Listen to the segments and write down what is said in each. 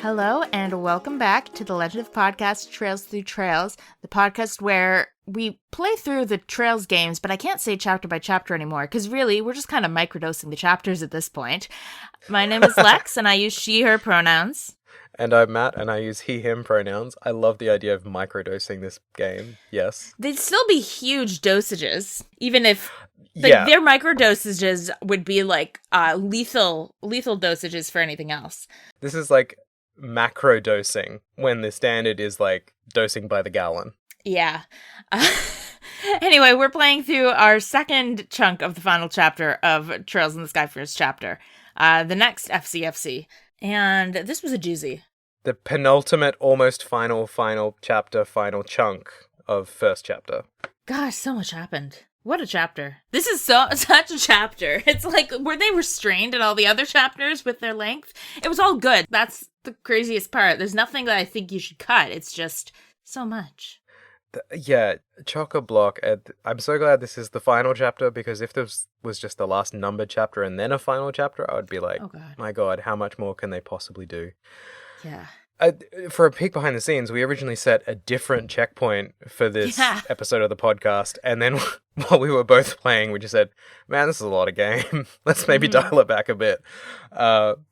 Hello and welcome back to the Legend of Podcast Trails Through Trails, the podcast where we play through the Trails games, but I can't say chapter by chapter anymore, because really, we're just kind of microdosing the chapters at this point. My name is Lex, and I use she, her pronouns. And I'm Matt, and I use he, him pronouns. I love the idea of microdosing this game, yes. They'd still be huge dosages, even if their microdosages would be like lethal dosages for anything else. This is like macro dosing, when the standard is like dosing by the gallon. Yeah. Anyway, we're playing through our second chunk of the final chapter of Trails in the Sky First chapter, the next FCFC. And this was a doozy. The penultimate, almost final chapter, final chunk of first chapter. Gosh, so much happened. What a chapter. This is such a chapter. It's like, were they restrained in all the other chapters with their length? It was all good. That's the craziest part. There's nothing that I think you should cut. It's just so much. Chock-a-block. I'm so glad this is the final chapter, because if this was just the last numbered chapter and then a final chapter, I would be like, oh God. My God, how much more can they possibly do? Yeah. For a peek behind the scenes, we originally set a different checkpoint for this episode of the podcast, and then while we were both playing, we just said, man, this is a lot of game. Let's maybe dial it back a bit.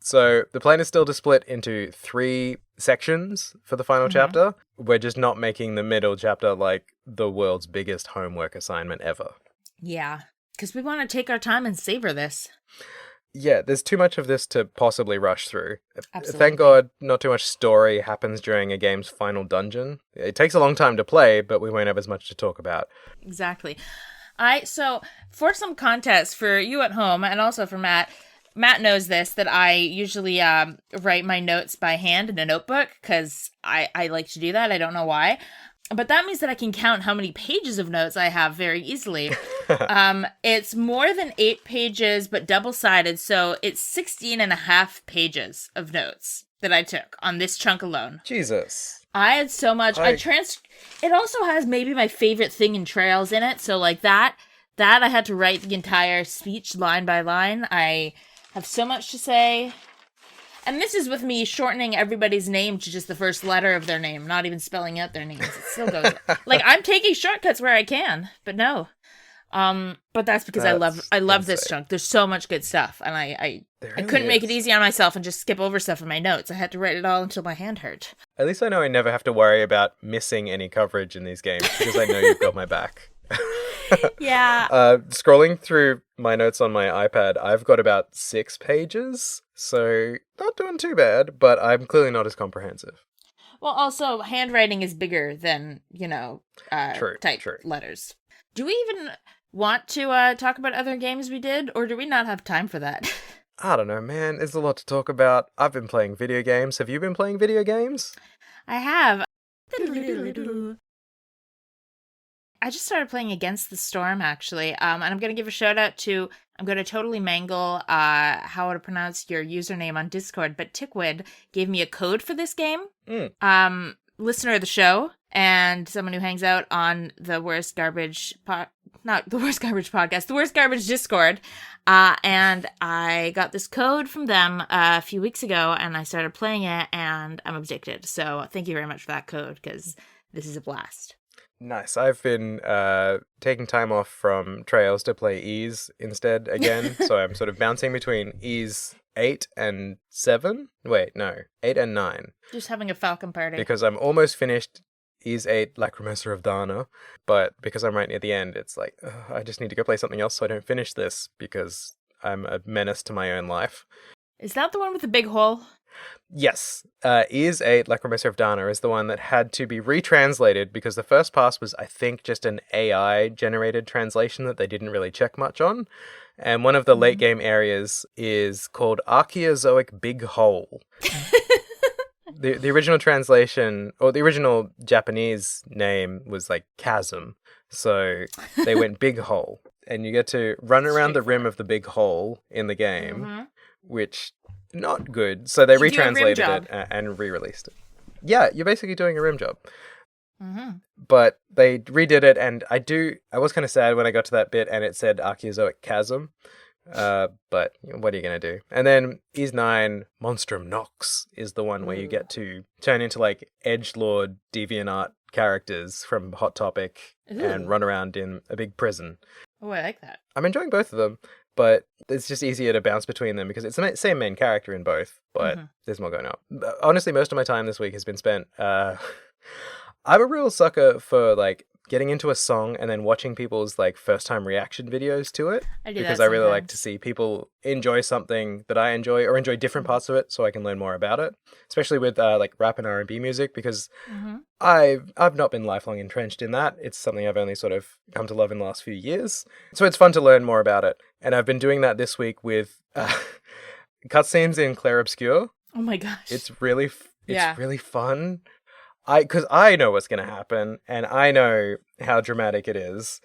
So the plan is still to split into 3 sections for the final chapter. We're just not making the middle chapter like the world's biggest homework assignment ever. Yeah, because we want to take our time and savor this. Yeah, there's too much of this to possibly rush through. Absolutely. Thank God not too much story happens during a game's final dungeon. It takes a long time to play, but we won't have as much to talk about. Exactly. So for some context for you at home, and also for Matt knows this, that I usually write my notes by hand in a notebook, because I like to do that. I don't know why. But that means that I can count how many pages of notes I have very easily. It's more than 8 pages, but double-sided, so it's 16 and a half pages of notes that I took on this chunk alone. Jesus. I had so much. It also has maybe my favorite thing in Trails in it, so like that I had to write the entire speech line by line. I have so much to say. And this is with me shortening everybody's name to just the first letter of their name, not even spelling out their names. It still goes. Like, I'm taking shortcuts where I can, but no. But that's because I love this chunk. There's so much good stuff, and I couldn't make it easy on myself and just skip over stuff in my notes. I had to write it all until my hand hurt. At least I know I never have to worry about missing any coverage in these games, because I know you've got my back. Yeah. Scrolling through my notes on my iPad, I've got about 6 pages, so not doing too bad, but I'm clearly not as comprehensive. Well, also, handwriting is bigger than, typed letters. Do we even want to talk about other games we did, or do we not have time for that? I don't know, man. There's a lot to talk about. I've been playing video games. Have you been playing video games? I have. I just started playing Against the Storm, actually, and I'm going to give a shout out to, I'm going to totally mangle how to pronounce your username on Discord, but Tickwid gave me a code for this game. Listener of the show, and someone who hangs out on the Worst Garbage not the Worst Garbage podcast, the Worst Garbage Discord, and I got this code from them a few weeks ago, and I started playing it, and I'm addicted, so thank you very much for that code, because this is a blast. Nice. I've been taking time off from Trails to play Ease instead again, so I'm sort of bouncing between Ease 8 and 7? Wait, no, 8 and 9. Just having a Falcon party. Because I'm almost finished Ease 8 Lacrimosa of Dana, but because I'm right near the end, it's like, I just need to go play something else so I don't finish this, because I'm a menace to my own life. Is that the one with the big hole? Yes. Ease 8 Lacrimosa of Dana is the one that had to be retranslated, because the first pass was, I think, just an AI-generated translation that they didn't really check much on. And one of the late game areas is called Archaeozoic Big Hole. The original translation, or the original Japanese name was like chasm. So they went big hole. And you get to run around the rim of the big hole in the game, which, not good. So they retranslated it and re-released it. Yeah, you're basically doing a rim job. But they redid it, and I was kind of sad when I got to that bit and it said Archaeozoic Chasm, But what are you going to do? And then Is 9 Monstrum Nox is the one where you get to turn into like edgelord DeviantArt characters from Hot Topic and run around in a big prison. Oh, I like that. I'm enjoying both of them, but it's just easier to bounce between them because it's the same main character in both, but there's more going on. Honestly, most of my time this week has been spent... I'm a real sucker for like getting into a song and then watching people's like first time reaction videos to it. Because I really like to see people enjoy something that I enjoy or enjoy different parts of it so I can learn more about it. Especially with like rap and R&B music because I've not been lifelong entrenched in that. It's something I've only sort of come to love in the last few years. So it's fun to learn more about it. And I've been doing that this week with cutscenes in Clair Obscur. Oh my gosh. It's really fun. Because I know what's going to happen, and I know how dramatic it is,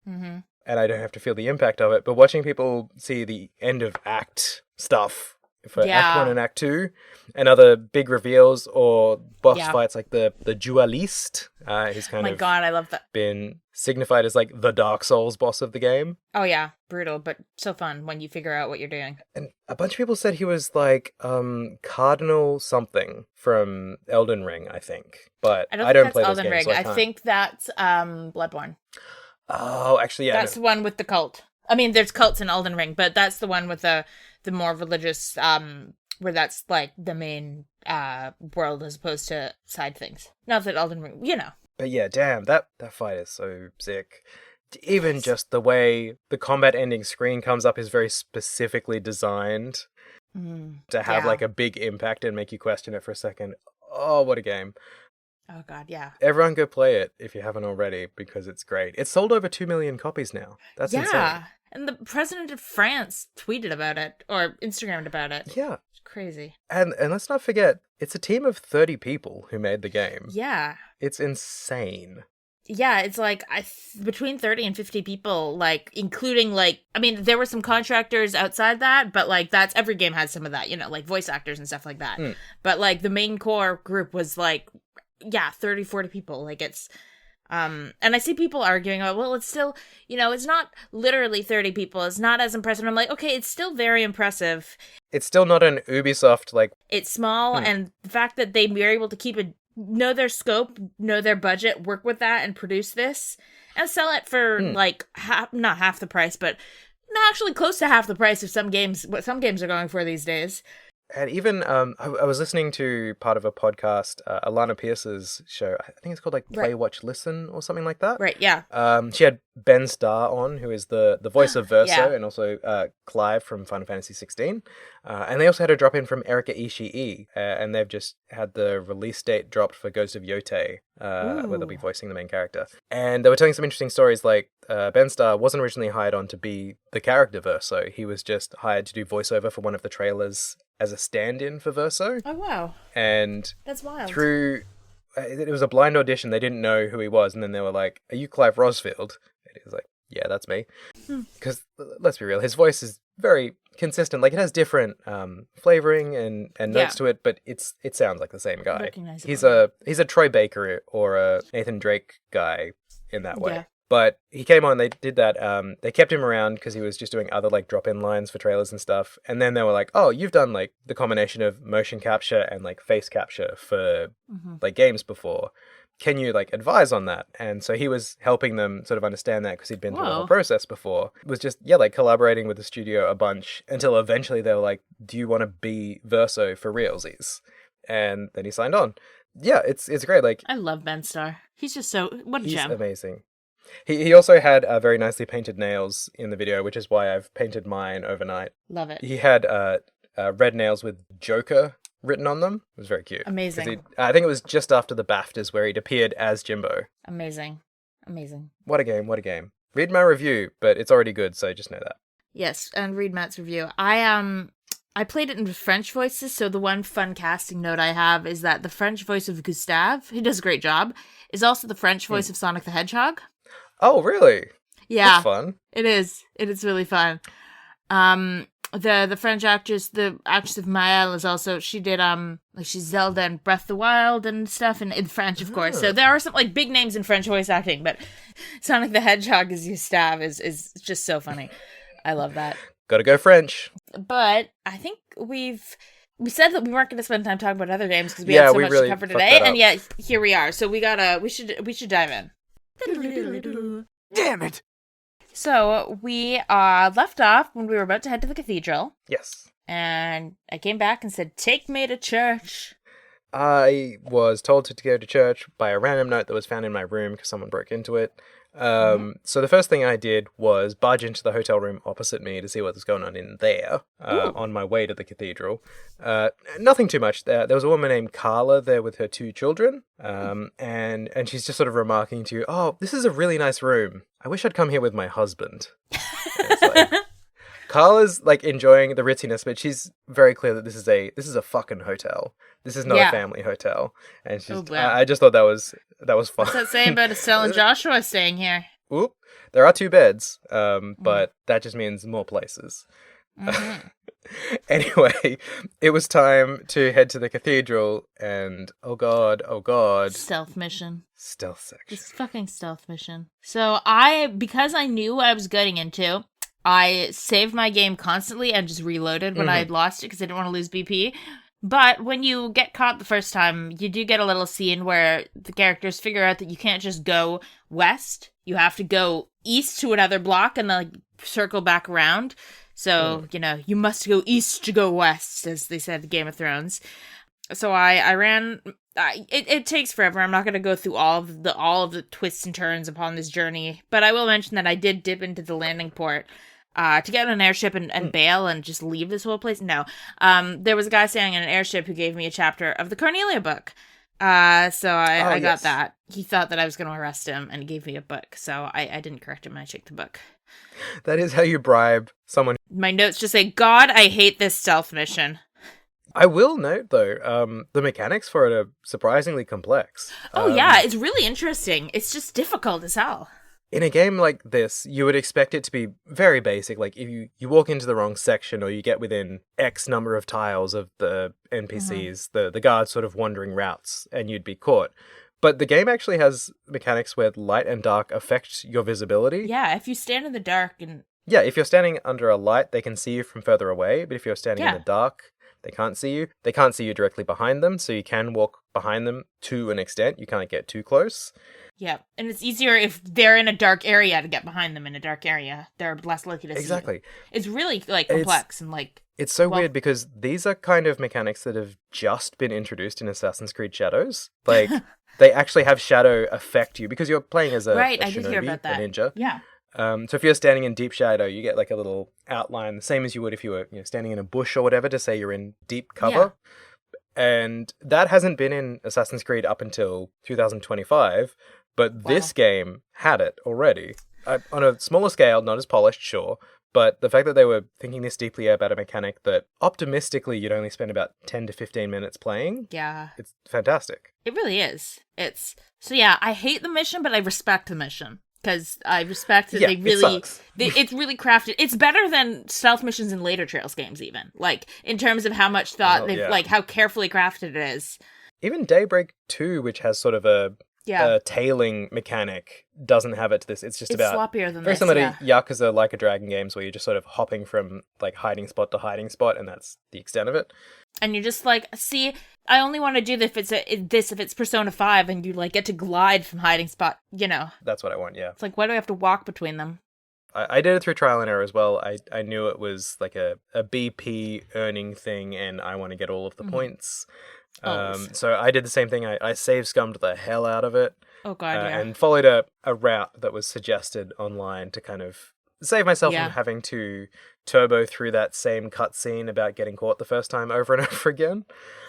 and I don't have to feel the impact of it. But watching people see the end of act stuff for Act 1 and Act 2, and other big reveals or boss fights like the Dualist, who's kind of I love that. Been signified as like the Dark Souls boss of the game. Oh yeah, brutal, but so fun when you figure out what you're doing. And a bunch of people said he was like Cardinal something from Elden Ring, I think. But I don't play those games, so I think that's Bloodborne. Oh, actually, yeah. That's the one with the cult. I mean, there's cults in Elden Ring, but that's the one with the more religious, where that's like the main world as opposed to side things. Not that Elden Ring, you know. But yeah, damn, that fight is so sick. Even just the way the combat ending screen comes up is very specifically designed to have like a big impact and make you question it for a second. Oh, what a game. Oh god, yeah. Everyone go play it if you haven't already because it's great. It's sold over 2 million copies now. That's insane. Yeah, and the president of France tweeted about it or Instagrammed about it. Yeah. It's crazy. And let's not forget, it's a team of 30 people who made the game. Yeah. It's insane. Yeah, it's like between 30 and 50 people, like, including, like, I mean, there were some contractors outside that, but, like, that's, every game has some of that, you know, like, voice actors and stuff like that. But, like, the main core group was, like, 30, 40 people. Like, it's, and I see people arguing, oh, well, it's still, you know, it's not literally 30 people. It's not as impressive. I'm like, okay, it's still very impressive. It's still not an Ubisoft, like... It's small, and the fact that they were able to keep it, know their scope, know their budget, work with that, and produce this, and sell it for, like, not half the price, but actually close to half the price of what some games are going for these days. And even, I was listening to part of a podcast, Alana Pierce's show. I think it's called, like, Play, Watch, Listen, or something like that. Right, yeah. She had Ben Starr on, who is the voice of Verso, and also Clive from Final Fantasy 16. And they also had a drop-in from Erika Ishii, and they've just had the release date dropped for Ghost of Yotei, where they'll be voicing the main character. And they were telling some interesting stories, like, Ben Starr wasn't originally hired on to be the character Verso. He was just hired to do voiceover for one of the trailers as a stand-in for Verso. Oh, wow. And that's wild. Through, it was a blind audition. They didn't know who he was. And then they were like, are you Clive Rosfield? And he was like, yeah, that's me. Because let's be real, his voice is very consistent. Like, it has different flavoring and notes to it, but it sounds like the same guy. He's a Troy Baker or a Nathan Drake guy in that way. Yeah. But he came on, they did that, they kept him around because he was just doing other, like, drop-in lines for trailers and stuff. And then they were like, oh, you've done, like, the combination of motion capture and, like, face capture for, like, games before. Can you, like, advise on that? And so he was helping them sort of understand that because he'd been through the whole process before. It was just, like, collaborating with the studio a bunch until eventually they were like, do you want to be Verso for realsies? And then he signed on. Yeah, it's great. Like, I love Ben Starr. He's just what a gem. He's amazing. He also had very nicely painted nails in the video, which is why I've painted mine overnight. Love it. He had red nails with Joker written on them. It was very cute. Amazing. I think it was just after the BAFTAs where he'd appeared as Jimbo. Amazing. What a game. Read my review, but it's already good, so just know that. Yes, and read Matt's review. I played it in French voices, so the one fun casting note I have is that the French voice of Gustave, who does a great job, is also the French voice of Sonic the Hedgehog. Oh, really? Yeah. That's fun. It is. It is really fun. The French actress, the actress of Maëlle is also, she did, like, she's Zelda and Breath of the Wild and stuff in French, of course. So there are some, like, big names in French voice acting, but Sonic the Hedgehog as Gustave is just so funny. I love that. Gotta go French. But I think we said that we weren't going to spend time talking about other games because we had so much to cover today, and yet here we are. So we should dive in. Damn it! So we left off when we were about to head to the cathedral. Yes. And I came back and said, "Take me to church." I was told to go to church by a random note that was found in my room because someone broke into it. So the first thing I did was barge into the hotel room opposite me to see what was going on in there on my way to the cathedral. Nothing too much there. There was a woman named Carla there with her 2 children, and she's just sort of remarking to you, "Oh, this is a really nice room. I wish I'd come here with my husband." It's like, Carla's like enjoying the ritziness, but she's very clear that this is a fucking hotel. This is not a family hotel, and she's. I just thought that was fun. What's that saying about Estelle and Joshua staying here? Oop, there are 2 beds, but that just means more places. Mm-hmm. Anyway, it was time to head to the cathedral, and oh god, stealth mission. Stealth section. This fucking stealth mission. So because I knew what I was getting into, I saved my game constantly and just reloaded when I had lost it because I didn't want to lose BP. But when you get caught the first time, you do get a little scene where the characters figure out that you can't just go west. You have to go east to another block and then circle back around. So, you must go east to go west, as they said in Game of Thrones. So I ran... It takes forever. I'm not going to go through all of the twists and turns upon this journey. But I will mention that I did dip into the landing port to get on an airship and bail and just leave this whole place. No. There was a guy staying in an airship who gave me a chapter of the Cornelia book. So I got that. He thought that I was going to arrest him and he gave me a book. So I didn't correct him when I checked the book. That is how you bribe someone. My notes just say, "God, I hate this stealth mission." I will note, though, the mechanics for it are surprisingly complex. Yeah, it's really interesting. It's just difficult as hell. In a game like this, you would expect it to be very basic. Like, if you walk into the wrong section or you get within X number of tiles of the NPCs, the guards sort of wandering routes, and you'd be caught. But the game actually has mechanics where light and dark affect your visibility. Yeah, if you stand in the dark and... Yeah, if you're standing under a light, they can see you from further away. But if you're standing in the dark, they can't see you. They can't see you directly behind them, so you can walk behind them to an extent. You can't get too close. Yeah, and it's easier if they're in a dark area to get behind them in a dark area. They're less likely to see you. It's really, complex and, It's so weird because these are kind of mechanics that have just been introduced in Assassin's Creed Shadows. Like... They actually have shadow affect you because you're playing as a I shinobi, did hear about that. a ninja. Yeah. So if you're standing in deep shadow, you get like a little outline, the same as you would if you were standing in a bush or whatever to say you're in deep cover. Yeah. And that hasn't been in Assassin's Creed up until 2025, but this game had it already. On a smaller scale, not as polished, sure, but the fact that they were thinking this deeply about a mechanic that optimistically you'd only spend about 10 to 15 minutes playing. Yeah. It's fantastic. It really is. I hate the mission, but I respect the mission. Because I respect that it's really crafted. It's better than stealth missions in later Trails games, even. Like, in terms of how much thought how carefully crafted it is. Even Daybreak 2, which has sort of a tailing mechanic, doesn't have it to this. It's about sloppier than very similar to Yakuza Like a Dragon games, where you're just sort of hopping from like hiding spot to hiding spot, and that's the extent of it. And you're just like, see, I only want to do this if it's Persona 5, and you like get to glide from hiding spot. That's what I want. Yeah. It's like, why do I have to walk between them? I did it through trial and error as well. I knew it was like a BP earning thing, and I want to get all of the points. So I did the same thing. I save scummed the hell out of it. Oh god, yeah. And followed a route that was suggested online to kind of save myself from having to turbo through that same cutscene about getting caught the first time over and over again.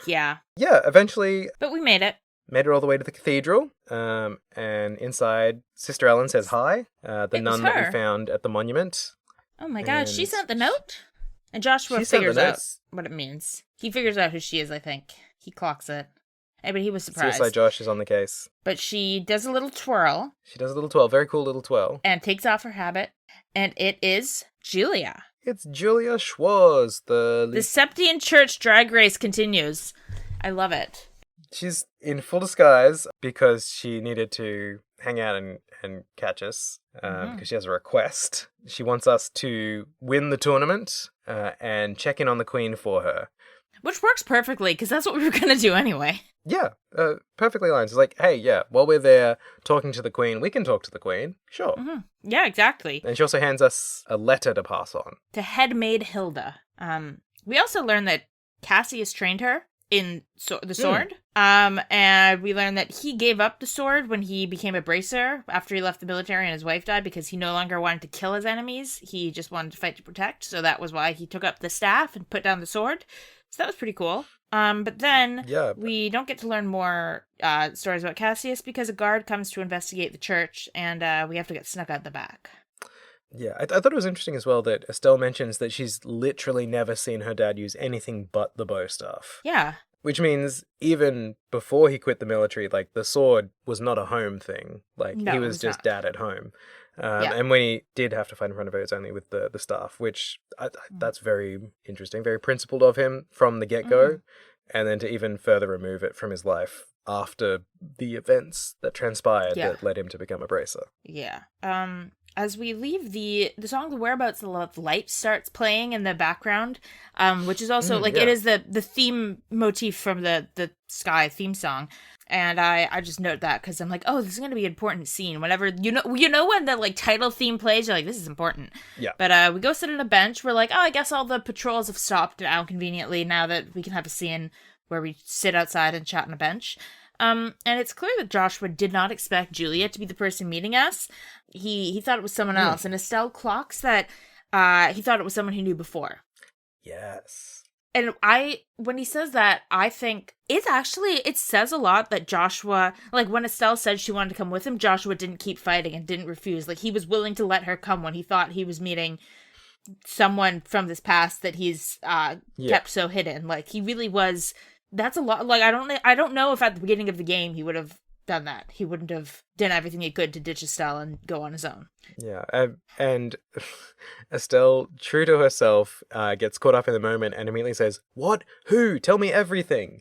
Yeah. Yeah, eventually. But we made it. Made it all the way to the cathedral. And inside, Sister Ellen says hi. The nun that we found at the monument. Oh my god, she sent the note? And Joshua figures out what it means. He figures out who she is, I think. He clocks it. But he was surprised. CSI Josh is on the case. But she does a little twirl. She does a little twirl. Very cool little twirl. And takes off her habit. And it is Julia. It's Julia Schwartz. The Septian Church drag race continues. I love it. She's in full disguise because she needed to hang out and catch us because she has a request. She wants us to win the tournament and check in on the Queen for her. Which works perfectly, because that's what we were going to do anyway. Yeah, perfectly aligned. It's like, hey, yeah, while we're there talking to the Queen, we can talk to the Queen. Sure. Yeah, exactly. And she also hands us a letter to pass on. To head Maid Hilda. We also learned that Cassius trained her in the sword. And we learned that he gave up the sword when he became a bracer after he left the military and his wife died because he no longer wanted to kill his enemies. He just wanted to fight to protect. So that was why he took up the staff and put down the sword. So that was pretty cool. But then we don't get to learn more stories about Cassius because a guard comes to investigate the church and we have to get snuck out the back. Yeah, I thought it was interesting as well that Estelle mentions that she's literally never seen her dad use anything but the bow staff. Yeah. Which means even before he quit the military, like, the sword was not a home thing. Like, No, he it was was just not. dad at home. And when he did have to fight in front of her, it was only with the staff, which that's very interesting, very principled of him from the get-go. And then to even further remove it from his life after the events that transpired that led him to become a bracer. Yeah. As we leave the song, The Whereabouts of Light starts playing in the background, which is also, it is the theme motif from the Sky theme song. And I just note that because I'm like, oh, this is going to be an important scene. Whenever, you know when the, like, title theme plays, you're like, this is important. Yeah. But we go sit on a bench. We're like, oh, I guess all the patrols have stopped now conveniently now that we can have a scene where we sit outside and chat on a bench. And it's clear that Joshua did not expect Julia to be the person meeting us. He thought it was someone else. And Estelle clocks that he thought it was someone he knew before. Yes. And when he says that, I think it says a lot that Joshua, like, when Estelle said she wanted to come with him, Joshua didn't keep fighting and didn't refuse. Like, he was willing to let her come when he thought he was meeting someone from this past that he's kept so hidden. Like, he really was. That's a lot. Like, I don't know if at the beginning of the game he would have done that. He wouldn't have done everything he could to ditch Estelle and go on his own. Yeah, and Estelle, true to herself, gets caught up in the moment and immediately says, "What? Who? Tell me everything."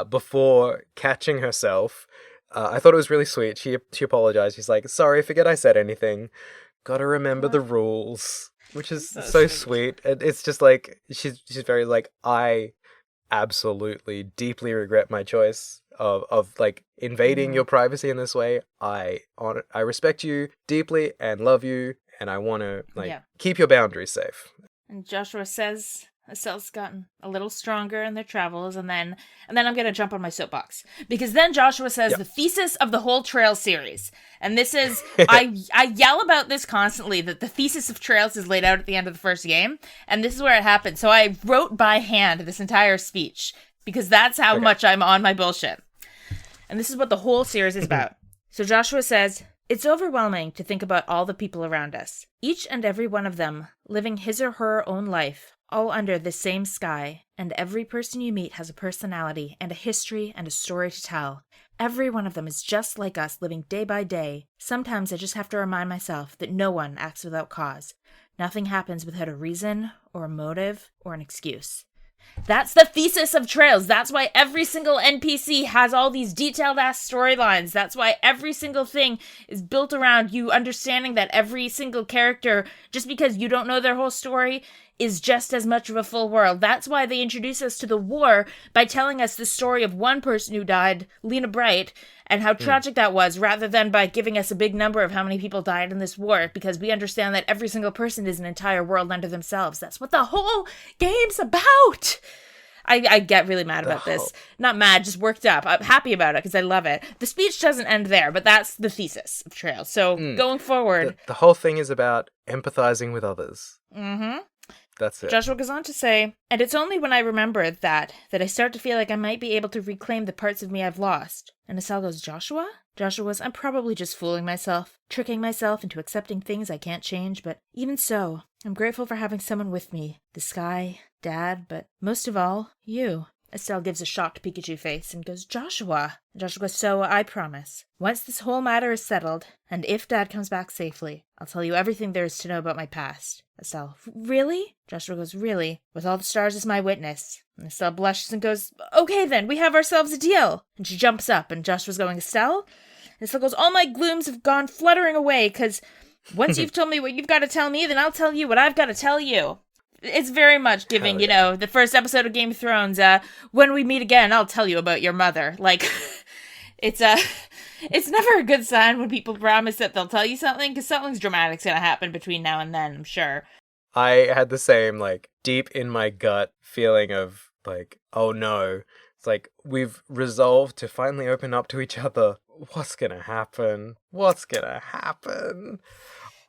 Before catching herself, I thought it was really sweet. She apologized. She's like, "Sorry, forget I said anything. Gotta remember the rules," which is so sweet. It's just like she's very like, I absolutely deeply regret my choice of like invading your privacy in this way. I respect you deeply and love you, and I want to keep your boundaries safe. And Joshua says Estelle's gotten a little stronger in their travels, and then I'm gonna jump on my soapbox because then Joshua says the thesis of the whole Trails series, and this is I yell about this constantly that the thesis of Trails is laid out at the end of the first game, and this is where it happened. So I wrote by hand this entire speech because that's how much I'm on my bullshit, and this is what the whole series is about. So Joshua says, "It's overwhelming to think about all the people around us, each and every one of them living his or her own life, all under the same sky, and every person you meet has a personality and a history and a story to tell. Every one of them is just like us, living day by day. Sometimes I just have to remind myself that no one acts without cause. Nothing happens without a reason, or a motive, or an excuse." That's the thesis of Trails. That's why every single NPC has all these detailed-ass storylines. That's why every single thing is built around you understanding that every single character, just because you don't know their whole story, is just as much of a full world. That's why they introduce us to the war by telling us the story of one person who died, Lena Bright, and how tragic that was, rather than by giving us a big number of how many people died in this war, because we understand that every single person is an entire world unto themselves. That's what the whole game's about! I get really mad about this. Not mad, just worked up. I'm happy about it because I love it. The speech doesn't end there, but that's the thesis of Trails. So going forward... The whole thing is about empathizing with others. Mm-hmm. That's it. Joshua goes on to say, "And it's only when I remember that I start to feel like I might be able to reclaim the parts of me I've lost." And Estelle goes, "Joshua?" Joshua goes, "I'm probably just fooling myself, tricking myself into accepting things I can't change, but even so, I'm grateful for having someone with me. The sky, Dad, but most of all, you." Estelle gives a shocked Pikachu face and goes, "Joshua." And Joshua goes, "So I promise, once this whole matter is settled, and if Dad comes back safely, I'll tell you everything there is to know about my past." Estelle, "Really?" Joshua goes, "Really, with all the stars as my witness." And Estelle blushes and goes, "Okay then, we have ourselves a deal." And she jumps up, and Joshua's going, "Estelle, Estelle goes, all my glooms have gone fluttering away, because once you've told me what you've got to tell me, then I'll tell you what I've got to tell you. It's very much giving, the first episode of Game of Thrones, when we meet again, I'll tell you about your mother. Like, it's never a good sign when people promise that they'll tell you something, because something's dramatic's gonna happen between now and then, I'm sure. I had the same, like, deep in my gut feeling of, like, oh no. It's like, we've resolved to finally open up to each other. What's gonna happen? What's gonna happen?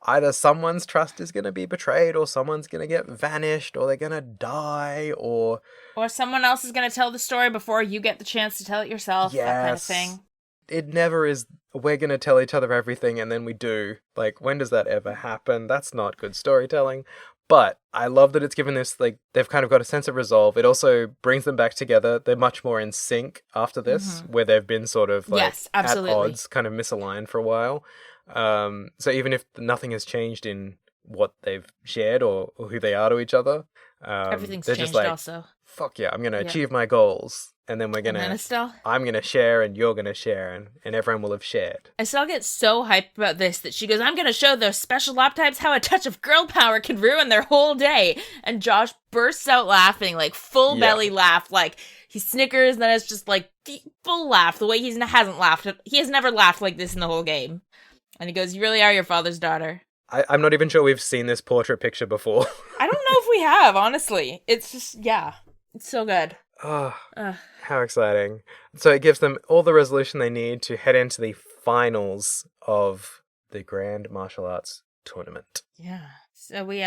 Either someone's trust is gonna be betrayed, or someone's gonna get vanished, or they're gonna die, or someone else is gonna tell the story before you get the chance to tell it yourself, that kind of thing. It never is, we're gonna tell each other everything, and then we do. Like, when does that ever happen? That's not good storytelling. But I love that it's given this, like, they've kind of got a sense of resolve. It also brings them back together. They're much more in sync after this, where they've been sort of, like, at odds, kind of misaligned for a while. So even if nothing has changed in what they've shared or who they are to each other, everything's they're changed just like, also. Fuck yeah, I'm going to achieve my goals. And then I'm going to share and you're going to share and everyone will have shared. Estelle gets so hyped about this that she goes, I'm going to show those special lap types how a touch of girl power can ruin their whole day. And Josh bursts out laughing, like full belly laugh, like he snickers and then it's just like full laugh, the way he hasn't laughed. He has never laughed like this in the whole game. And he goes, you really are your father's daughter. I'm not even sure we've seen this portrait picture before. I don't know if we have, honestly. It's just, it's so good. Oh, how exciting. So it gives them all the resolution they need to head into the finals of the Grand Martial Arts Tournament. Yeah. So we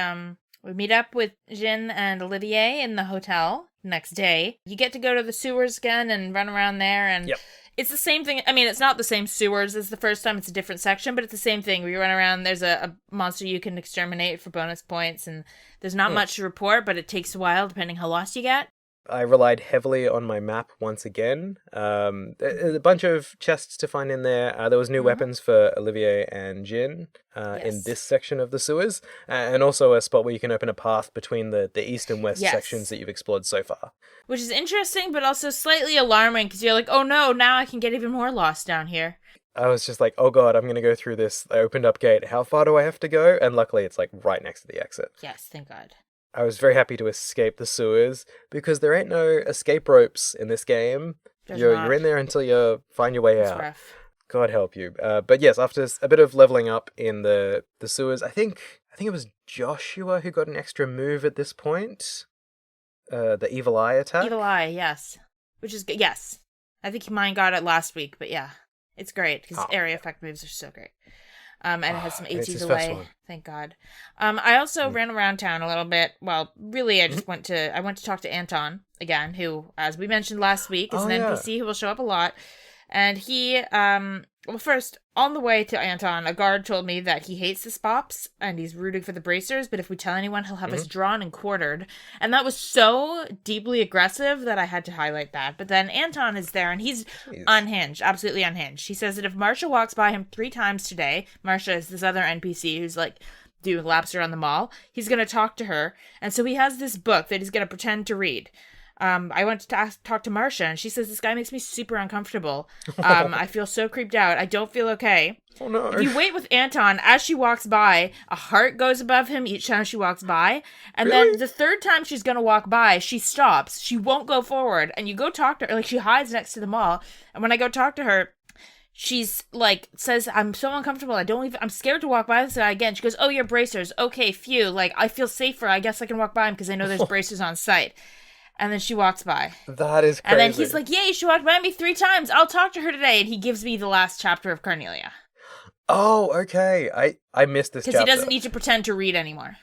meet up with Jin and Olivier in the hotel next day. You get to go to the sewers again and run around there, and it's the same thing. I mean, it's not the same sewers as the first time. It's a different section, but it's the same thing. We run around. There's a monster you can exterminate for bonus points, and there's not much to report, but it takes a while depending how lost you get. I relied heavily on my map once again. A bunch of chests to find in there. There was new weapons for Olivier and Jin in this section of the sewers, and also a spot where you can open a path between the east and west sections that you've explored so far. Which is interesting, but also slightly alarming, because you're like, oh no, now I can get even more lost down here. I was just like, oh god, I'm going to go through this opened up gate. How far do I have to go? And luckily it's like right next to the exit. Yes, thank God. I was very happy to escape the sewers because there ain't no escape ropes in this game. You're in there until you find your way out. Rough. God help you. But yes, after a bit of leveling up in the sewers, I think it was Joshua who got an extra move at this point. The Evil Eye attack. Evil Eye, yes. Which is good. Yes. I think mine got it last week, but yeah. It's great because area effect moves are so great. And it has some ATs away. Thank God. I also ran around town a little bit. Well, really, I just went to talk to Anton again, who, as we mentioned last week, is an NPC who will show up a lot. And he, well, first, on the way to Anton, a guard told me that he hates the Spops and he's rooting for the Bracers, but if we tell anyone, he'll have us drawn and quartered. And that was so deeply aggressive that I had to highlight that. But then Anton is there and he's unhinged, absolutely unhinged. He says that if Marsha walks by him 3 times today, Marsha is this other NPC who's like doing laps around the mall, he's going to talk to her. And so he has this book that he's going to pretend to read. I went to talk to Marsha, and she says, this guy makes me super uncomfortable. I feel so creeped out. I don't feel okay. Oh, no. If you wait with Anton, as she walks by, a heart goes above him each time she walks by. And then the third time she's going to walk by, she stops. She won't go forward. And you go talk to her. Like, she hides next to the mall. And when I go talk to her, she's like, says, I'm so uncomfortable. I'm scared to walk by this guy again. She goes, oh, you're bracers. Okay, phew. Like, I feel safer. I guess I can walk by him because I know there's bracers on site. And then she walks by. That is crazy. And then he's like, yay, she walked by me 3 times. I'll talk to her today. And he gives me the last chapter of Cornelia. Oh, okay. I missed this chapter. Because he doesn't need to pretend to read anymore.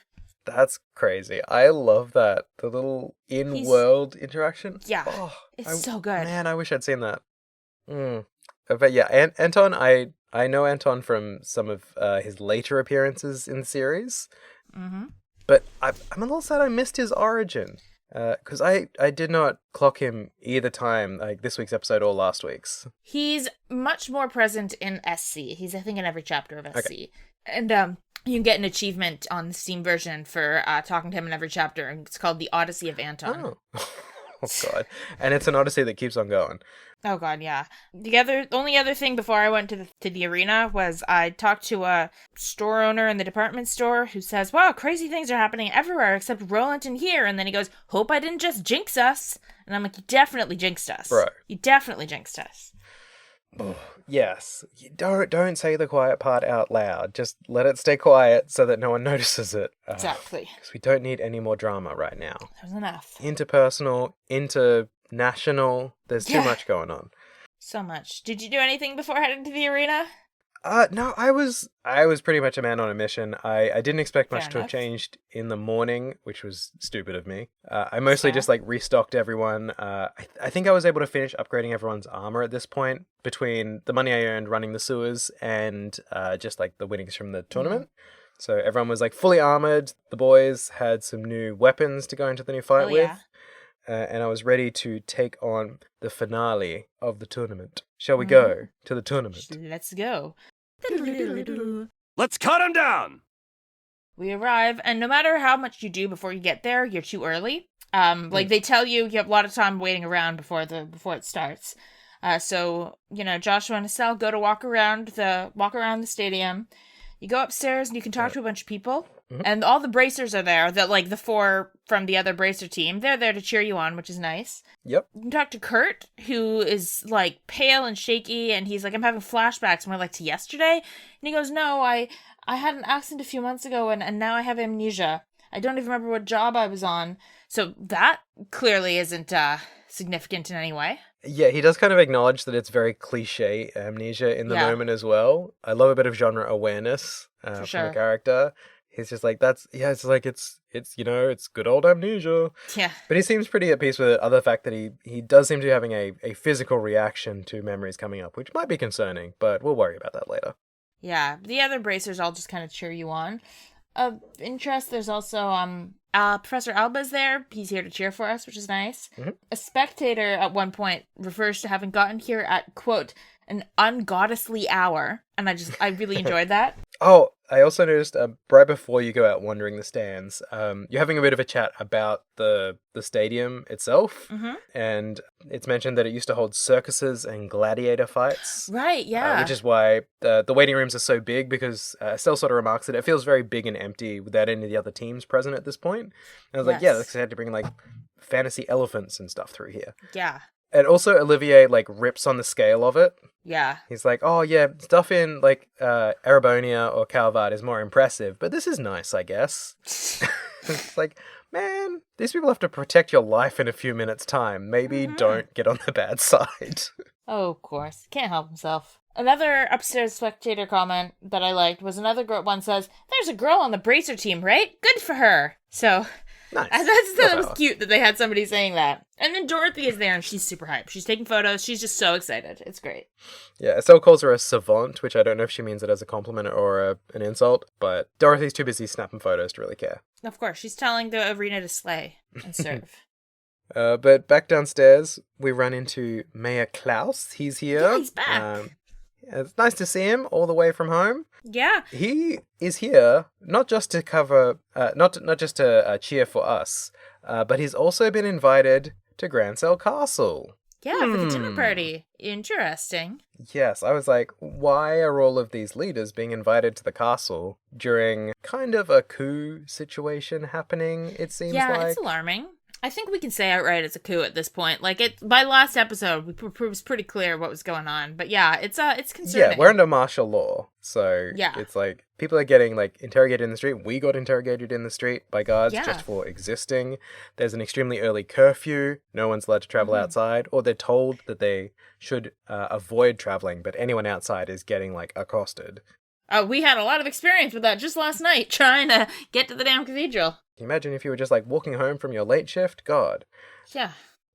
That's crazy. I love that. The little in-world interaction. Yeah. It's so good. Man, I wish I'd seen that. But yeah, Anton, I know Anton from some of his later appearances in the series. Mm-hmm. But I'm a little sad I missed his origin. Because I did not clock him either time, like this week's episode or last week's. He's much more present in SC. He's, I think, in every chapter of SC. Okay. And you can get an achievement on the Steam version for talking to him in every chapter, and it's called The Odyssey of Anton. Oh. Oh god. And it's an odyssey that keeps on going. Oh god, yeah. The only other thing before I went to the arena was I talked to a store owner in the department store who says, "Wow, crazy things are happening everywhere except Roland and here." And then he goes, "Hope I didn't just jinx us." And I'm like, "You definitely jinxed us, Bro. You definitely jinxed us." Oh, yes. You don't say the quiet part out loud. Just let it stay quiet so that no one notices it. Exactly. Because we don't need any more drama right now. There's enough. Interpersonal, international. There's too much going on. So much. Did you do anything before heading to the arena? No, I was pretty much a man on a mission. I didn't expect much Fair to have enough. changed in the morning, which was stupid of me. I mostly just like restocked everyone. I think I was able to finish upgrading everyone's armor at this point between the money I earned running the sewers and just like the winnings from the tournament. So everyone was like fully armored. The boys had some new weapons to go into the new fight with. And I was ready to take on the finale of the tournament. Shall we go to the tournament? Let's go. Let's cut him down! We arrive, and no matter how much you do before you get there, you're too early. Like they tell you have a lot of time waiting around before it starts. So Joshua and Estelle go to walk around the stadium. You go upstairs and you can talk to a bunch of people. And all the bracers are there, the 4 from the other bracer team. They're there to cheer you on, which is nice. Yep. You can talk to Kurt, who is, pale and shaky, and he's like, "I'm having flashbacks." And we're like, "To yesterday?" And he goes, "No, I had an accident a few months ago, and now I have amnesia. I don't even remember what job I was on." So that clearly isn't significant in any way. Yeah, he does kind of acknowledge that it's very cliche amnesia in the moment as well. I love a bit of genre awareness from sure. a character. He's just like, it's like, it's good old amnesia. Yeah. But he seems pretty at peace with it, other fact that he does seem to be having a physical reaction to memories coming up, which might be concerning, but we'll worry about that later. Yeah, the other bracers all just kind of cheer you on. Of interest, there's also Professor Alba's there. He's here to cheer for us, which is nice. A spectator at one point refers to having gotten here at, quote, "an ungoddessly hour." And I really enjoyed that. Oh, I also noticed right before you go out wandering the stands, you're having a bit of a chat about the stadium itself, and it's mentioned that it used to hold circuses and gladiator fights. Right, yeah. Which is why the waiting rooms are so big, because Estelle sort of remarks that it feels very big and empty without any of the other teams present at this point. And I was like, yeah, that's because they had to bring fantasy elephants and stuff through here. Yeah. And also Olivier rips on the scale of it. Yeah. He's like, "Oh yeah, stuff in Erebonia or Calvard is more impressive, but this is nice, I guess." It's like, man, these people have to protect your life in a few minutes' time. Maybe don't get on the bad side. Oh, of course. Can't help himself. Another upstairs spectator comment that I liked was another one says, "There's a girl on the bracer team, right? Good for her." So Nice. I thought that was cute that they had somebody saying that. And then Dorothy is there and she's super hyped. She's taking photos. She's just so excited. It's great. Yeah, Estelle calls her a savant, which I don't know if she means it as a compliment or an insult, but Dorothy's too busy snapping photos to really care. Of course, she's telling the arena to slay and serve. But back downstairs, we run into Mayor Klaus. He's here. Yeah, he's back. It's nice to see him all the way from home. Yeah. He is here not just to cover, not just to cheer for us, but he's also been invited to Grancel Castle. Yeah, for the dinner party. Interesting. Yes, I was like, why are all of these leaders being invited to the castle during kind of a coup situation happening, it seems like? Yeah, it's alarming. I think we can say outright it's a coup at this point. By last episode, it was pretty clear what was going on. But yeah, it's concerning. Yeah, we're under martial law. So yeah. It's like people are getting interrogated in the street. We got interrogated in the street by guards just for existing. There's an extremely early curfew. No one's allowed to travel outside, or they're told that they should avoid traveling, but anyone outside is getting accosted. We had a lot of experience with that just last night, trying to get to the damn cathedral. Can you imagine if you were just walking home from your late shift? God. Yeah.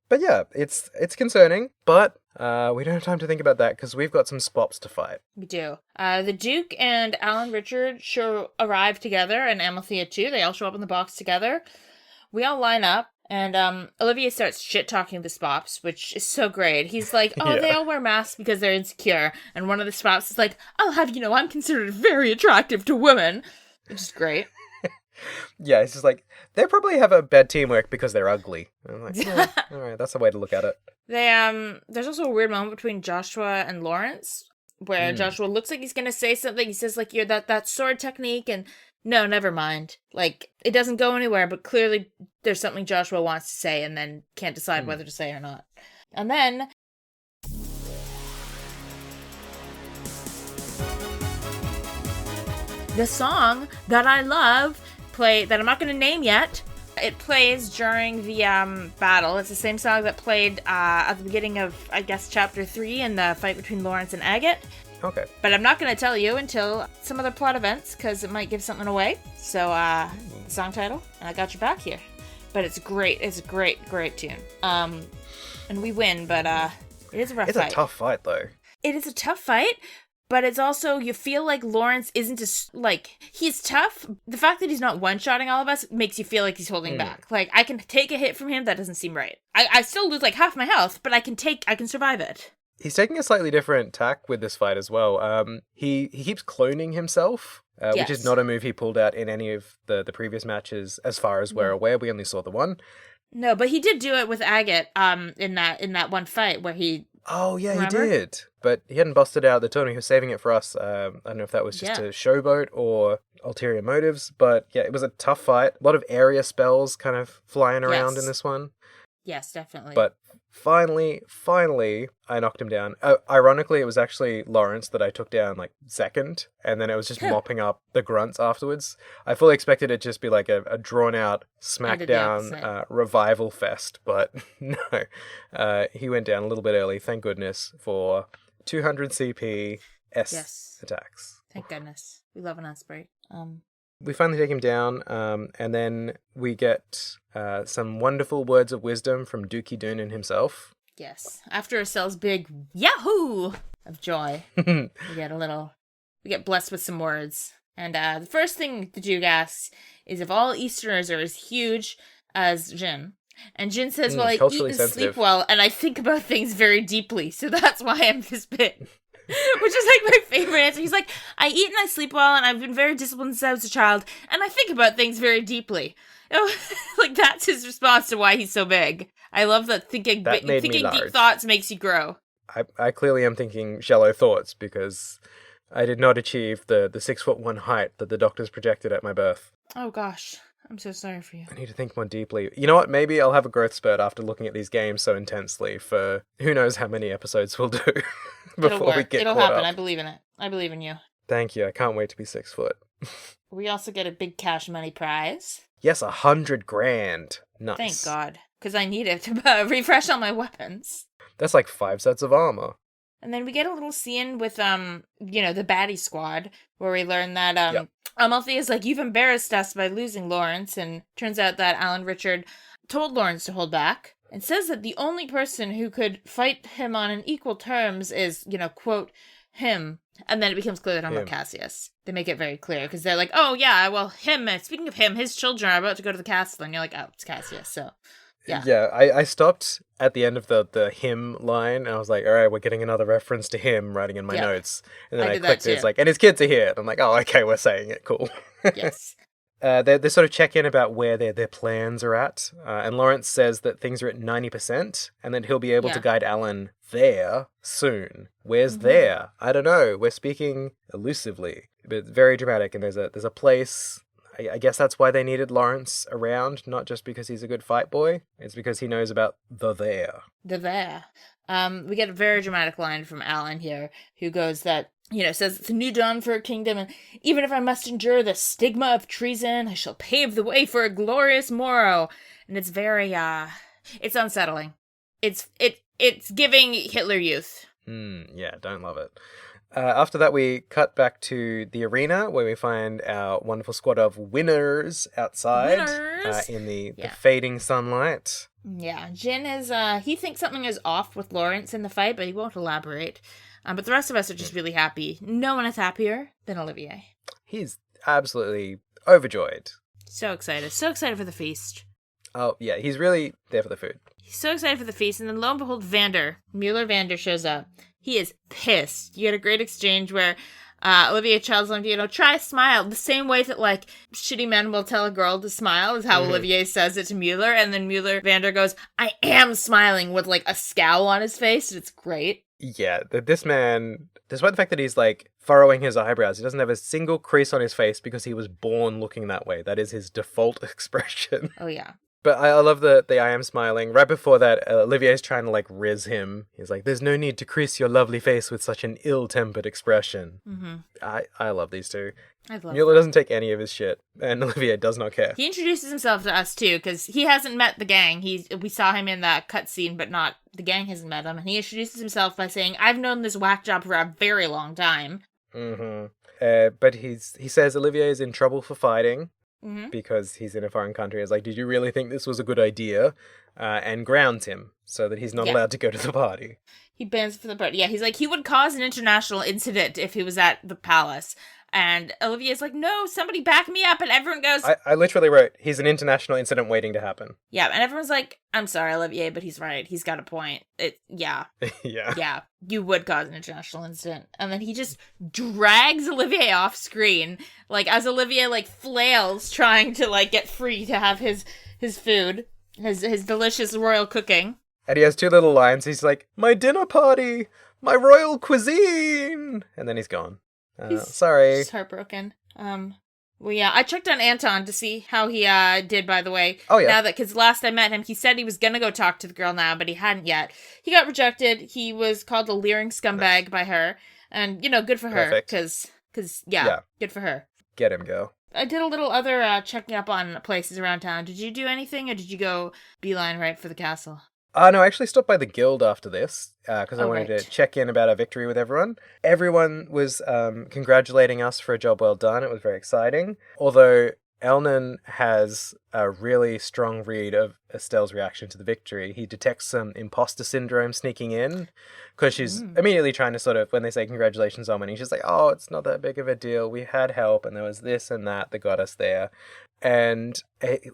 But yeah, it's concerning, but we don't have time to think about that because we've got some spops to fight. We do. The Duke and Alan Richard arrive together, and Amalthea too. They all show up in the box together. We all line up, and Olivier starts shit-talking the spops, which is so great. He's like, they all wear masks because they're insecure. And one of the spops is like, "I'll have you know, I'm considered very attractive to women," which is great. Yeah, it's just like, they probably have a bad teamwork because they're ugly. And I'm like, oh, all right, that's a way to look at it. There's also a weird moment between Joshua and Lawrence where Joshua looks like he's gonna say something. He says like, "You're that sword technique," and no, never mind. Like, it doesn't go anywhere, but clearly there's something Joshua wants to say and then can't decide whether to say or not. And then the song that I love that I'm not going to name yet. It plays during the battle. It's the same song that played at the beginning of, I guess, Chapter 3 in the fight between Lawrence and Agate. Okay. But I'm not going to tell you until some other plot events, because it might give something away. So, the song title, and I got your back here. But it's great. It's a great tune. And we win, but it is a rough fight. It's a tough fight, though. It is a tough fight, but it's also, you feel like Lawrence isn't he's tough. The fact that he's not one-shotting all of us makes you feel like he's holding back. Like, I can take a hit from him, that doesn't seem right. I still lose like half my health, but I can survive it. He's taking a slightly different tack with this fight as well. He keeps cloning himself, which is not a move he pulled out in any of the previous matches, as far as we're aware. We only saw the one. No, but he did do it with Agate in that one fight where he... Oh, yeah, remember? He did. But he hadn't busted out the tournament. He was saving it for us. I don't know if that was just a showboat or ulterior motives. But yeah, it was a tough fight. A lot of area spells kind of flying around in this one. Yes, definitely. But finally, I knocked him down. Ironically, it was actually Lawrence that I took down like second. And then it was just mopping up the grunts afterwards. I fully expected it to just be like a drawn-out smackdown revival fest. But no, he went down a little bit early, thank goodness, for 200 CP attacks. Thank goodness. We love an Osprey. We finally take him down, and then we get some wonderful words of wisdom from Dookie Doonan himself. Yes. After Estelle's big yahoo of joy, we get blessed with some words. And the first thing the Duke asks is if all Easterners are as huge as Jin. And Jin says, well, I eat and sleep well, and I think about things very deeply, so that's why I'm this big. Which is like my favorite answer. He's like, I eat and I sleep well, and I've been very disciplined since I was a child, and I think about things very deeply. Like, that's his response to why he's so big. I love that thinking deep thoughts makes you grow. I clearly am thinking shallow thoughts, because I did not achieve the 6'1" height that the doctors projected at my birth. Oh gosh, I'm so sorry for you. I need to think more deeply. You know what? Maybe I'll have a growth spurt after looking at these games so intensely for who knows how many episodes we'll do before we get It'll caught happen. up. I believe in it. I believe in you. Thank you. I can't wait to be 6 foot. We also get a big cash money prize. Yes, $100,000. Nice. Thank God, because I need it to refresh all my weapons. That's like 5 sets of armor. And then we get a little scene with, the baddie squad, where we learn that, Amalthea is like, you've embarrassed us by losing Lawrence, and turns out that Alan Richard told Lawrence to hold back, and says that the only person who could fight him on an equal terms is, quote, him. And then it becomes clear that I'm not Cassius. They make it very clear, because they're like, oh, yeah, well, him, speaking of him, his children are about to go to the castle, and you're like, oh, it's Cassius, so... Yeah, I stopped at the end of the him line, and I was like, all right, we're getting another reference to him, writing in my notes. And then I clicked it, it's like, and his kids are here. And I'm like, oh, okay, we're saying it, cool. Yes. They sort of check in about where their plans are at. And Lawrence says that things are at 90%, and that he'll be able to guide Alan there soon. Where's there? I don't know. We're speaking elusively, but it's very dramatic, and there's a place... I guess that's why they needed Lawrence around, not just because he's a good fight boy. It's because he knows about the there. The there. We get a very dramatic line from Alan here, who goes that, says it's a new dawn for a kingdom, and even if I must endure the stigma of treason, I shall pave the way for a glorious morrow. And it's very, it's unsettling. It's giving Hitler Youth. Yeah, don't love it. After that, we cut back to the arena where we find our wonderful squad of winners outside in the fading sunlight. Yeah, Jin is, he thinks something is off with Lawrence in the fight, but he won't elaborate. But the rest of us are just really happy. No one is happier than Olivier. He's absolutely overjoyed. So excited for the feast. Oh, yeah, he's really there for the food. He's so excited for the feast, and then lo and behold, Mueller Vander shows up. He is pissed. You get a great exchange where Olivia tells him, try a smile. The same way that, like, shitty men will tell a girl to smile is how Olivier says it to Mueller. And then Vander goes, I am smiling, with, like, a scowl on his face. It's great. Yeah, this man, despite the fact that he's, like, furrowing his eyebrows, he doesn't have a single crease on his face because he was born looking that way. That is his default expression. Oh, yeah. But I love the I am smiling. Right before that, Olivier's trying to, like, riz him. He's like, there's no need to crease your lovely face with such an ill-tempered expression. Mm-hmm. I love these two. I love Mueller doesn't take any of his shit, and Olivier does not care. He introduces himself to us, too, because he hasn't met the gang. We saw him in that cutscene, but not the gang hasn't met him. And he introduces himself by saying, I've known this whack job for a very long time. Mm-hmm. But he says Olivier is in trouble for fighting. Mm-hmm. Because he's in a foreign country. It's like, did you really think this was a good idea? And grounds him so that he's not allowed to go to the party. He bans for the party. Yeah, he's like, he would cause an international incident if he was at the palace. And Olivier's like, no, somebody back me up. And everyone goes... I literally wrote, he's an international incident waiting to happen. Yeah, and everyone's like, I'm sorry, Olivier, but he's right. He's got a point. Yeah. Yeah, you would cause an international incident. And then he just drags Olivier off screen. Like, as Olivier, like, flails trying to, like, get free to have his food. His delicious royal cooking. And he has two little lines. He's like, my dinner party! My royal cuisine! And then he's gone. Sorry. He's heartbroken. Well, yeah, I checked on Anton to see how he did, by the way. Oh, yeah. Now that, because last I met him, he said he was going to go talk to the girl now, but he hadn't yet. He got rejected. He was called a leering scumbag by her. And, good for her. Because, good for her. Get him, girl. I did a little other checking up on places around town. Did you do anything, or did you go beeline right for the castle? No, I actually stopped by the guild after this, because I wanted to check in about our victory with everyone. Everyone was congratulating us for a job well done. It was very exciting. Although Elnan has a really strong read of Estelle's reaction to the victory. He detects some imposter syndrome sneaking in, because she's immediately trying to sort of, when they say congratulations on winning, she's like, oh, it's not that big of a deal. We had help, and there was this and that got us there. And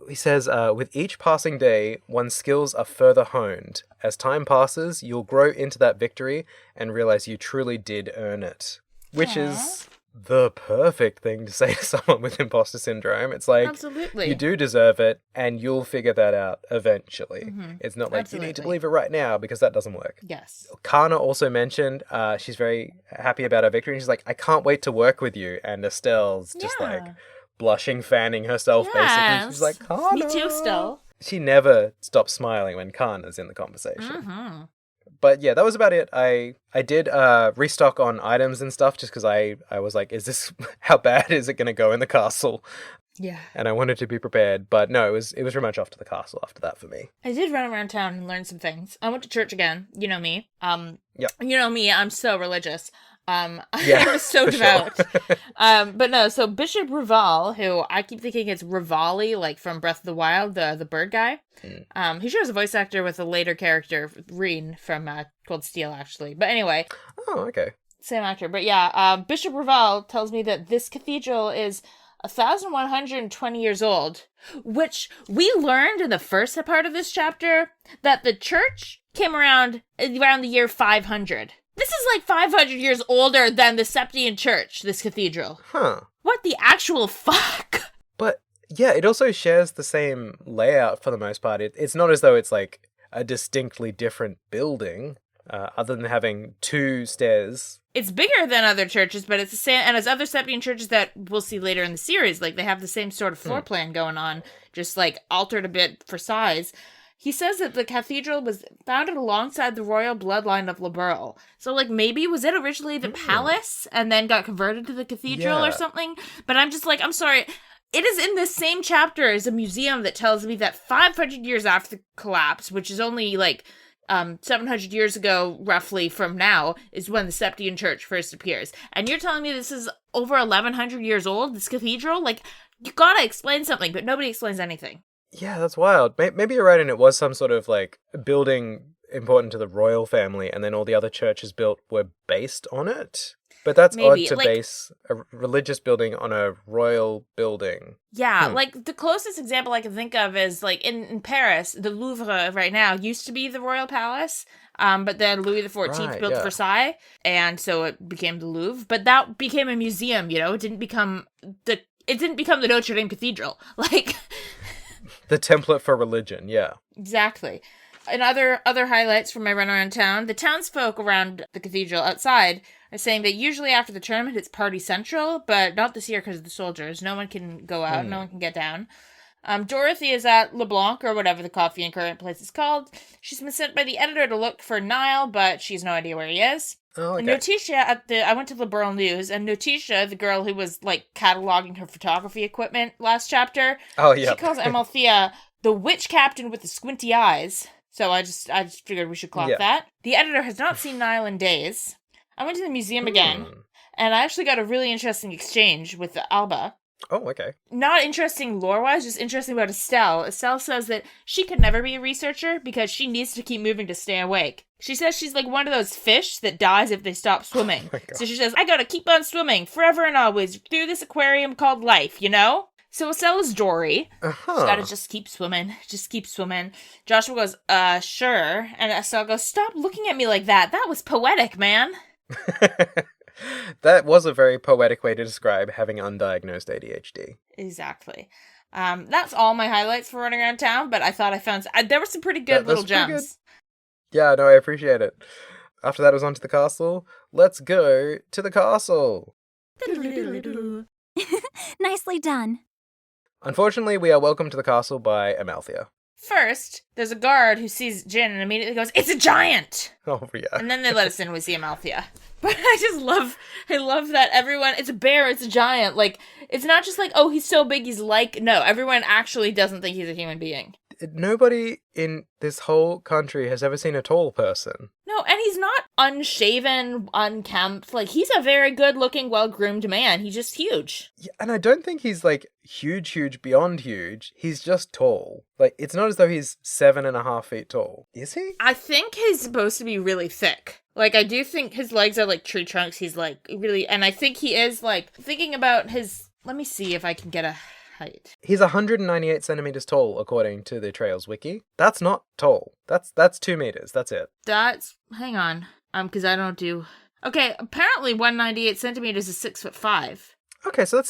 he says, with each passing day, one's skills are further honed. As time passes, you'll grow into that victory and realize you truly did earn it. Which is the perfect thing to say to someone with imposter syndrome. It's like, absolutely, you do deserve it, and you'll figure that out eventually. Mm-hmm. It's not like, you need to believe it right now, because that doesn't work. Yes. Kana also mentioned she's very happy about her victory, and she's like, I can't wait to work with you. And Estelle's just like... blushing, fanning herself, basically. She's like, Kana! Me too, still. She never stops smiling when Kana's in the conversation. Mm-hmm. But yeah, that was about it. I did restock on items and stuff, just because I was like, how bad is it going to go in the castle? Yeah. And I wanted to be prepared. But no, it was pretty much off to the castle after that for me. I did run around town and learn some things. I went to church again. You know me. Yep. You know me, I'm so religious. I was so for devout. Sure. But no, so Bishop Rivali, who I keep thinking it's Rivali, like from Breath of the Wild, the bird guy. He shares a voice actor with a later character, Reen, from Cold Steel, actually. But anyway. Oh, okay. Same actor. But yeah, Bishop Rivali tells me that this cathedral is 1,120 years old, which we learned in the first part of this chapter that the church came around the year 500. This is like 500 years older than the Septian Church, this cathedral. Huh. What the actual fuck? But yeah, it also shares the same layout for the most part. It's not as though it's like a distinctly different building, other than having two stairs. It's bigger than other churches, but it's the same, and as other Septian churches that we'll see later in the series, like they have the same sort of floor plan going on, just like altered a bit for size. He says that the cathedral was founded alongside the royal bloodline of Liberl. So, like, maybe was it originally the palace and then got converted to the cathedral or something? But I'm just like, I'm sorry. It is in this same chapter as a museum that tells me that 500 years after the collapse, which is only, like, 700 years ago, roughly, from now, is when the Septian Church first appears. And you're telling me this is over 1,100 years old, this cathedral? Like, you gotta explain something, but nobody explains anything. Yeah, that's wild. Maybe you're right, and it was some sort of, like, building important to the royal family, and then all the other churches built were based on it. But that's Maybe. odd to Like, base a religious building on a royal building. yeah, like the closest example I can think of is like in Paris, the Louvre right now used to be the royal palace. But then Louis XIV Right, built yeah. Versailles, and so it became the Louvre. But that became a museum, you know. It didn't become the Notre Dame Cathedral. Like, The template for religion, yeah. exactly. And other highlights from my run around town, the townsfolk around the cathedral outside are saying that usually after the tournament it's party central, but not this year because of the soldiers. No one can go out, no one can get down. Dorothy is at LeBlanc, or whatever the coffee and current place is called. She's been sent by the editor to look for Niall, but she has no idea where he is. Oh, okay. Notitia I went to Liberal News, and Notitia, the girl who was, like, cataloging her photography equipment last chapter, Oh, yeah. she calls Amalthea the witch captain with the squinty eyes. So I just figured we should clock that. The editor has not seen Niall in days. I went to the museum again, and I actually got a really interesting exchange with Alba. Oh, okay. Not interesting lore-wise, just interesting about Estelle. Estelle says that she could never be a researcher because she needs to keep moving to stay awake. She says she's like one of those fish that dies if they stop swimming. Oh so she says, I gotta keep on swimming forever and always through this aquarium called life, you know? So Estelle is Dory. Uh-huh. She's gotta just keep swimming. Just keep swimming. Joshua goes, sure. And Estelle goes, stop looking at me like that. That was poetic, man. That was a very poetic way to describe having undiagnosed ADHD. Exactly. That's all my highlights for running around town, but I thought I found... there were some pretty good little gems. Yeah, no, I appreciate it. After that, it was on to the castle. Let's go to the castle. Nicely done. Unfortunately, we are welcomed to the castle by Amalthea. First, there's a guard who sees Jin and immediately goes, it's a giant! Oh, yeah. And then they let us in, we see Amalthea. But I love that everyone, it's a bear, it's a giant. Like, it's not just like, oh, he's so big, he's like, no, everyone actually doesn't think he's a human being. Nobody in this whole country has ever seen a tall person. No, and he's not unshaven, unkempt. Like, he's a very good-looking, well-groomed man. He's just huge. Yeah, and I don't think he's, like, huge beyond huge. He's just tall. Like, it's not as though he's 7.5 feet tall. Is he? I think he's supposed to be really thick. Like, I do think his legs are like tree trunks. He's, like, really... And I think he is, like, thinking about his... Let me see if I can get a height. He's 198 centimeters tall, according to the Trails wiki. That's not tall. That's 2 meters. That's it. That's... Hang on. Because I don't do... Okay, apparently 198 centimeters is 6'5". Okay, so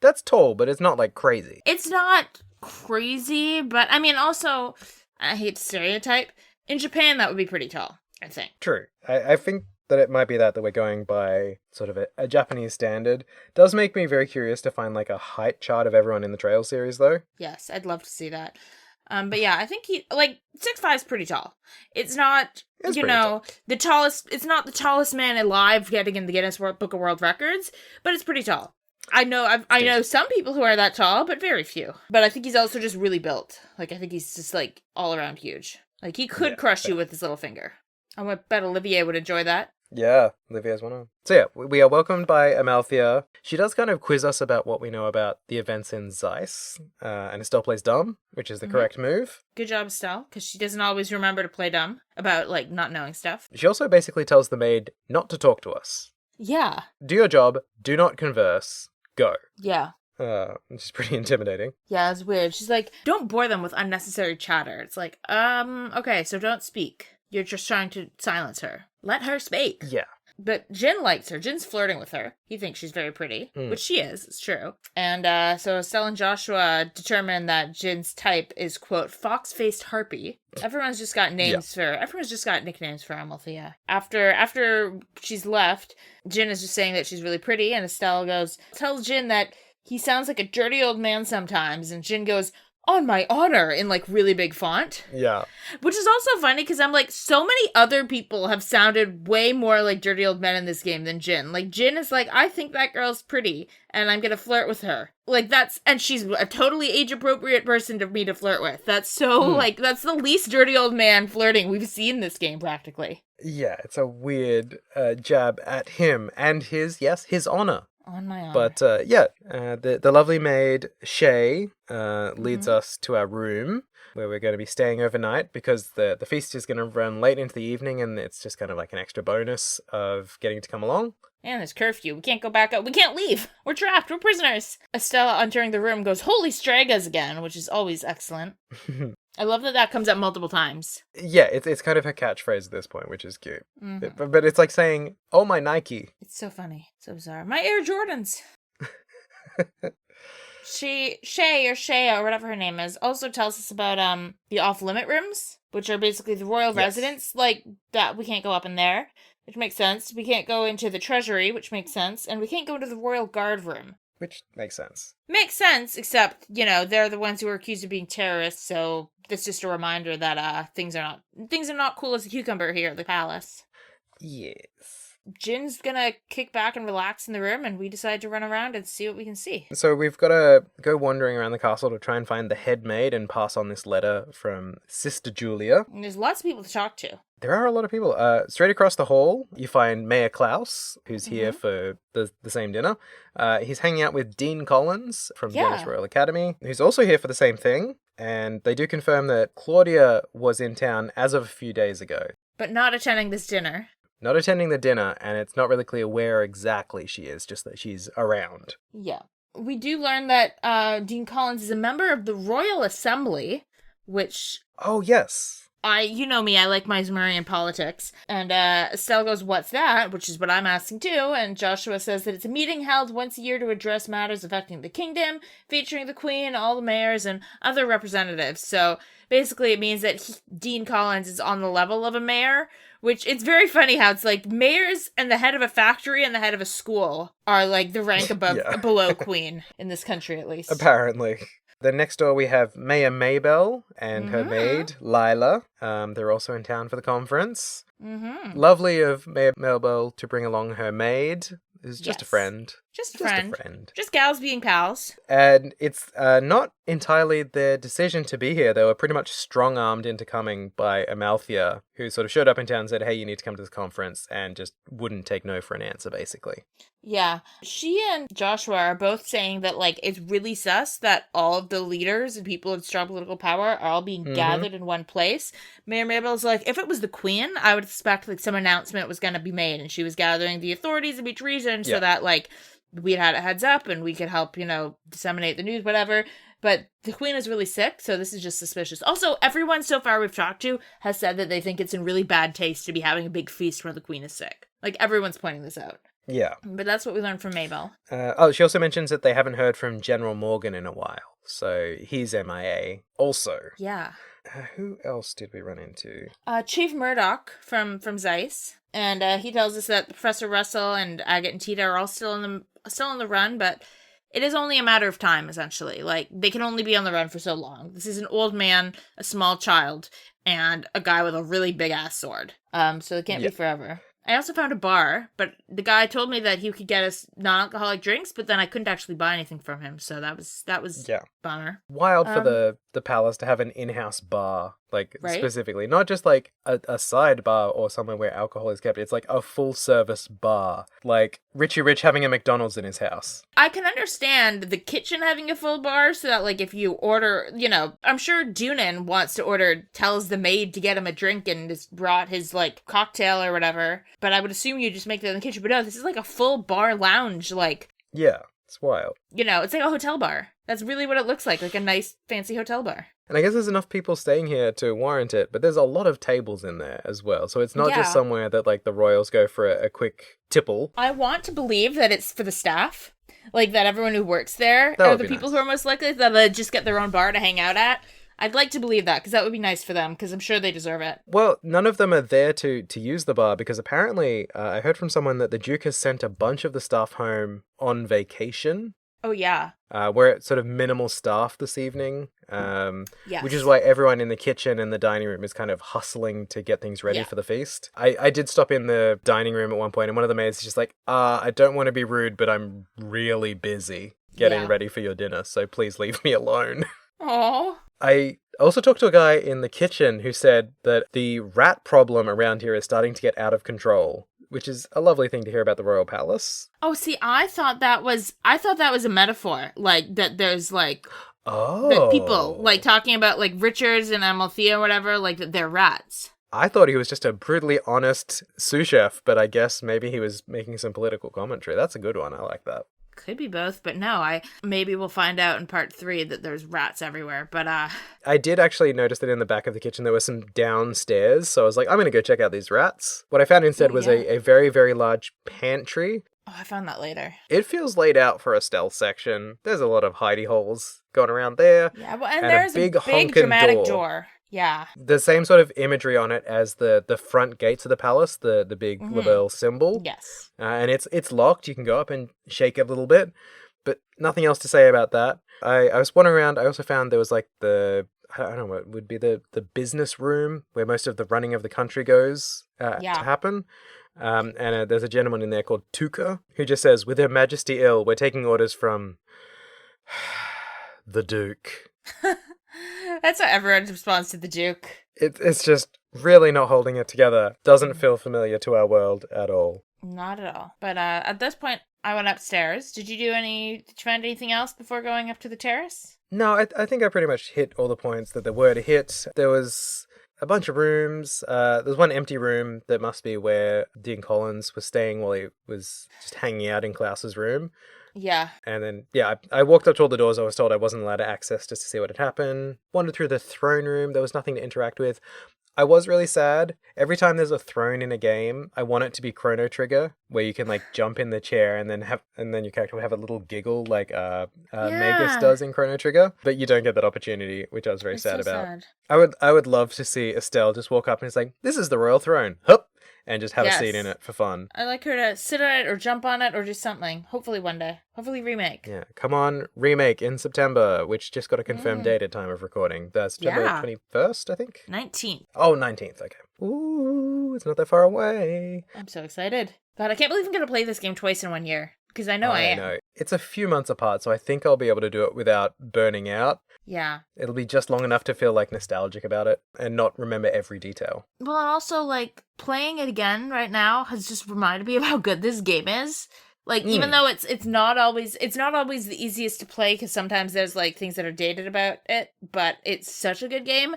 that's tall, but it's not, like, crazy. It's not crazy, but, I mean, also, I hate to stereotype, in Japan that would be pretty tall, I think. True. I think that it might be that we're going by sort of a Japanese standard. Does make me very curious to find, like, a height chart of everyone in the Trail series, though. Yes, I'd love to see that. But yeah, I think he, like, 6'5" is pretty tall. It's not, It's you pretty know, the tallest, it's not the tallest man alive getting in the Guinness Book of World Records, but it's pretty tall. I know some people who are that tall, but very few. But I think he's also just really built. Like, I think he's just, like, all around huge. Like, he could crush you with his little finger. I bet Olivier would enjoy that. Yeah, Olivier's one of them. So yeah, we are welcomed by Amalthea. She does kind of quiz us about what we know about the events in Zeiss. And Estelle plays dumb, which is the correct move. Good job, Estelle, because she doesn't always remember to play dumb about, like, not knowing stuff. She also basically tells the maid not to talk to us. Yeah. Do your job, do not converse, go. Yeah. Which is pretty intimidating. Yeah, it's weird. She's like, don't bore them with unnecessary chatter. It's like, okay, so don't speak. You're just trying to silence her. Let her speak. Yeah. But Jin likes her. Jin's flirting with her. He thinks she's very pretty, which she is. It's true. And so Estelle and Joshua determine that Jin's type is, quote, fox-faced harpy. Everyone's just got nicknames for Amalthea. After she's left, Jin is just saying that she's really pretty, and Estelle tells Jin that he sounds like a dirty old man sometimes, and Jin goes, on my honor, in, like, really big font. Yeah. Which is also funny, because I'm like, so many other people have sounded way more like dirty old men in this game than Jin. Like, Jin is like, I think that girl's pretty, and I'm gonna flirt with her. Like, and she's a totally age-appropriate person to me to flirt with. That's so, like, that's the least dirty old man flirting we've seen this game, practically. Yeah, it's a weird jab at him and his honor. On my honor. But the lovely maid, Shay, leads us to our room, where we're going to be staying overnight because the feast is going to run late into the evening, and it's just kind of like an extra bonus of getting to come along. And there's curfew. We can't go back up. We can't leave. We're trapped. We're prisoners. Estelle, entering the room, goes, "Holy Stragas" again, which is always excellent. I love that comes up multiple times. Yeah, it's kind of her catchphrase at this point, which is cute. Mm-hmm. But it's like saying, "Oh, my Nike." It's so funny. So bizarre. My Air Jordans. Shea or whatever her name is, also tells us about the off-limit rooms, which are basically the royal residence, like that we can't go up in there, which makes sense. We can't go into the treasury, which makes sense, and we can't go into the royal guard room. Which makes sense. Makes sense, except, they're the ones who are accused of being terrorists, so that's just a reminder that things are not cool as a cucumber here at the palace. Yes. Jin's gonna kick back and relax in the room, and we decide to run around and see what we can see. So we've got to go wandering around the castle to try and find the head maid and pass on this letter from Sister Julia. And there's lots of people to talk to. There are a lot of people. Straight across the hall, you find Mayor Klaus, who's here for the same dinner. He's hanging out with Dean Collins from Venice Royal Academy, who's also here for the same thing. And they do confirm that Claudia was in town as of a few days ago. But not attending this dinner. Not attending the dinner, and it's not really clear where exactly she is, just that she's around. Yeah. We do learn that Dean Collins is a member of the Royal Assembly, which... Oh, yes. You know me, I like my Sumerian politics. And Estelle goes, "What's that?" Which is what I'm asking too. And Joshua says that it's a meeting held once a year to address matters affecting the kingdom, featuring the Queen, all the mayors, and other representatives. So basically it means that Dean Collins is on the level of a mayor, which it's very funny how it's like mayors and the head of a factory and the head of a school are like the rank above below Queen in this country, at least. Apparently. Then next door we have Mayor Maybell and her maid, Lila. They're also in town for the conference. Lovely of Mayor Maybell to bring along her maid, who's just a friend. Just a friend. Just gals being pals. And it's not entirely their decision to be here. They were pretty much strong-armed into coming by Amalthea, who sort of showed up in town and said, "Hey, you need to come to this conference," and just wouldn't take no for an answer, basically. Yeah. She and Joshua are both saying that, like, it's really sus that all of the leaders and people of strong political power are all being gathered in one place. Mayor Mabel's like, if it was the Queen, I would expect, like, some announcement was going to be made, and she was gathering the authorities of each region so that, like, we'd had a heads up and we could help, disseminate the news, whatever. But the Queen is really sick, so this is just suspicious. Also, everyone so far we've talked to has said that they think it's in really bad taste to be having a big feast when the Queen is sick. Like, everyone's pointing this out. Yeah. But that's what we learned from Maybell. She also mentions that they haven't heard from General Morgan in a while, so he's MIA also. Yeah. Who else did we run into? Chief Murdoch from Zeiss, and he tells us that Professor Russell and Agate and Tita are all still on the run, but it is only a matter of time, essentially. Like, they can only be on the run for so long. This is an old man, a small child, and a guy with a really big-ass sword. So it can't be forever. I also found a bar, but the guy told me that he could get us non-alcoholic drinks, but then I couldn't actually buy anything from him, so that was bummer. Wild for the palace to have an in-house bar, like, specifically. Not just, like, a side bar or somewhere where alcohol is kept. It's, like, a full-service bar. Like, Richie Rich having a McDonald's in his house. I can understand the kitchen having a full bar so that, like, if you order, I'm sure Dunan wants to tells the maid to get him a drink and just brought his, like, cocktail or whatever. But I would assume you just make that in the kitchen. But no, this is, like, a full bar lounge, like... Yeah, it's wild. It's like a hotel bar. That's really what it looks like a nice, fancy hotel bar. And I guess there's enough people staying here to warrant it, but there's a lot of tables in there as well. So it's not just somewhere that, like, the royals go for a quick tipple. I want to believe that it's for the staff. Like, that everyone who works there are the people who are most likely that just get their own bar to hang out at. I'd like to believe that, because that would be nice for them, because I'm sure they deserve it. Well, none of them are there to use the bar, because apparently I heard from someone that the Duke has sent a bunch of the staff home on vacation. Oh, yeah. We're at sort of minimal staff this evening, yes. Which is why everyone in the kitchen and the dining room is kind of hustling to get things ready for the feast. I did stop in the dining room at one point, and one of the maids is just like, I don't want to be rude, but I'm really busy getting ready for your dinner, so please leave me alone. Aww. I also talked to a guy in the kitchen who said that the rat problem around here is starting to get out of control, which is a lovely thing to hear about the royal palace. Oh, see, I thought that was a metaphor, like that there's like Oh. People, like, talking about, like, Richards and Amalthea or whatever, like, that they're rats. I thought he was just a brutally honest sous chef, but I guess maybe he was making some political commentary. That's a good one. I like that. Could be both, but no, maybe we'll find out in part 3 that there's rats everywhere, but I did actually notice that in the back of the kitchen there was some downstairs, so I was like, I'm going to go check out these rats. What I found instead was a very, very large pantry. Oh, I found that later. It feels laid out for a stealth section. There's a lot of hidey holes going around there. Yeah, well, and there's a big honking dramatic door. Yeah. The same sort of imagery on it as the front gates of the palace, the big labelle symbol. Yes. And it's locked. You can go up and shake it a little bit, but nothing else to say about that. I was wandering around. I also found there was like I don't know what would be the business room where most of the running of the country goes to happen. And there's a gentleman in there called Tuka who just says, "With Her Majesty ill, we're taking orders from the Duke." That's how everyone responds to the Duke. It's just really not holding it together. Doesn't feel familiar to our world at all. Not at all. But at this point, I went upstairs. Did you find anything else before going up to the terrace? No, I think I pretty much hit all the points that there were to hit. There was a bunch of rooms. There's one empty room that must be where Dean Collins was staying while he was just hanging out in Klaus's room. Yeah. And then, I walked up to all the doors I was told I wasn't allowed to access just to see what had happened. Wandered through the throne room. There was nothing to interact with. I was really sad. Every time there's a throne in a game, I want it to be Chrono Trigger, where you can like jump in the chair and then your character will have a little giggle like Magus does in Chrono Trigger. But you don't get that opportunity, which I was very sad about. Sad. I would love to see Estelle just walk up and it's like, "This is the royal throne." Hup! And just have a seat in it for fun. I like her to sit on it or jump on it or do something. Hopefully one day. Hopefully remake. Yeah, come on, remake in September, which just got a confirmed date at time of recording. That's September 21st, I think? 19th. Oh, 19th, okay. Ooh, it's not that far away. I'm so excited. God, I can't believe I'm going to play this game twice in 1 year. Because I know I am. I know. It's a few months apart, so I think I'll be able to do it without burning out. Yeah. It'll be just long enough to feel like nostalgic about it and not remember every detail. Well, and also like playing it again right now has just reminded me of how good this game is. Like even though it's not always the easiest to play because sometimes there's like things that are dated about it, but it's such a good game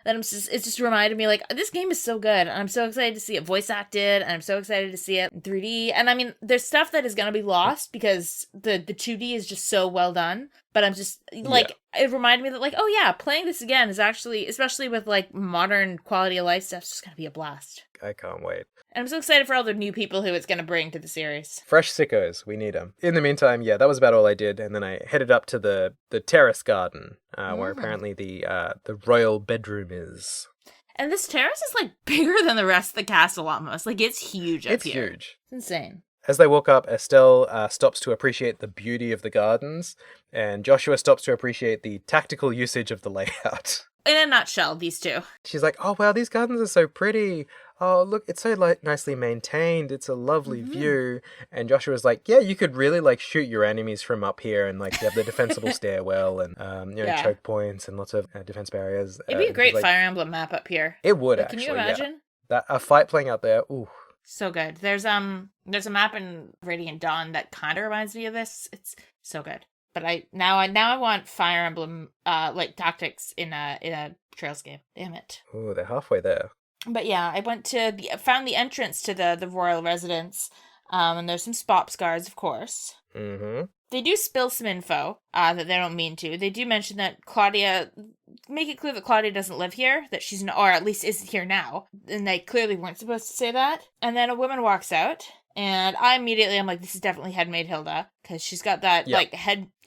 that it's just reminded me like this game is so good and I'm so excited to see it voice acted and I'm so excited to see it in 3D. And I mean, there's stuff that is going to be lost because the 2D is just so well done. But I'm just like, it reminded me that like, oh yeah, playing this again is actually, especially with like modern quality of life stuff, it's just going to be a blast. I can't wait. And I'm so excited for all the new people who it's going to bring to the series. Fresh sickos, we need them. In the meantime, that was about all I did. And then I headed up to the terrace garden, where apparently the royal bedroom is. And this terrace is like bigger than the rest of the castle almost. Like it's huge up here. It's huge. It's insane. As they walk up, Estelle stops to appreciate the beauty of the gardens, and Joshua stops to appreciate the tactical usage of the layout. In a nutshell, these two. She's like, "Oh wow, these gardens are so pretty. Oh look, it's so nicely maintained. It's a lovely view." And Joshua's like, "Yeah, you could really like shoot your enemies from up here, and like you have the defensible stairwell and choke points and lots of defense barriers." It'd be a great Fire Emblem map up here. It would like, actually. Can you imagine a fight playing out there? Ooh. So good. There's a map in Radiant Dawn that kind of reminds me of this. It's so good. But I want Fire Emblem like tactics in a Trails game. Damn it. Ooh, they're halfway there. But yeah, I found the entrance to the royal residence. And there's some spot scars, of course. Mm-hmm. They do spill some info that they don't mean to. They do mention that Claudia, make it clear that Claudia doesn't live here, that she's or at least isn't here now. And they clearly weren't supposed to say that. And then a woman walks out, and I'm like, this is definitely Headmaid Hilda, because she's got that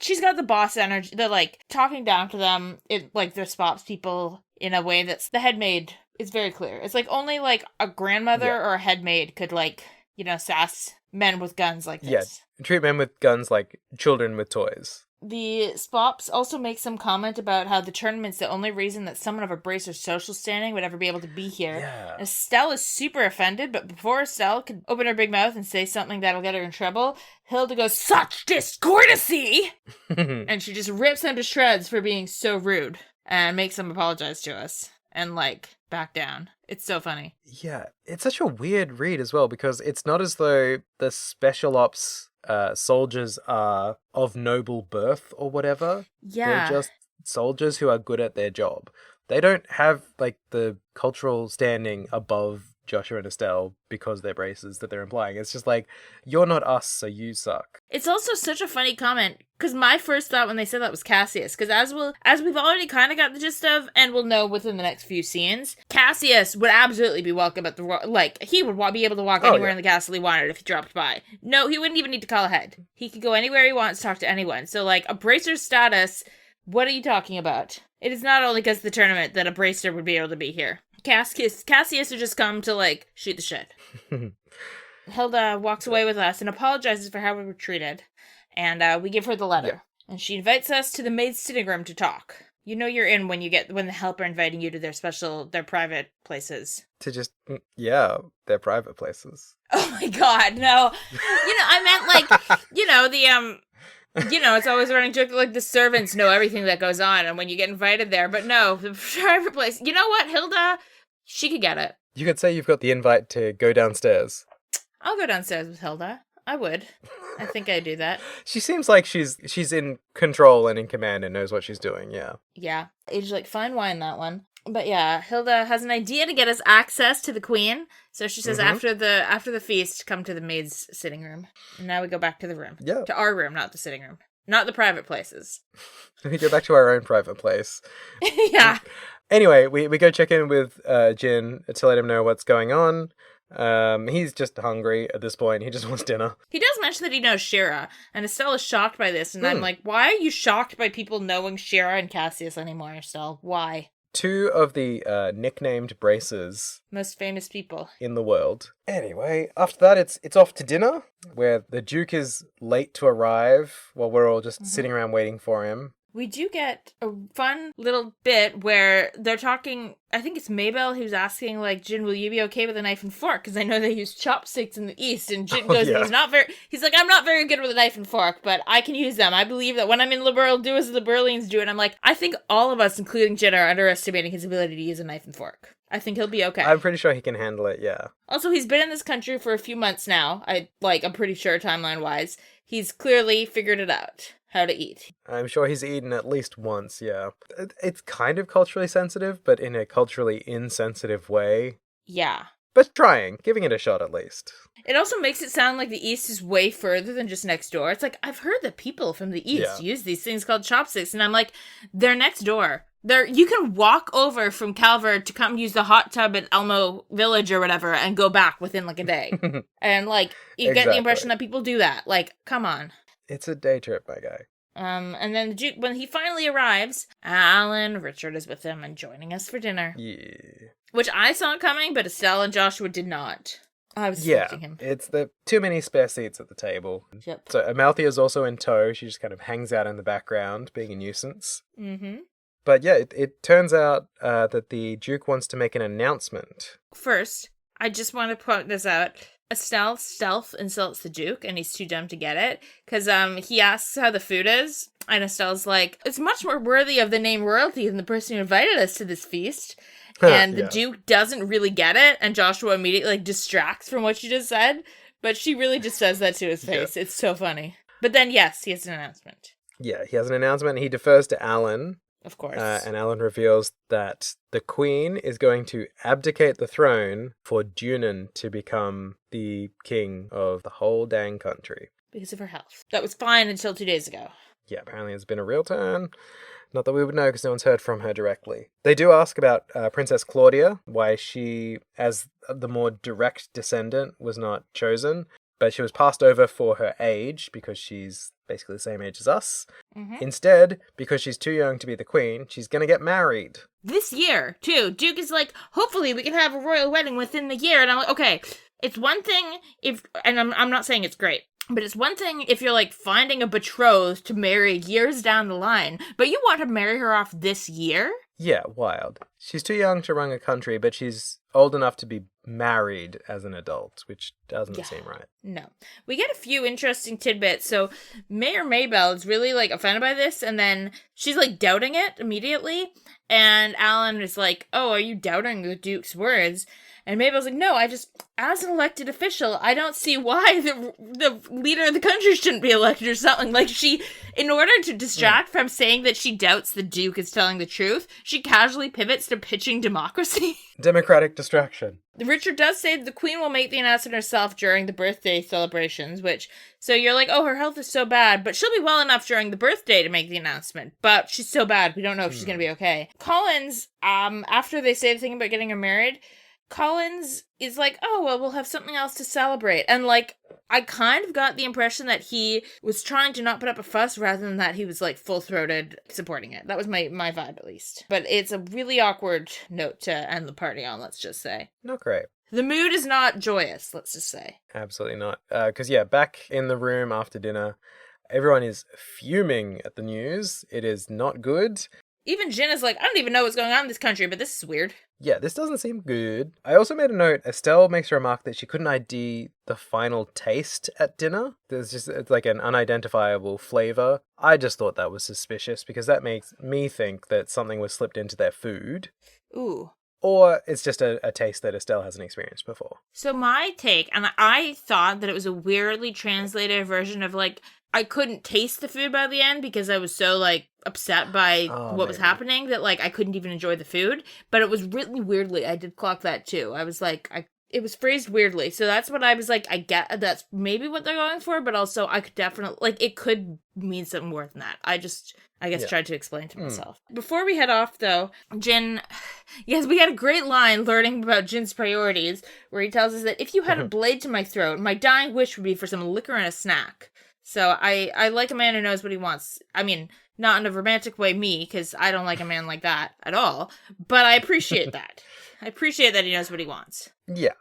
she's got the boss energy. The like talking down to them, it like the spots people in a way that's the Headmaid is very clear. It's like only like a grandmother or a Headmaid could like sass men with guns like this. Yeah, treat men with guns like children with toys. The Spops also make some comment about how the tournament's the only reason that someone of a Bracer social standing would ever be able to be here. Yeah. Estelle is super offended, but before Estelle could open her big mouth and say something that'll get her in trouble, Hilda goes, "Such discourtesy!" And she just rips him to shreds for being so rude and makes him apologize to us and like back down. It's so funny. Yeah, it's such a weird read as well because it's not as though the special ops soldiers are of noble birth or whatever. Yeah. soldiers who are good at their job. They don't have like the cultural standing above Joshua and Estelle because they're braces that they're implying. It's just like, you're not us, so you suck. It's also such a funny comment, because my first thought when they said that was Cassius, because as we've already kind of got the gist of, and we'll know within the next few scenes, Cassius would absolutely be welcome at the, he would be able to walk anywhere in the castle he wanted if he dropped by. No, he wouldn't even need to call ahead. He could go anywhere he wants, talk to anyone. So, like, a bracer's status, what are you talking about? It is not only because of the tournament that a bracer would be able to be here. Cassius would just come to, like, shoot the shit. Hilda walks away with us and apologizes for how we were treated. And we give her the letter. Yeah. And she invites us to the maid's sitting room to talk. You know you're in when the help are inviting you to their private places. To just, yeah, their private places. Oh my god, no. I meant, like, it's always a running joke that, like, the servants know everything that goes on, and when you get invited there, but no, the private place. You know what, Hilda? She could get it. You could say you've got the invite to go downstairs. I'll go downstairs with Hilda. I would. I think I'd do that. She seems like she's in control and in command and knows what she's doing, yeah. Yeah. Aged like fine wine, that one. But yeah, Hilda has an idea to get us access to the queen. So she says after the feast, come to the maid's sitting room. And now we go back to the room. Yeah. To our room, not the sitting room. Not the private places. We go back to our own private place. Yeah. Anyway, we go check in with Jin to let him know what's going on. He's just hungry at this point. He just wants dinner. He does mention that he knows Shira, and Estelle is shocked by this, and I'm like, why are you shocked by people knowing Shira and Cassius anymore, Estelle? Why? Two of the nicknamed braces. Most famous people in the world. Anyway, after that, it's off to dinner, where the Duke is late to arrive while we're all just sitting around waiting for him. We do get a fun little bit where they're talking, I think it's Mabel who's asking, like, Jin, will you be okay with a knife and fork? Because I know they use chopsticks in the East, and Jin goes, he's like, I'm not very good with a knife and fork, but I can use them. I believe that when I'm in Liberl, do as the Liberlians do, and I'm like, I think all of us, including Jin, are underestimating his ability to use a knife and fork. I think he'll be okay. I'm pretty sure he can handle it, yeah. Also, he's been in this country for a few months now. I'm pretty sure timeline-wise. He's clearly figured it out. How to eat. I'm sure he's eaten at least once, yeah. It's kind of culturally sensitive, but in a culturally insensitive way. Yeah. But giving it a shot at least. It also makes it sound like the East is way further than just next door. It's like, I've heard that people from the East use these things called chopsticks, and I'm like, they're next door. You can walk over from Calvert to come use the hot tub at Elmo Village or whatever and go back within like a day. And like, you get the impression that people do that. Like, come on. It's a day trip, my guy. And then the Duke, when he finally arrives, Alan Richard is with him and joining us for dinner. Yeah. Which I saw coming, but Estelle and Joshua did not. I was expecting him. It's the too many spare seats at the table. Yep. So Amalthea is also in tow. She just kind of hangs out in the background, being a nuisance. Mm-hmm. But yeah, it turns out that the Duke wants to make an announcement. First, I just want to point this out. Estelle stealth insults the Duke, and he's too dumb to get it, because he asks how the food is, and Estelle's like, it's much more worthy of the name royalty than the person who invited us to this feast. And the Duke doesn't really get it, and Joshua immediately distracts from what she just said, but she really just says that to his face. It's so funny. But then, yes, he has an announcement. Yeah, he has an announcement. He defers to Alan. Of course. And Alan reveals that the Queen is going to abdicate the throne for Dunan to become the king of the whole dang country. Because of her health. That was fine until 2 days ago. Yeah, apparently it's been a real turn. Not that we would know because no one's heard from her directly. They do ask about Princess Claudia, why she, as the more direct descendant, was not chosen. But she was passed over for her age because she's basically the same age as us. Mm-hmm. Instead, because she's too young to be the queen, she's going to get married. This year, too. Duke is like, hopefully we can have a royal wedding within the year. And I'm like, okay, it's one thing if, and I'm not saying it's great, but it's one thing if you're finding a betrothed to marry years down the line, but you want to marry her off this year? Yeah, wild. She's too young to run a country, but she's old enough to be married as an adult, which doesn't seem right. No. We get a few interesting tidbits. So Mayor Maybell is really offended by this, and then she's doubting it immediately. And Alan is like, oh, are you doubting the Duke's words? And Mabel's like, no, as an elected official, I don't see why the leader of the country shouldn't be elected or something. Like, she, in order to distract from saying that she doubts the Duke is telling the truth, she casually pivots to pitching democracy. Democratic distraction. Richard does say that the Queen will make the announcement herself during the birthday celebrations, so you're like, oh, her health is so bad, but she'll be well enough during the birthday to make the announcement. But she's so bad, we don't know if she's going to be okay. Collins, after they say the thing about getting her married, Collins is like, oh, well, we'll have something else to celebrate. And, like, I kind of got the impression that he was trying to not put up a fuss rather than that he was, like, full-throated supporting it. That was my vibe, at least. But it's a really awkward note to end the party on, let's just say. Not great. The mood is not joyous, let's just say. Absolutely not. Because, back in the room after dinner, everyone is fuming at the news. It is not good. Even Jin is like, I don't even know what's going on in this country, but this is weird. Yeah, this doesn't seem good. I also made a note, Estelle makes a remark that she couldn't ID the final taste at dinner. It's like an unidentifiable flavor. I just thought that was suspicious because that makes me think that something was slipped into their food. Ooh. Or it's just a taste that Estelle hasn't experienced before. So my take, and I thought that it was a weirdly translated version of, like, I couldn't taste the food by the end because I was so, like, upset by what was happening that, like, I couldn't even enjoy the food. But it was really weirdly, I did clock that too. I was like, it was phrased weirdly. So that's what I was like, I get that's maybe what they're going for, but also I could definitely, like, it could mean something more than that. I guess tried to explain to myself. Before we head off, though, Jin, yes, we had a great line learning about Jin's priorities, where he tells us that if you had a blade to my throat, my dying wish would be for some liquor and a snack. So I like a man who knows what he wants. I mean, not in a romantic way, because I don't like a man like that at all, but I appreciate that. I appreciate that he knows what he wants. Yeah,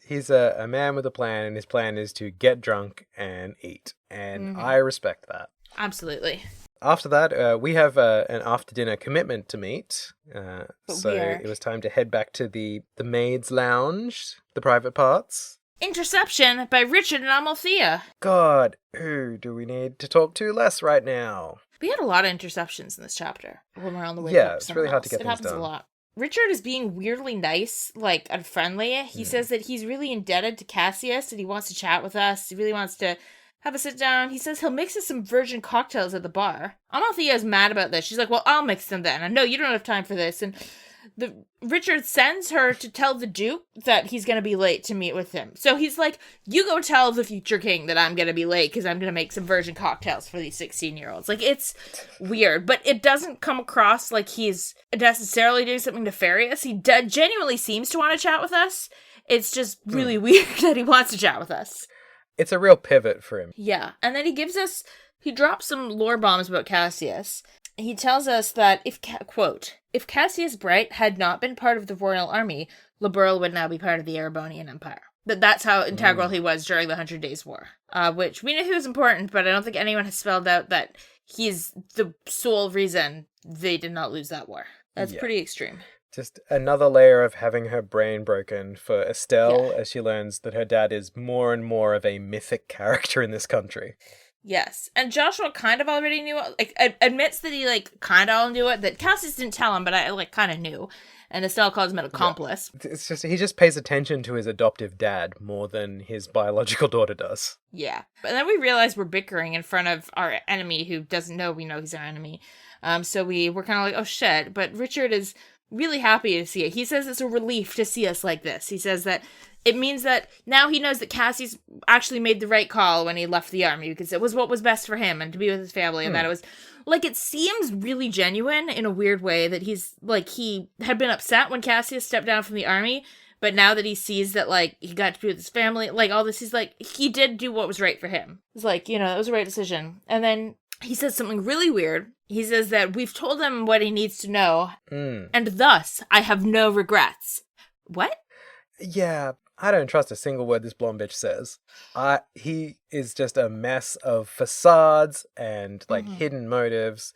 he's a man with a plan, and his plan is to get drunk and eat, and I respect that. Absolutely. After that, we have an after-dinner commitment to meet, so it was time to head back to the Maid's lounge, the private parts. Interception by Richard and Amalthea. God, who do we need to talk to less right now? We had a lot of interceptions in this chapter when we're on the way. Yeah, it's really hard to get things done. It happens a lot. Richard is being weirdly nice, like, and friendly. He says that he's really indebted to Cassius and he wants to chat with us. He really wants to have a sit down. He says he'll mix us some virgin cocktails at the bar. Amalthea is mad about this. She's like, well, I'll mix them then. I know you don't have time for this. And Richard sends her to tell the Duke that he's going to be late to meet with him. So he's like, you go tell the future king that I'm going to be late because I'm going to make some virgin cocktails for these 16-year-olds. Like, it's weird, but it doesn't come across like he's necessarily doing something nefarious. He genuinely seems to want to chat with us. It's just really weird that he wants to chat with us. It's a real pivot for him. Yeah, and then he drops some lore bombs about Cassius. He tells us that quote, if Cassius Bright had not been part of the royal army, Liberl would now be part of the Erebonian Empire. That's how integral he was during the 100 Days War. Which we knew he was important, but I don't think anyone has spelled out that he's the sole reason they did not lose that war. That's pretty extreme. Just another layer of having her brain broken for Estelle as she learns that her dad is more and more of a mythic character in this country. Yes, and Joshua kind of already knew it, like, admits that he, like, kind of all knew it, that Cassius didn't tell him, but I, like, kind of knew, and Estelle calls him an accomplice. Yeah. It's just, he just pays attention to his adoptive dad more than his biological daughter does. Yeah, but then we realize we're bickering in front of our enemy who doesn't know we know he's our enemy, so we're kind of like, oh shit, but Richard is really happy to see it. He says it's a relief to see us like this. He says that it means that now he knows that Cassius actually made the right call when he left the army because it was what was best for him and to be with his family and that it was, like, it seems really genuine in a weird way that he's, like, he had been upset when Cassius stepped down from the army, but now that he sees that, like, he got to be with his family, like, all this, he's like, he did do what was right for him. It's like, you know, that was the right decision. And then he says something really weird. He says that we've told him what he needs to know, and thus I have no regrets. What? Yeah, I don't trust a single word this blonde bitch says. He is just a mess of facades and, like, hidden motives.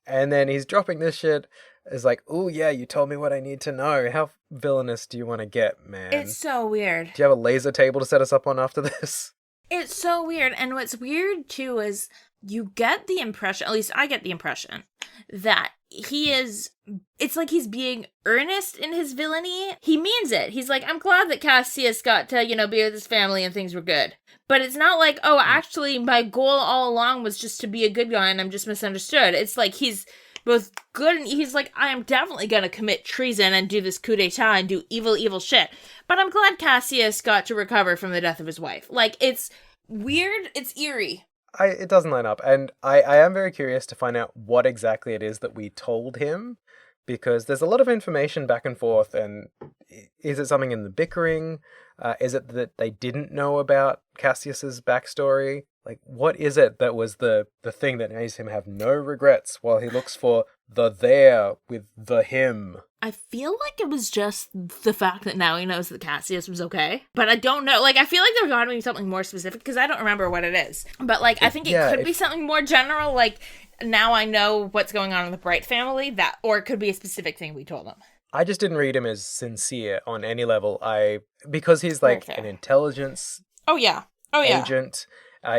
And then he's dropping this shit. It's like, oh yeah, you told me what I need to know. How villainous do you want to get, man? It's so weird. Do you have a laser table to set us up on after this? It's so weird. And what's weird, too, is you get the impression, at least I get the impression, that it's like he's being earnest in his villainy. He means it. He's like, I'm glad that Cassius got to, be with his family and things were good. But it's not like, oh, actually, my goal all along was just to be a good guy and I'm just misunderstood. It's like he's both good and he's like, I am definitely going to commit treason and do this coup d'etat and do evil, evil shit. But I'm glad Cassius got to recover from the death of his wife. Like, it's weird. It's eerie. It doesn't line up. And I am very curious to find out what exactly it is that we told him, because there's a lot of information back and forth. And is it something in the bickering? Is it that they didn't know about Cassius's backstory? Like, what is it that was the thing that makes him have no regrets while he looks for the there with the him? I feel like it was just the fact that now he knows that Cassius was okay. But I don't know. Like, I feel like there gotta be something more specific because I don't remember what it is. But, like, I think it could be something more general. Like, now I know what's going on in the Bright family. Or it could be a specific thing we told him. I just didn't read him as sincere on any level. Because he's like an intelligence agent.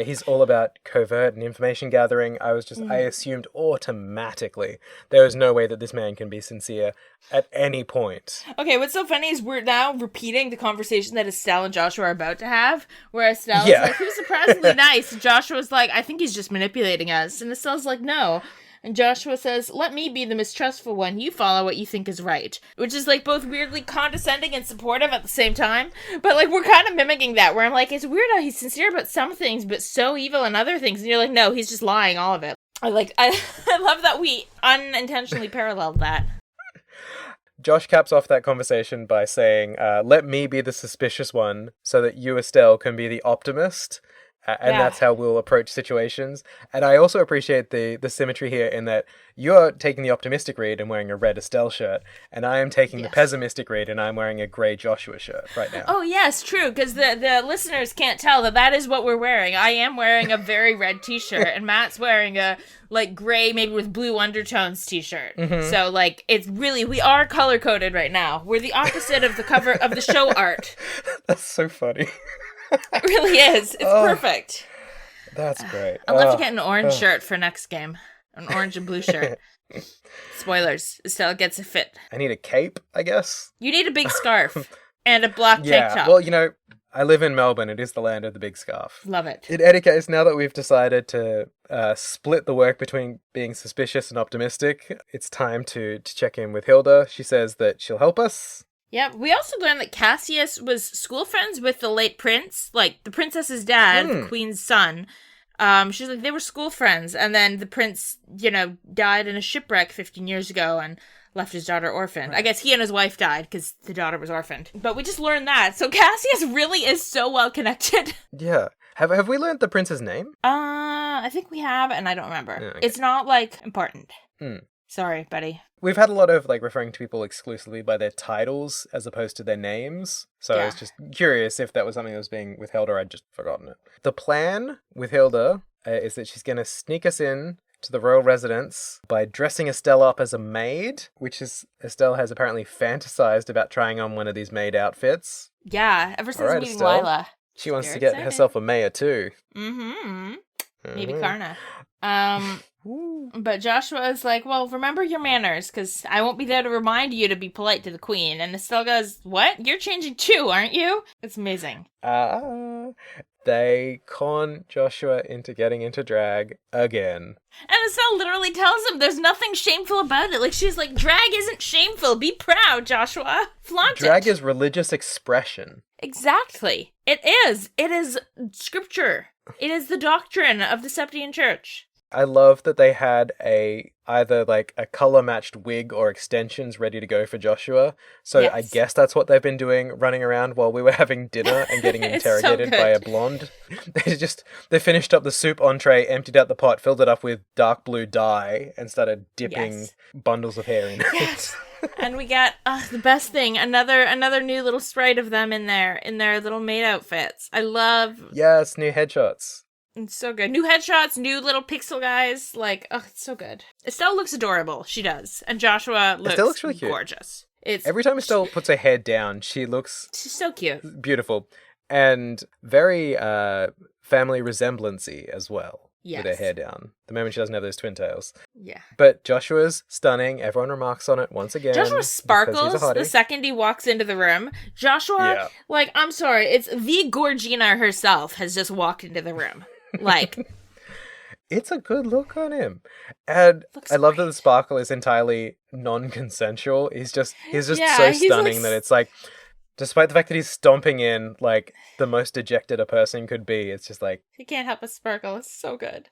He's all about covert and information gathering. I assumed automatically there is no way that this man can be sincere at any point. Okay, what's so funny is we're now repeating the conversation that Estelle and Joshua are about to have, where Estelle is like, who's surprisingly nice? And Joshua's like, I think he's just manipulating us. And Estelle's like, no. And Joshua says, let me be the mistrustful one. You follow what you think is right. Which is, like, both weirdly condescending and supportive at the same time. But, like, we're kind of mimicking that, where I'm like, it's weird how he's sincere about some things, but so evil in other things. And you're like, no, he's just lying, all of it. I love that we unintentionally paralleled that. Josh caps off that conversation by saying, let me be the suspicious one so that you, Estelle, can be the optimist. And that's how we'll approach situations. And I also appreciate the symmetry here in that you're taking the optimistic read and wearing a red Estelle shirt, and I am taking the pessimistic read and I'm wearing a grey Joshua shirt right now. Oh, yes, true, because the listeners can't tell that is what we're wearing. I am wearing a very red t-shirt, and Matt's wearing a, like, grey, maybe with blue undertones t-shirt. Mm-hmm. So, like, it's really, we are color-coded right now. We're the opposite of the cover of the show art. That's so funny. It really is. It's perfect. That's great. I'll love to get an orange shirt for next game. An orange and blue shirt. Spoilers. Estelle gets a fit. I need a cape, I guess. You need a big scarf and a black tank top. Well, I live in Melbourne. It is the land of the big scarf. Love it. In any case, now that we've decided to split the work between being suspicious and optimistic, it's time to check in with Hilda. She says that she'll help us. Yeah, we also learned that Cassius was school friends with the late prince, like the princess's dad, the queen's son. She's like, they were school friends, and then the prince, died in a shipwreck 15 years ago and left his daughter orphaned. Right. I guess he and his wife died because the daughter was orphaned. But we just learned that. So Cassius really is so well connected. Yeah. Have we learned the prince's name? I think we have, and I don't remember. Yeah, okay. It's not, important. Sorry, buddy. We've had a lot of, referring to people exclusively by their titles as opposed to their names. So I was just curious if that was something that was being withheld or I'd just forgotten it. The plan with Hilda is that she's going to sneak us in to the royal residence by dressing Estelle up as a maid, which is Estelle has apparently fantasized about trying on one of these maid outfits. Yeah, ever since meeting Estelle, Lila. She wants to get herself a mayor too. Mm-hmm. Maybe Karna. But Joshua is like, well, remember your manners, because I won't be there to remind you to be polite to the queen. And Estelle goes, what? You're changing too, aren't you? It's amazing. They con Joshua into getting into drag again. And Estelle literally tells him there's nothing shameful about it. Like, she's like, drag isn't shameful. Be proud, Joshua. Flaunt it. Drag is religious expression. Exactly. It is. It is scripture. It is the doctrine of the Septian Church. I love that they had either a color-matched wig or extensions ready to go for Joshua. So yes. I guess that's what they've been doing, running around while we were having dinner and getting interrogated by a blonde. They finished up the soup entree, emptied out the pot, filled it up with dark blue dye, and started dipping bundles of hair in it. Yes. And we got the best thing, another new little sprite of them in their little maid outfits. I love... Yes, new headshots. It's so good. New headshots, new little pixel guys. It's so good. Estelle looks adorable. She does. And Joshua looks really cute. Gorgeous. Every time Estelle puts her head down, she's so cute. Beautiful. And very family resemblancy as well. with her Yes. hair down. The moment she doesn't have those twin tails. Yeah. But Joshua's stunning. Everyone remarks on it once again. Joshua because he's a sparkles the hottie. second he walks into the room. Joshua, Yeah. like, I'm sorry, it's the Gorgina herself has just walked into the room. Like, It's a good look on him. And Looks I love that great. the sparkle is entirely non-consensual. He's just Yeah, so he's, stunning like, that it's like, despite the fact that he's stomping in like the most dejected a person could be, it's just like, he can't help but sparkle. It's so good.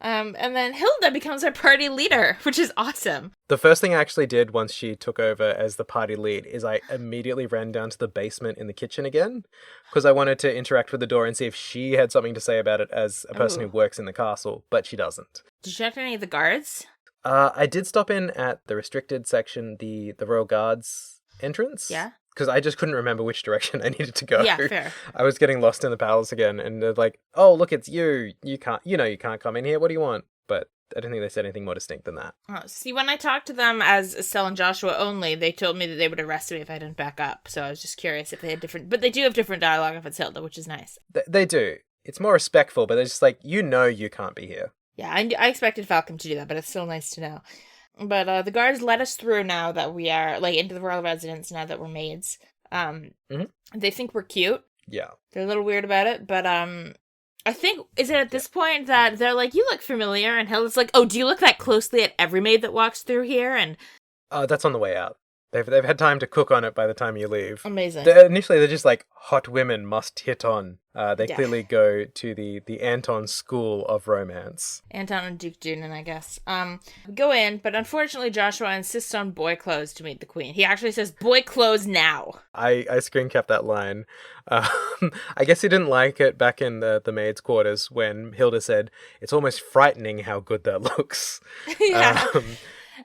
And then Hilda becomes our party leader, which is awesome. the first thing I actually did once she took over as the party lead is I immediately ran down to the basement in the kitchen again because I wanted to interact with the door and see if she had something to say about it as a person who Ooh. works in the castle, but she doesn't. Did you check any of the guards? I did stop in at the restricted section, the Royal Guards entrance. Yeah. Because I just couldn't remember which direction I needed to go. Yeah, fair. I was getting lost in the palace again, and they're like, "Oh, look, it's you. You can't come in here. What do you want?" But I don't think they said anything more distinct than that. Oh, see, when I talked to them as Estelle and Joshua only, they told me that they would arrest me if I didn't back up. So I was just curious if they had different... But they do have different dialogue if it's Hilda, which is nice. They do. It's more respectful, but they're just like, you can't be here. Yeah, I expected Falcom to do that, but it's still nice to know. But the guards let us through now that we are, like, into the royal residence now that we're maids. They think we're cute. Yeah. They're a little weird about it, but I think, is it at this point that they're like, you look familiar, and Hilda's like, oh, do you look that closely at every maid that walks through here? And That's on the way out. They've had time to cook on it by the time you leave. amazing. Initially, they're just like, hot women must hit on. They Yeah. clearly go to the Anton School of Romance. Anton and Duke Dunan, I guess. We go in, but unfortunately Joshua insists on boy clothes to meet the queen. He actually says, boy clothes now. I screen capped that line. I guess he didn't like it back in the maid's quarters when Hilda said, it's almost frightening how good that looks. Yeah.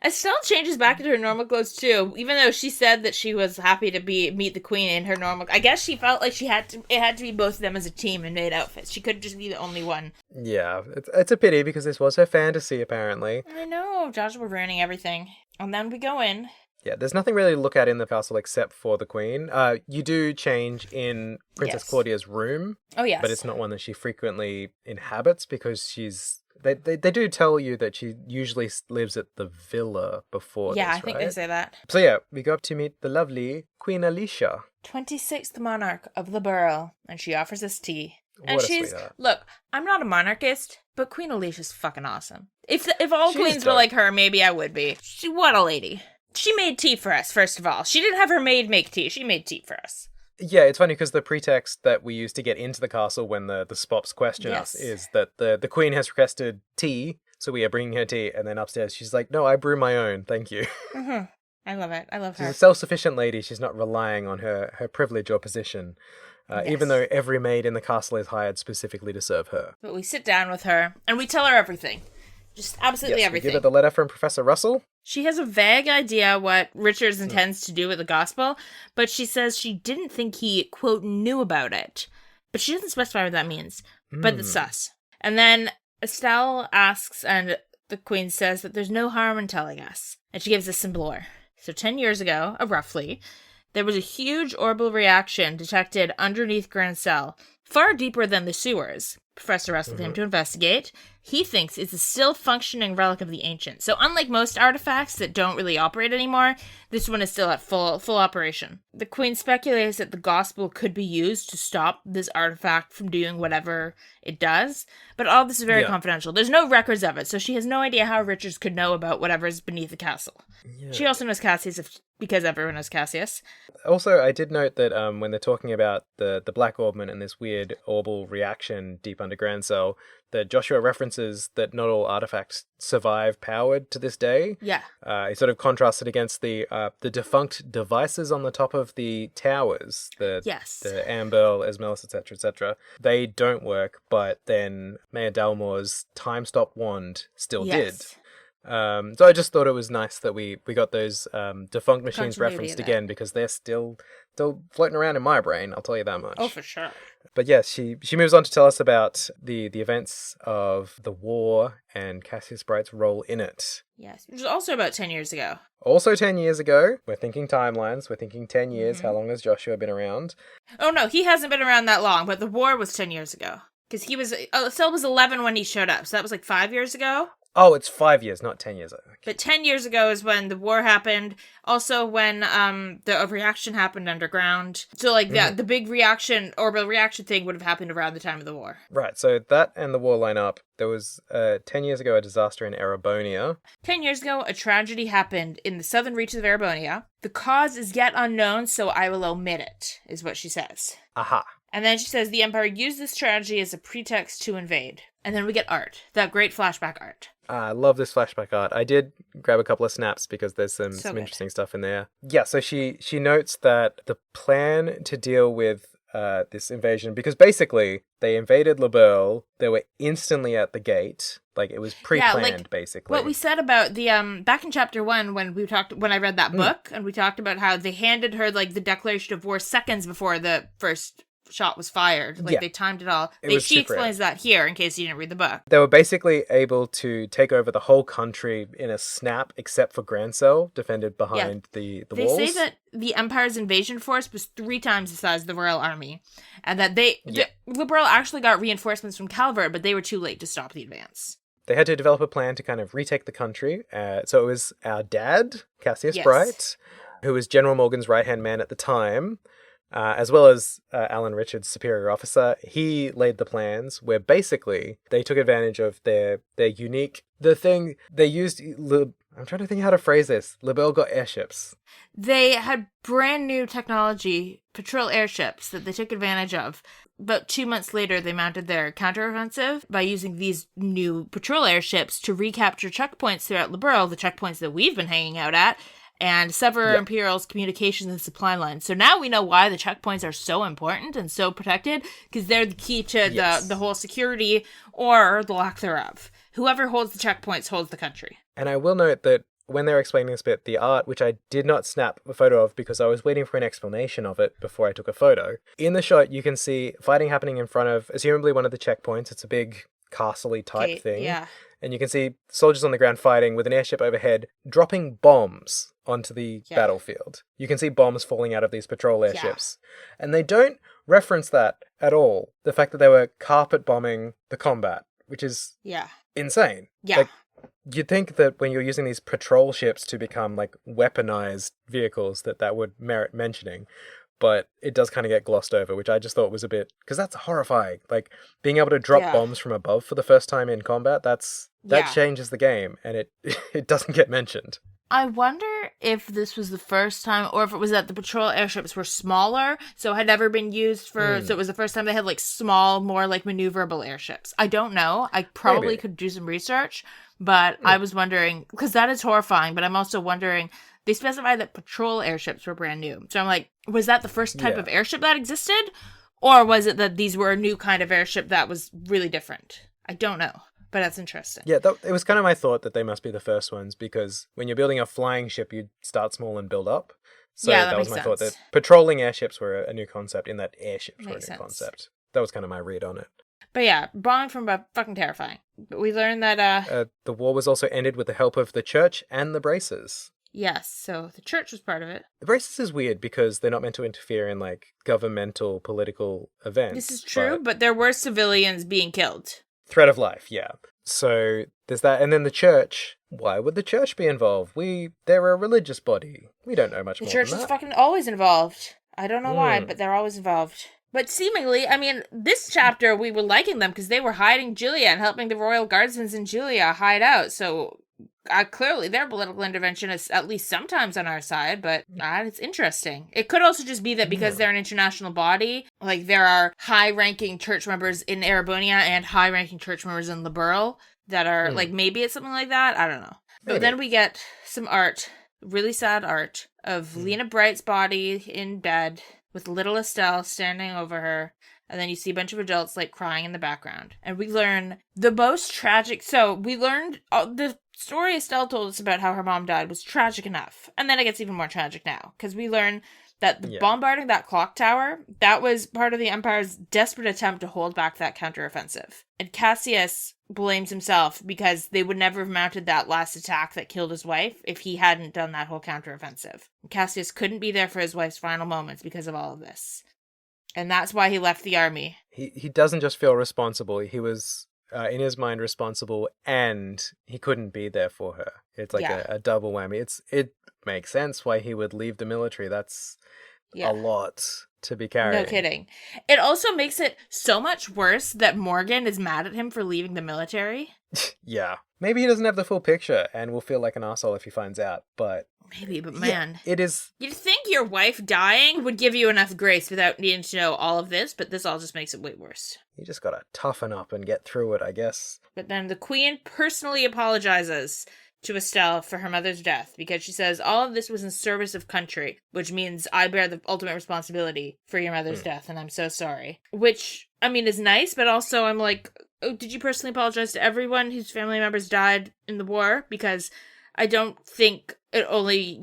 Estelle changes back into her normal clothes too, even though she said that she was happy to meet the queen in her normal. I guess she felt like it had to be both of them as a team in maid outfits. She couldn't just be the only one. Yeah, it's a pity because this was her fantasy apparently. I know, Joshua ruining everything. And then we go in. Yeah, there's nothing really to look at in the castle except for the queen. You do change in Princess Yes. Claudia's room, Oh yes, but it's not one that she frequently inhabits because she's. They do tell you that she usually lives at the villa before yeah, this, I think right? they say that. So yeah, we go up to meet the lovely Queen Alicia. 26th monarch of the Burl, and she offers us tea. And What a she's sweetheart. look, I'm not a monarchist, but Queen Alicia's fucking awesome. If all She's queens were dope. like her, maybe I would be. What a lady. She made tea for us, first of all. She didn't have her maid make tea. She made tea for us. Yeah, it's funny because the pretext that we use to get into the castle when the spops question us Yes. is that the queen has requested tea, so we are bringing her tea, and then upstairs she's like, no, I brew my own, thank you. Mm-hmm. I love it. I love She's her. a self-sufficient lady, she's not relying on her privilege or position, even Yes. though every maid in the castle is hired specifically to serve her. But we sit down with her, and we tell her everything. Just absolutely Yes, we everything. give her the letter from Professor Russell. She has a vague idea what Richards intends to do with the gospel, but she says she didn't think he, quote, knew about it. But she doesn't specify what that means. But it's sus. And then Estelle asks, and the queen says that there's no harm in telling us. And she gives us some lore. So 10 years ago, roughly, there was a huge orbital reaction detected underneath Grancel, far deeper than the sewers. Professor Russell came to investigate. He thinks it's a still functioning relic of the ancient. So unlike most artifacts that don't really operate anymore, this one is still at full operation. The queen speculates that the gospel could be used to stop this artifact from doing whatever it does, but all this is very Yeah. confidential. There's no records of it, so she has no idea how Richards could know about whatever is beneath the castle. Yeah. She also knows Cassius because everyone knows Cassius. Also, I did note that when they're talking about the Black Orbment and this weird orbital reaction deep under Grancel, that Joshua references that not all artifacts survive powered to this day. Yeah. He sort of contrasts it against the defunct devices on the top of the towers, Yes. the Amber, Esmelis, etc., etc. They don't work, but then Mayor Dalmore's time stop wand still did. Yes. So I just thought it was nice that we got those defunct machines Continuity referenced of that. again because they're still floating around in my brain, I'll tell you that much. Oh, for sure. But yes, she moves on to tell us about the events of the war and Cassius Bright's role in it. Yes. Which was also about 10 years ago. Also 10 years ago, we're thinking timelines, we're thinking 10 years, how long has Joshua been around? Oh, no, he hasn't been around that long, but the war was 10 years ago. Because Estelle was 11 when he showed up, so that was like 5 years ago. Oh, it's 5 years, not 10 years. Okay. But 10 years ago is when the war happened. Also, when the overreaction happened underground. So, like, the big reaction, orbital reaction thing would have happened around the time of the war. Right, so that and the war line up. There was, 10 years ago, a disaster in Erebonia. 10 years ago, a tragedy happened in the southern reaches of Erebonia. The cause is yet unknown, so I will omit it, is what she says. Aha. And then she says the Empire used this tragedy as a pretext to invade. And then we get art. That great flashback art. I love this flashback art. I did grab a couple of snaps because there's some interesting stuff in there. Yeah, so she notes that the plan to deal with this invasion, because basically they invaded Liberl, they were instantly at the gate. Like, it was pre-planned, basically. What we said about the back in chapter 1 when I read that book, and we talked about how they handed her like the declaration of war seconds before the first shot was fired. Like, they timed it all. She explains that here in case you didn't read the book. They were basically able to take over the whole country in a snap, except for Grancel, defended behind the walls. They say that the Empire's invasion force was 3 times the size of the Royal Army, and that the Liberal actually got reinforcements from Calvert, but they were too late to stop the advance. They had to develop a plan to kind of retake the country. So it was our dad, Cassius Bright, who was General Morgan's right-hand man at the time, as well as Alan Richards' superior officer. He laid the plans where basically they took advantage of their unique... The thing they used... I'm trying to think how to phrase this. Liberl got airships. They had brand new technology, patrol airships, that they took advantage of. About 2 months later, they mounted their counteroffensive by using these new patrol airships to recapture checkpoints throughout Liberl, the checkpoints that we've been hanging out at, and sever Imperial's communications and supply lines. So now we know why the checkpoints are so important and so protected, because they're the key to the whole security, or the lack thereof. Whoever holds the checkpoints holds the country. And I will note that when they were explaining this bit, the art, which I did not snap a photo of because I was waiting for an explanation of it before I took a photo. In the shot, you can see fighting happening in front of, assumably one of the checkpoints. It's a big castle-y type thing. Yeah. And you can see soldiers on the ground fighting with an airship overhead, dropping bombs onto the battlefield. You can see bombs falling out of these patrol airships. And they don't reference that at all. The fact that they were carpet bombing the combat, which is insane. Yeah. Like, you'd think that when you're using these patrol ships to become like weaponized vehicles, that would merit mentioning. But it does kind of get glossed over, which I just thought was a bit... Because that's horrifying. Like, being able to drop bombs from above for the first time in combat, that changes the game, and it doesn't get mentioned. I wonder if this was the first time, or if it was that the patrol airships were smaller, so had never been used for... So it was the first time they had, like, small, more, like, maneuverable airships. I don't know. I probably could do some research, but I was wondering... Because that is horrifying, but I'm also wondering... They specify that patrol airships were brand new. So I'm like, was that the first type of airship that existed? Or was it that these were a new kind of airship that was really different? I don't know, but that's interesting. Yeah, it was kind of my thought that they must be the first ones, because when you're building a flying ship, you start small and build up. So that was my thought, that patrolling airships were a new concept, in that airships were a new concept. That was kind of my read on it. But yeah, bombing from above, fucking terrifying. But we learned that... the war was also ended with the help of the church and the Braces. Yes, so the church was part of it. The Braces is weird because they're not meant to interfere in, like, governmental, political events. This is true, but there were civilians being killed. Threat of life, yeah. So there's that. And then the church. Why would the church be involved? They're a religious body. We don't know much more than that. The church is fucking always involved. I don't know why, but they're always involved. But seemingly, I mean, this chapter, we were liking them because they were hiding Julia and helping the royal guardsmen in Julia hide out, so... clearly, their political intervention is at least sometimes on our side, but it's interesting. It could also just be that because they're an international body, like there are high-ranking church members in Erebonia and high-ranking church members in Liberl that are, like, maybe it's something like that. I don't know. But then we get some art, really sad art, of Lena Bright's body in bed with little Estelle standing over her. And then you see a bunch of adults, like, crying in the background. And we learn the most tragic... So, we learned... the story Estelle told us about how her mom died was tragic enough. And then it gets even more tragic now. Because we learn that the bombarding that clock tower, that was part of the Empire's desperate attempt to hold back that counteroffensive. And Cassius blames himself because they would never have mounted that last attack that killed his wife if he hadn't done that whole counteroffensive. Cassius couldn't be there for his wife's final moments because of all of this. And that's why he left the army. He doesn't just feel responsible. He was, in his mind, responsible, and he couldn't be there for her. It's like a double whammy. It makes sense why he would leave the military. That's a lot to be carrying. No kidding. It also makes it so much worse that Morgan is mad at him for leaving the military. Yeah. Maybe he doesn't have the full picture and will feel like an asshole if he finds out, but... Maybe, but man. It is... You'd think your wife dying would give you enough grace without needing to know all of this, but this all just makes it way worse. You just gotta toughen up and get through it, I guess. But then the queen personally apologizes to Estelle for her mother's death because she says all of this was in service of country, which means I bear the ultimate responsibility for your mother's death, and I'm so sorry. Which, I mean, is nice, but also I'm like, oh, did you personally apologize to everyone whose family members died in the war? Because I don't think it only,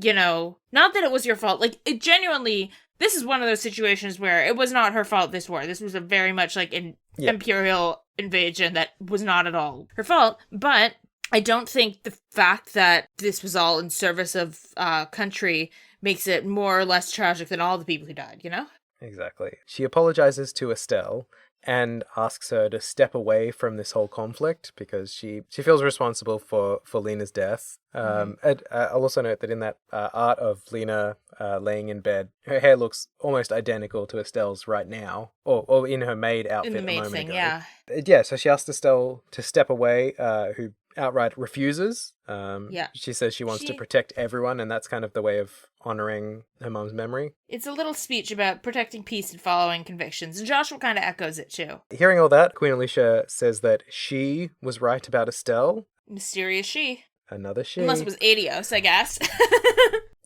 not that it was your fault. Like, it genuinely, this is one of those situations where it was not her fault, this war. This was a very much like an imperial invasion that was not at all her fault, but I don't think the fact that this was all in service of country makes it more or less tragic than all the people who died, Exactly. She apologizes to Estelle and asks her to step away from this whole conflict because she feels responsible for Lena's death. And I'll also note that in that art of Lena laying in bed, her hair looks almost identical to Estelle's right now, or in her maid outfit in the a maid moment thing, ago. yeah. Yeah, so she asks Estelle to step away, who outright refuses. She says she wants to protect everyone, and that's kind of the way of honoring her mom's memory. It's a little speech about protecting peace and following convictions, and Joshua kind of echoes it too. Hearing all that, Queen Alicia says that she was right about Estelle. Mysterious she. Another she. Unless it was Adios, I guess.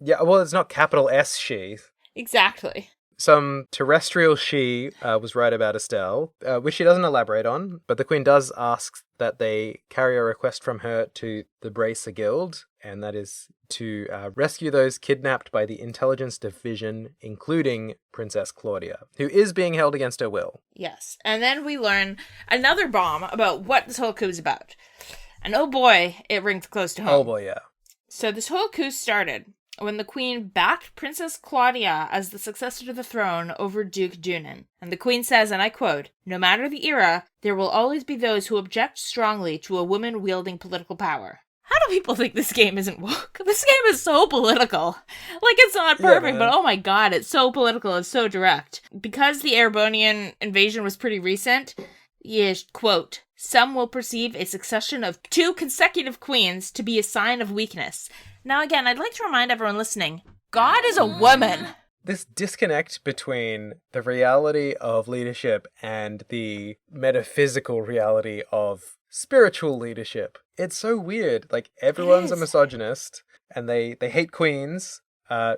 Yeah, well, it's not capital S she. Exactly. Some terrestrial she was right about Estelle, which she doesn't elaborate on, but the Queen does ask that they carry a request from her to the Bracer Guild, and that is to rescue those kidnapped by the Intelligence Division, including Princess Claudia, who is being held against her will. Yes, and then we learn another bomb about what this whole coup is about. And oh boy, it rings close to home. Oh boy, yeah. So this whole coup started when the Queen backed Princess Claudia as the successor to the throne over Duke Dunan. And the Queen says, and I quote, "No matter the era, there will always be those who object strongly to a woman wielding political power." How do people think this game isn't woke? This game is so political. Like, it's not perfect, but oh my god, it's so political, it's so direct. Because the Erebonian invasion was pretty recent, quote, "Some will perceive a succession of 2 consecutive queens to be a sign of weakness." Now again, I'd like to remind everyone listening, God is a woman. This disconnect between the reality of leadership and the metaphysical reality of spiritual leadership. It's so weird. Like, everyone's a misogynist, and they hate queens.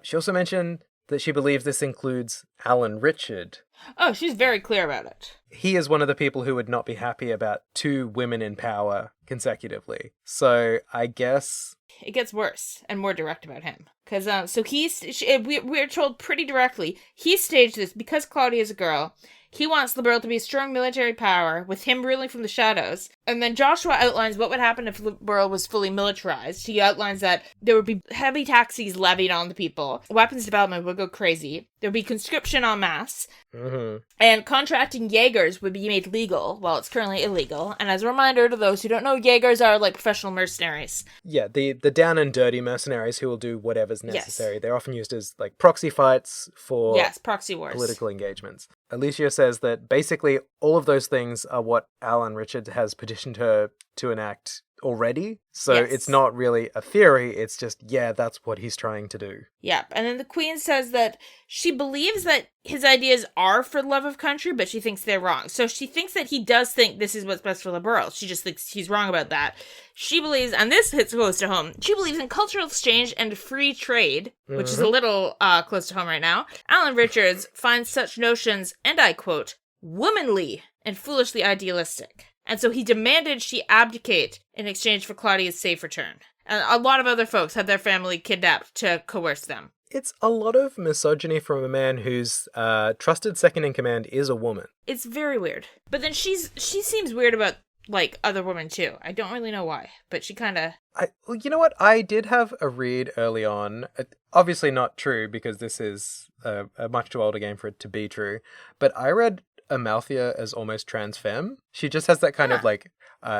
She also mentioned that she believes this includes Alan Richard. Oh, she's very clear about it. He is one of the people who would not be happy about 2 women in power consecutively. So I guess it gets worse and more direct about him. Because, we're told pretty directly, he staged this because Claudia is a girl. He wants the world to be a strong military power, with him ruling from the shadows. And then Joshua outlines what would happen if the world was fully militarized. He outlines that there would be heavy taxes levied on the people. Weapons development would go crazy. There would be conscription en masse. Mm-hmm. And contracting Jaegers would be made legal, while it's currently illegal. And as a reminder to those who don't know, Jaegers are like professional mercenaries. Yeah, the down and dirty mercenaries who will do whatever's necessary. Yes. They're often used as like proxy fights for proxy wars. Political engagements. Alicia says that basically all of those things are what Alan Richard has petitioned her to enact already. So it's not really a theory, it's just, that's what he's trying to do. Yep. And then the Queen says that she believes that his ideas are for the love of country, but she thinks they're wrong. So she thinks that he does think this is what's best for the world. She just thinks he's wrong about that. She believes, and this hits close to home, she believes in cultural exchange and free trade, which is a little close to home right now. Alan Richards finds such notions, and I quote, womanly and foolishly idealistic. And so he demanded she abdicate in exchange for Claudia's safe return. And a lot of other folks had their family kidnapped to coerce them. It's a lot of misogyny from a man whose trusted second in command is a woman. It's very weird. But then she seems weird about like other women too. I don't really know why, but she kind of. Well, you know what? I did have a read early on. Obviously not true because this is a much too old a game for it to be true. But I read Amalthea as almost trans femme. She just has that kind of like,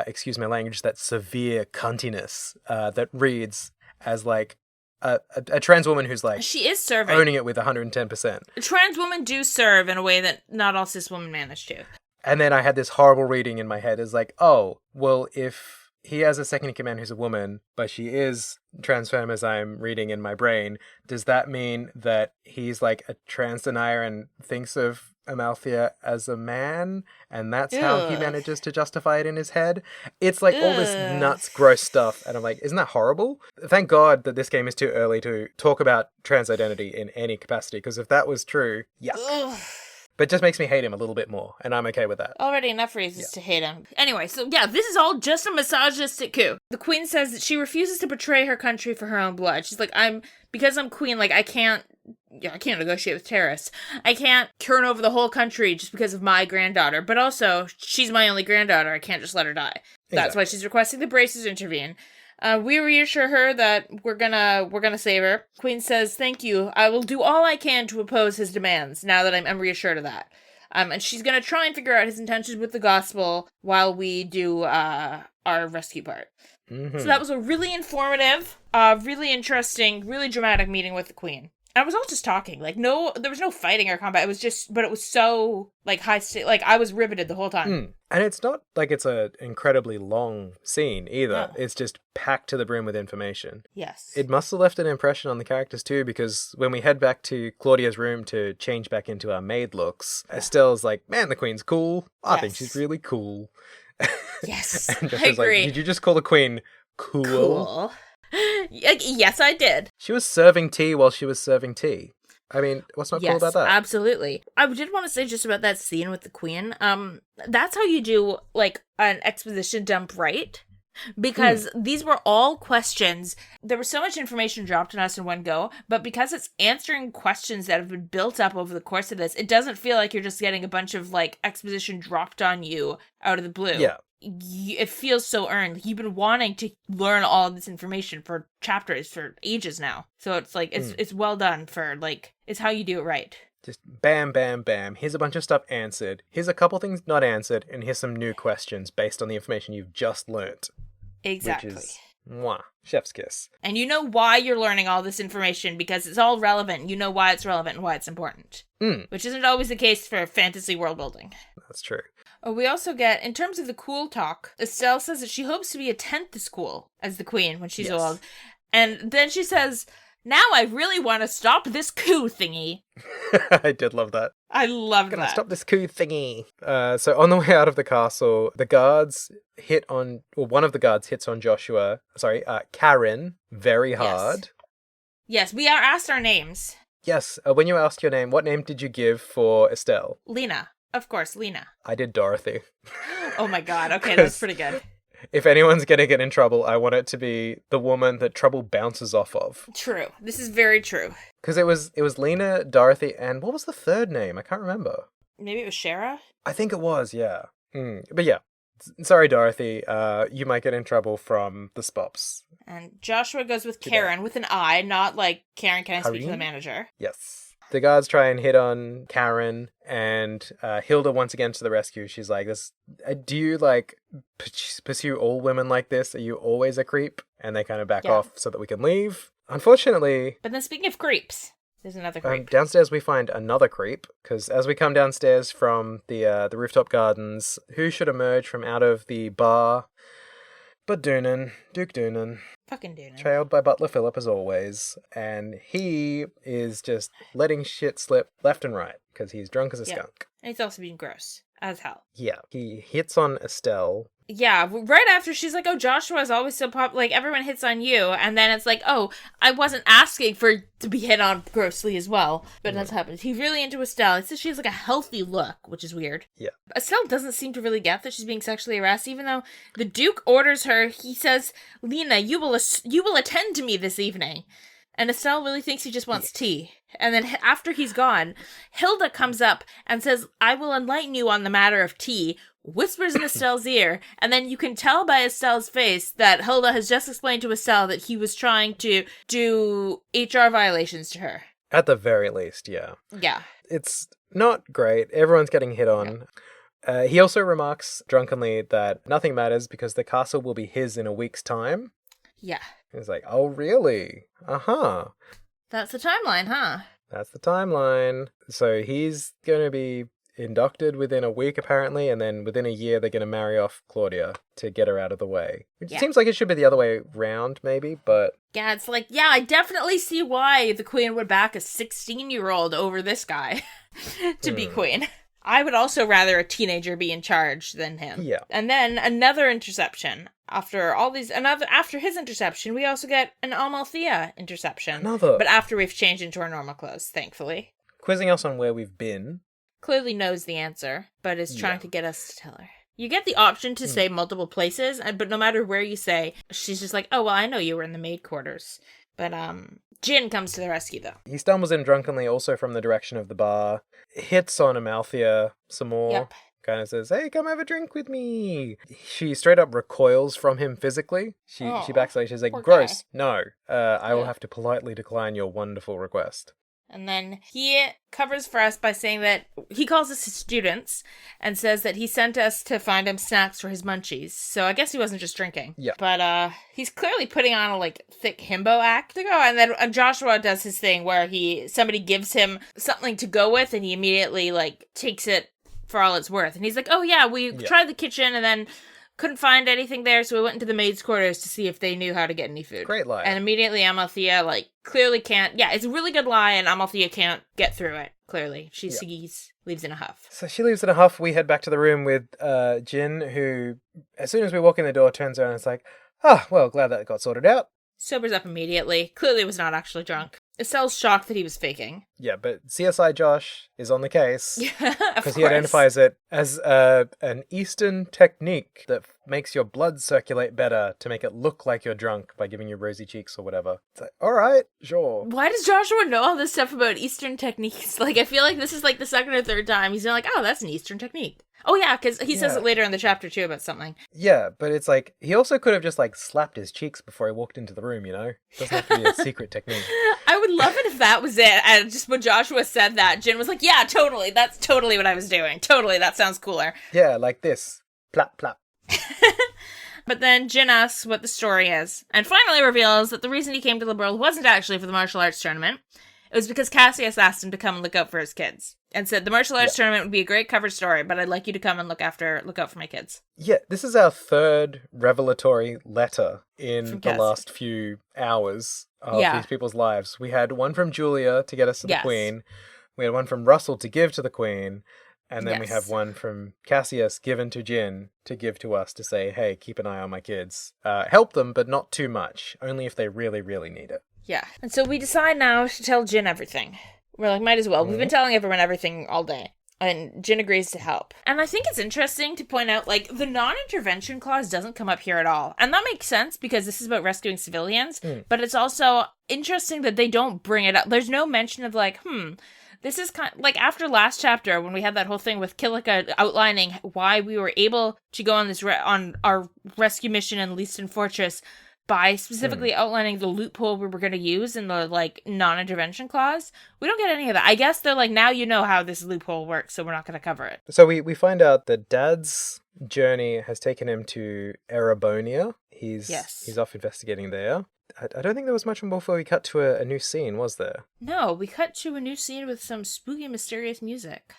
excuse my language, that severe cuntiness that reads as like a trans woman who's like She is serving. owning it with 110%. Trans women do serve in a way that not all cis women manage to. And then I had this horrible reading in my head as like, oh, well, if he has a second in command who's a woman, but she is trans femme as I'm reading in my brain, does that mean that he's like a trans denier and thinks of Amalthea as a man? And that's how he manages to justify it in his head? It's like all this nuts, gross stuff. And I'm like, isn't that horrible? Thank God that this game is too early to talk about trans identity in any capacity, because if that was true, yuck. Ugh. But it just makes me hate him a little bit more, and I'm okay with that. Already enough reasons to hate him. Anyway, so yeah, this is all just a misogynistic coup. The queen says that she refuses to betray her country for her own blood. She's like, because I'm queen, like, I can't negotiate with terrorists. I can't turn over the whole country just because of my granddaughter. But also, she's my only granddaughter. I can't just let her die. That's why she's requesting the Braces intervene. We reassure her that we're gonna save her. Queen says, "Thank you. I will do all I can to oppose his demands. Now that I'm reassured of that." And she's gonna try and figure out his intentions with the gospel while we do our rescue part. Mm-hmm. So that was a really informative, really interesting, really dramatic meeting with the Queen. And I was all just talking. Like, there was no fighting or combat. It was just, but it was so, like, high state. Like, I was riveted the whole time. And it's not like it's an incredibly long scene either. No. It's just packed to the brim with information. Yes. It must have left an impression on the characters too, because when we head back to Claudia's room to change back into our maid looks, Estelle's like, man, the Queen's cool. I think she's really cool. Yes, and I agree. Like, did you just call the Queen cool? Yes, I did. She was serving tea while she was serving tea. I mean, what's not cool about that? Absolutely. I did want to say just about that scene with the Queen. That's how you do, like, an exposition dump right. Because these were all questions. There was so much information dropped on us in one go, but because it's answering questions that have been built up over the course of this, it doesn't feel like you're just getting a bunch of, like, exposition dropped on you out of the blue. Yeah. It feels so earned. You've been wanting to learn all of this information for chapters for ages now. So it's like, it's well done for, like, it's how you do it right. Just bam, bam, bam. Here's a bunch of stuff answered. Here's a couple things not answered. And here's some new questions based on the information you've just learnt. Exactly. Which is, mwah, chef's kiss. And you know why you're learning all this information, because it's all relevant. You know why it's relevant and why it's important. Which isn't always the case for fantasy world building. That's true. We also get, in terms of the cool talk, Estelle says that she hopes to be a 10th as cool as the Queen when she's old. And then she says, now I really want to stop this coup thingy. I did love that. I loved Gonna that. Stop this coup thingy. So on the way out of the castle, the guards one of the guards hits on Karen very hard. Yes, we are asked our names. Yes, when you asked your name, what name did you give for Estelle? Lena. Of course, Lena. I did Dorothy. Oh my god, okay, that's pretty good. If anyone's gonna get in trouble, I want it to be the woman that trouble bounces off of. True. This is very true. Because it was Lena, Dorothy, and what was the third name? I can't remember. Maybe it was Shara? I think it was, yeah. But yeah, sorry, Dorothy. You might get in trouble from the Spops. And Joshua goes with Karen with an I, not like, Karen, can I speak to the manager? Yes. The guards try and hit on Karen, and Hilda once again to the rescue. She's like, "This, do you like pursue all women like this? Are you always a creep?" And they kind of back off so that we can leave. Unfortunately. But then speaking of creeps, there's another creep. Downstairs we find another creep, because as we come downstairs from the rooftop gardens, who should emerge from out of the bar but Duke Doonan. Fucking Doonan. Trailed by Butler Phillip as always, and he is just letting shit slip left and right, because he's drunk as a skunk. And he's also being gross as hell. Yeah, he hits on Estelle. Yeah, right after she's like, oh, Joshua is always so like, everyone hits on you, and then it's like, oh, I wasn't asking to be hit on grossly as well, but that's happened. He's really into Estelle. He says she has like a healthy look, which is weird. Yeah. Estelle doesn't seem to really get that she's being sexually harassed, even though the Duke orders her. He says, Lena, you will attend to me this evening. And Estelle really thinks he just wants tea. And then after he's gone, Hilda comes up and says, I will enlighten you on the matter of tea, whispers in Estelle's ear, and then you can tell by Estelle's face that Hilda has just explained to Estelle that he was trying to do HR violations to her. At the very least, yeah. Yeah. It's not great. Everyone's getting hit on. He also remarks drunkenly that nothing matters because the castle will be his in a week's time. Yeah. He's like, oh, really? Uh-huh. That's the timeline, huh? That's the timeline. So he's going to be inducted within a week, apparently, and then within a year they're going to marry off Claudia to get her out of the way. Which seems like it should be the other way round, maybe, but... Yeah, it's like, yeah, I definitely see why the queen would back a 16-year-old over this guy to be queen. I would also rather a teenager be in charge than him. Yeah. And then another interception. After his interception, we also get an Amalthea interception. But after we've changed into our normal clothes, thankfully. Quizzing us on where we've been. Clearly knows the answer, but is trying to get us to tell her. You get the option to say multiple places, but no matter where you say, she's just like, oh, well, I know you were in the maid quarters. But Jin comes to the rescue, though. He stumbles in drunkenly, also from the direction of the bar. Hits on Amalthea some more. Yep. Kind of says, hey, come have a drink with me. She straight up recoils from him physically. She backs away. She's like, gross. No, I will have to politely decline your wonderful request. And then he covers for us by saying that he calls us his students and says that he sent us to find him snacks for his munchies. So I guess he wasn't just drinking. Yeah. But he's clearly putting on a thick himbo act to go. And then Joshua does his thing where somebody gives him something to go with and he immediately takes it for all it's worth. And he's like, oh yeah, we tried the kitchen and then couldn't find anything there, so we went into the maid's quarters to see if they knew how to get any food. Great lie. And immediately Amalthea, clearly can't... Yeah, it's a really good lie, and Amalthea can't get through it, clearly. She leaves in a huff. So she leaves in a huff. We head back to the room with Jin, who, as soon as we walk in the door, turns around and is like, well, glad that got sorted out. Sobers up immediately. Clearly was not actually drunk. Estelle's shocked that he was faking. Yeah, but CSI Josh is on the case. Yeah, because he identifies it as an Eastern technique that makes your blood circulate better to make it look like you're drunk by giving you rosy cheeks or whatever. It's like, all right, sure. Why does Joshua know all this stuff about Eastern techniques? I feel like this is the second or third time he's been oh, that's an Eastern technique. Oh, yeah, because he says it later in the chapter, too, about something. Yeah, but it's he also could have just, slapped his cheeks before he walked into the room, you know? It doesn't have to be a secret technique. I would love it if that was it. And just when Joshua said that, Jin was like, yeah, totally. That's totally what I was doing. Totally, that sounds cooler. Yeah, like this. Plap, plap. But then Jin asks what the story is, and finally reveals that the reason he came to the world wasn't actually for the martial arts tournament. It was because Cassius asked him to come and look out for his kids. And said the martial arts tournament would be a great cover story, but I'd like you to come and look out for my kids. Yeah, this is our third revelatory letter in the last few hours of these people's lives. We had one from Julia to get us to the Queen. We had one from Russell to give to the Queen. And then we have one from Cassius given to Jin to give to us to say, hey, keep an eye on my kids. Help them, but not too much. Only if they really, really need it. Yeah. And so we decide now to tell Jin everything. We're might as well. We've been telling everyone everything all day. And Jin agrees to help. And I think it's interesting to point out, the non-intervention clause doesn't come up here at all. And that makes sense because this is about rescuing civilians. But it's also interesting that they don't bring it up. There's no mention of this is kind of, after last chapter when we had that whole thing with Kilika outlining why we were able to go on this on our rescue mission in Leaston Fortress by specifically outlining the loophole we were going to use in the non-intervention clause. We don't get any of that. I guess they're now you know how this loophole works, so we're not going to cover it. So we find out that Dad's journey has taken him to Erebonia. He's off investigating there. I don't think there was much more before we cut to a new scene, was there? No, we cut to a new scene with some spooky, mysterious music.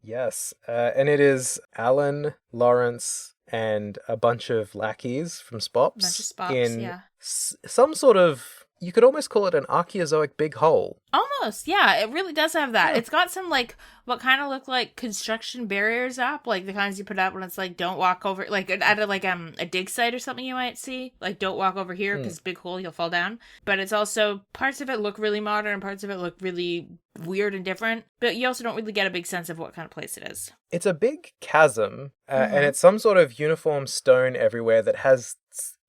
Yes, and it is Alan, Lawrence, and a bunch of lackeys from Spops in some sort of, you could almost call it an Archaeozoic big hole. Almost, yeah, it really does have that. Yeah. It's got some what kind of look like construction barriers up, the kinds you put up when it's don't walk over, at a dig site or something you might see, don't walk over here because big hole, you'll fall down. But it's also, parts of it look really modern, parts of it look really weird and different, but you also don't really get a big sense of what kind of place it is. It's a big chasm, and it's some sort of uniform stone everywhere that has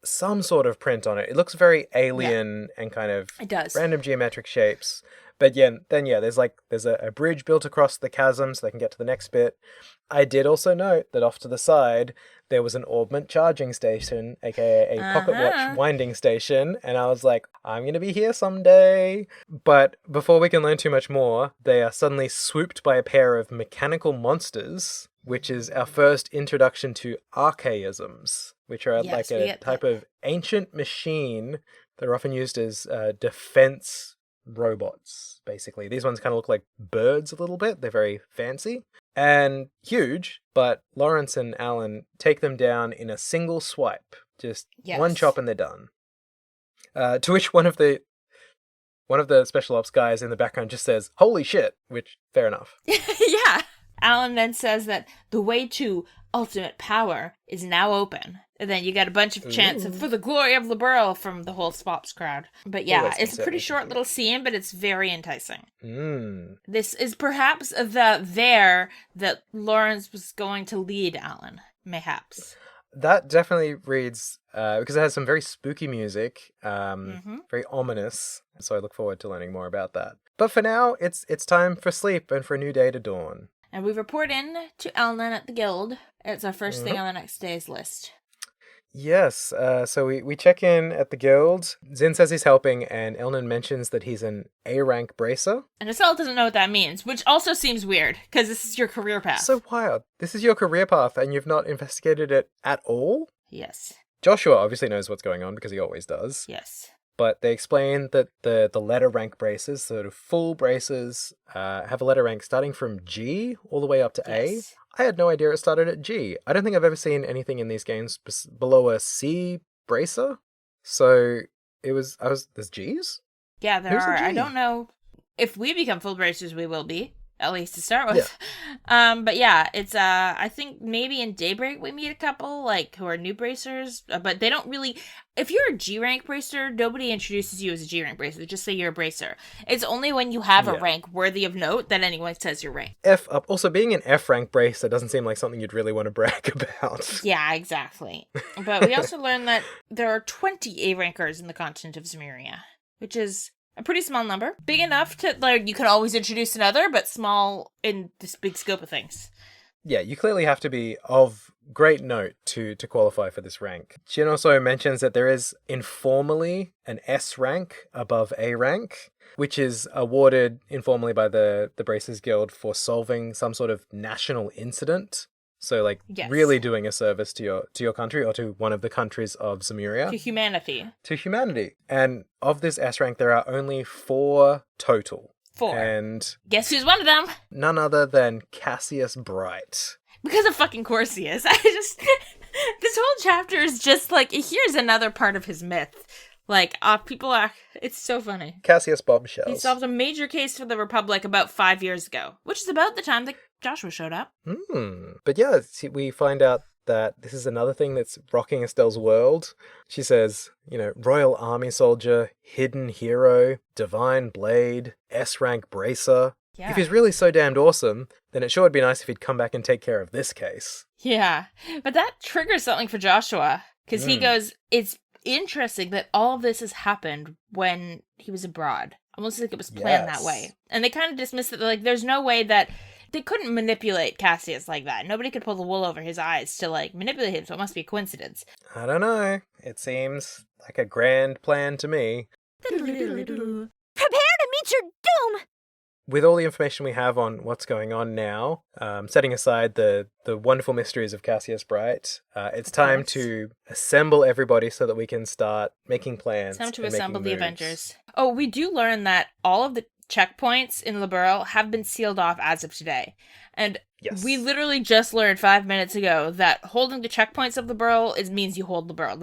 some sort of print on it. It looks very alien and kind of It does. random geometric shapes. But there's a bridge built across the chasm so they can get to the next bit. I did also note that off to the side there was an orbment charging station, aka a pocket watch winding station, and I was like, I'm going to be here someday. But before we can learn too much more, they are suddenly swooped by a pair of mechanical monsters, which is our first introduction to archaisms, which are like a type of ancient machine that are often used as defense robots, basically. These ones kind of look like birds a little bit. They're very fancy and huge, but Lawrence and Alan take them down in a single swipe. Just one chop and they're done. To which one of the special ops guys in the background just says, "Holy shit," which, fair enough. Yeah. Alan then says that the way to ultimate power is now open. And then you get a bunch of chants of "For the glory of Liberl" from the whole Spops crowd. But yeah, it's a pretty short little scene, but it's very enticing. This is perhaps there that Lawrence was going to lead Alan, mayhaps. That definitely reads, because it has some very spooky music, very ominous, so I look forward to learning more about that. But for now, it's time for sleep and for a new day to dawn. And we report in to Elnan at the guild. It's our first thing on the next day's list. Yes, so we check in at the guild. Zin says he's helping, and Elnan mentions that he's an A-rank bracer. And Estelle doesn't know what that means, which also seems weird, because this is your career path. So wild. This is your career path, and you've not investigated it at all? Yes. Joshua obviously knows what's going on, because he always does. Yes. But they explain that the letter rank braces, sort of full braces, have a letter rank starting from G all the way up to A. I had no idea it started at G. I don't think I've ever seen anything in these games below a C bracer. So there's Gs? Yeah, there are. I don't know if we become full bracers, we will be. At least to start with. Yeah. But yeah, it's, I think maybe in Daybreak we meet a couple, like, who are new bracers, but they don't really, if you're a G-rank bracer, nobody introduces you as a G-rank bracer. They just say you're a bracer. It's only when you have a rank worthy of note that anyone says your rank. F up. Also, being an F-rank bracer doesn't seem like something you'd really want to brag about. Yeah, exactly. But we also learned that there are 20 A-rankers in the continent of Zemuria, which is a pretty small number. Big enough to, like, you can always introduce another, but small in this big scope of things. Yeah, you clearly have to be of great note to qualify for this rank. Jin also mentions that there is informally an S rank above A rank, which is awarded informally by the Bracers Guild for solving some sort of national incident. So, like, really doing a service to your country, or to one of the countries of Zemuria. To humanity. To humanity. And of this S rank, there are only 4 total. 4. And guess who's one of them? None other than Cassius Bright. Because of fucking course he is. This whole chapter is just like, here's another part of his myth. Like, it's so funny. Cassius Bombshells. He solved a major case for the Republic about 5 years ago, which is about the time that Joshua showed up. But yeah, we find out that this is another thing that's rocking Estelle's world. She says, Royal Army Soldier, Hidden Hero, Divine Blade, S-Rank Bracer. Yeah. If he's really so damned awesome, then it sure would be nice if he'd come back and take care of this case. Yeah, but that triggers something for Joshua, because he goes, it's interesting that all of this has happened when he was abroad. Almost like it was planned that way. And they kind of dismiss it, like, there's no way that they couldn't manipulate Cassius like that. Nobody could pull the wool over his eyes to, like, manipulate him, so it must be a coincidence. I don't know. It seems like a grand plan to me. Prepare to meet your doom! With all the information we have on what's going on now, setting aside the wonderful mysteries of Cassius Bright, it's time to assemble everybody so that we can start making plans. It's time to assemble the Avengers. Oh, we do learn that all of the checkpoints in Liberl have been sealed off as of today. And we literally just learned 5 minutes ago that holding the checkpoints of Liberl means you hold Liberl.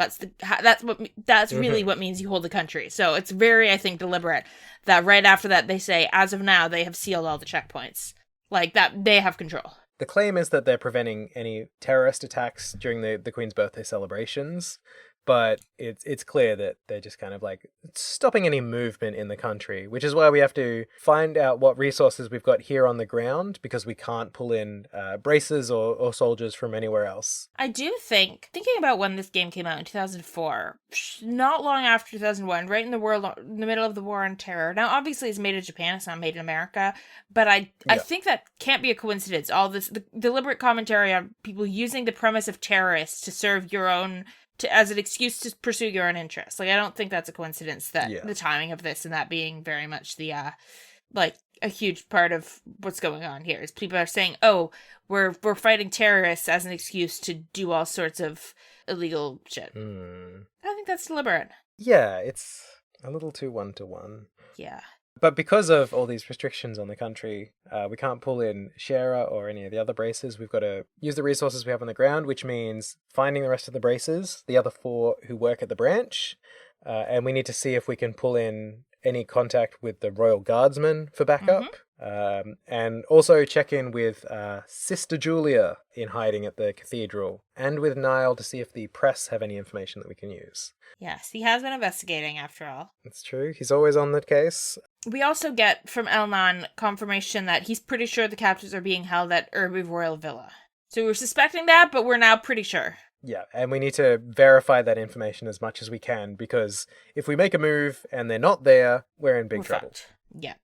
That's really what means you hold the country. So it's very, I think, deliberate that right after that they say, as of now, they have sealed all the checkpoints. Like, that they have control. The claim is that they're preventing any terrorist attacks during the Queen's birthday celebrations. but it's clear that they're just kind of like stopping any movement in the country, which is why we have to find out what resources we've got here on the ground, because we can't pull in braces or soldiers from anywhere else. I do think, thinking about when this game came out in 2004, not long after 2001, right in the middle of the War on Terror. Now, obviously, it's made in Japan, it's not made in America, but I think that can't be a coincidence. All this, the deliberate commentary on people using the premise of terrorists to serve your own, as an excuse to pursue your own interests. Like, I don't think that's a coincidence that the timing of this and that being very much the, like, a huge part of what's going on here is people are saying, oh, we're fighting terrorists as an excuse to do all sorts of illegal shit. I think that's deliberate. Yeah, it's a little too one-to-one. Yeah. But because of all these restrictions on the country, we can't pull in Shara or any of the other braces. We've got to use the resources we have on the ground, which means finding the rest of the braces, the other 4 who work at the branch, and we need to see if we can pull in any contact with the Royal Guardsmen for backup, and also check in with Sister Julia in hiding at the cathedral, and with Niall to see if the press have any information that we can use. Yes, he has been investigating after all. That's true. He's always on the case. We also get from Elnan confirmation that he's pretty sure the captives are being held at Erbe Royal Villa. So we were suspecting that, but we're now pretty sure. Yeah, and we need to verify that information as much as we can, because if we make a move and they're not there, we're in big trouble. Fucked. Yeah.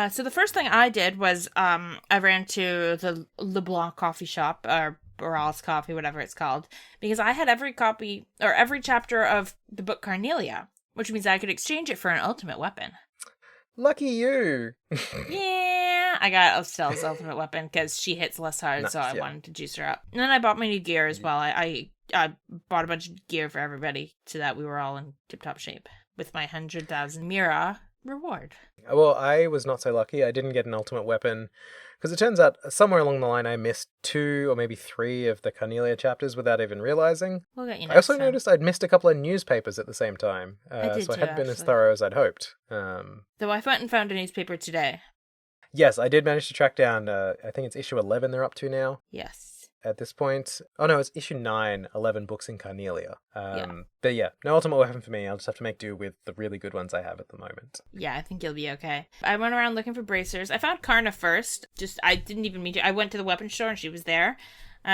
So the first thing I did was I ran to the LeBlanc coffee shop, or Boral's coffee, whatever it's called, because I had every copy, or every chapter of the book Carnelia, which means I could exchange it for an ultimate weapon. Lucky you! Yeah, I got Estelle's ultimate weapon because she hits less hard, Nice, so I wanted to juice her up. And then I bought my new gear as well. I bought a bunch of gear for everybody so that we were all in tip-top shape with my 100,000 Mira reward. Well, I was not so lucky. I didn't get an ultimate weapon, because it turns out somewhere along the line I missed 2 or maybe 3 of the Carnelia chapters without even realizing. We'll get you next I also time. noticed I'd missed a couple of newspapers at the same time, did so I too, hadn't been as actually. thorough as I'd hoped. Though I went and found a newspaper today. Yes, I did manage to track down, I think it's issue 11 they're up to now. Yes. At this point. Oh no, it's issue 9, 11 books in Carnelia. But yeah, no ultimate weapon for me. I'll just have to make do with the really good ones I have at the moment. Yeah, I think you'll be okay. I went around looking for bracers. I found Karna first. I didn't even mean to. I went to the weapon store and she was there.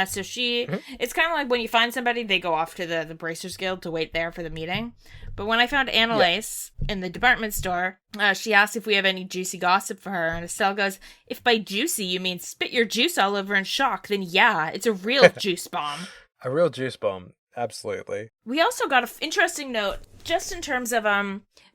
So it's kind of like when you find somebody, they go off to the Bracers Guild to wait there for the meeting. But when I found Annalise in the department store, she asked if we have any juicy gossip for her. And Estelle goes, if by juicy you mean spit your juice all over in shock, then yeah, it's a real juice bomb. A real juice bomb. Absolutely. We also got an interesting note, just in terms of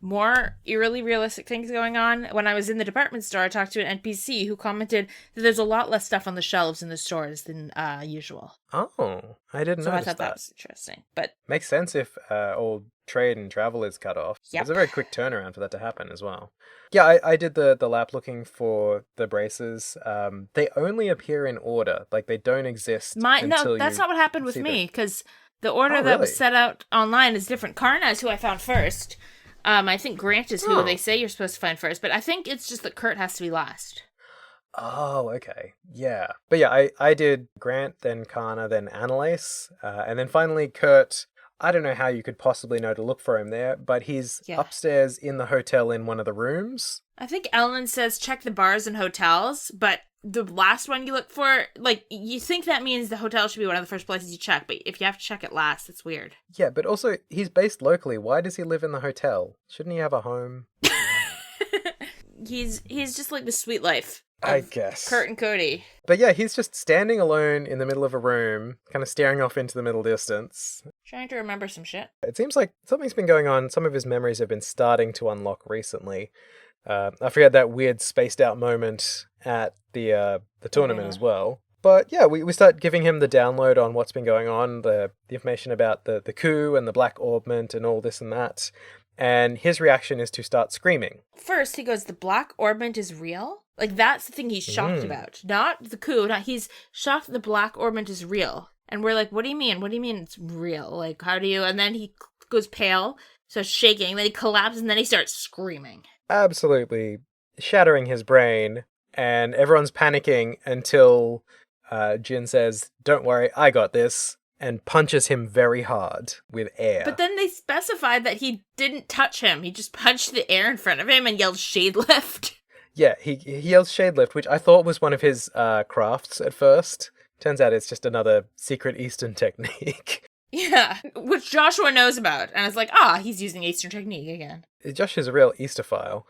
more eerily realistic things going on. When I was in the department store, I talked to an NPC who commented that there's a lot less stuff on the shelves in the stores than usual. Oh, I didn't So I notice thought that that. was interesting. But Makes sense if all trade and travel is cut off. Yep. It's a very quick turnaround for that to happen as well. Yeah, I did the lap looking for the braces. They only appear in order. Like, they don't exist until that's not what happened with see me, because the order that was really? set out online is different. Karna is who I found first. I think Grant is who they say you're supposed to find first, but I think it's just that Kurt has to be last. Oh, okay. Yeah. But yeah, I did Grant, then Kana, then Annalise, and then finally Kurt. I don't know how you could possibly know to look for him there, but he's upstairs in the hotel in one of the rooms. I think Ellen says check the bars and hotels, but the last one you look for, like, you think that means the hotel should be one of the first places you check, but if you have to check it last, it's weird. Yeah, but also, he's based locally. Why does he live in the hotel? Shouldn't he have a home? He's just like the sweet life. I guess. Kurt and Cody. But yeah, he's just standing alone in the middle of a room, kind of staring off into the middle distance. Trying to remember some shit. It seems like something's been going on. Some of his memories have been starting to unlock recently. After he had that weird spaced out moment at the tournament as well. But yeah, we start giving him the download on what's been going on, the information about the coup and the Black Orbment and all this and that. And his reaction is to start screaming. First, he goes, the Black Orbment is real? Like, that's the thing he's shocked about. Not the coup, he's shocked the Black Orbment is real. And we're like, what do you mean? What do you mean it's real? Like, how do you... And then he goes pale, starts shaking, then he collapses, and then he starts screaming. Absolutely shattering his brain, and everyone's panicking until Jin says, don't worry, I got this. and punches him very hard with air. But then they specified that he didn't touch him. He just punched the air in front of him and yelled shade left. Yeah, he yells shade lift, which I thought was one of his crafts at first. Turns out it's just another secret Eastern technique. Yeah, which Joshua knows about. And it's like, he's using Eastern technique again. Josh is a real Easterphile.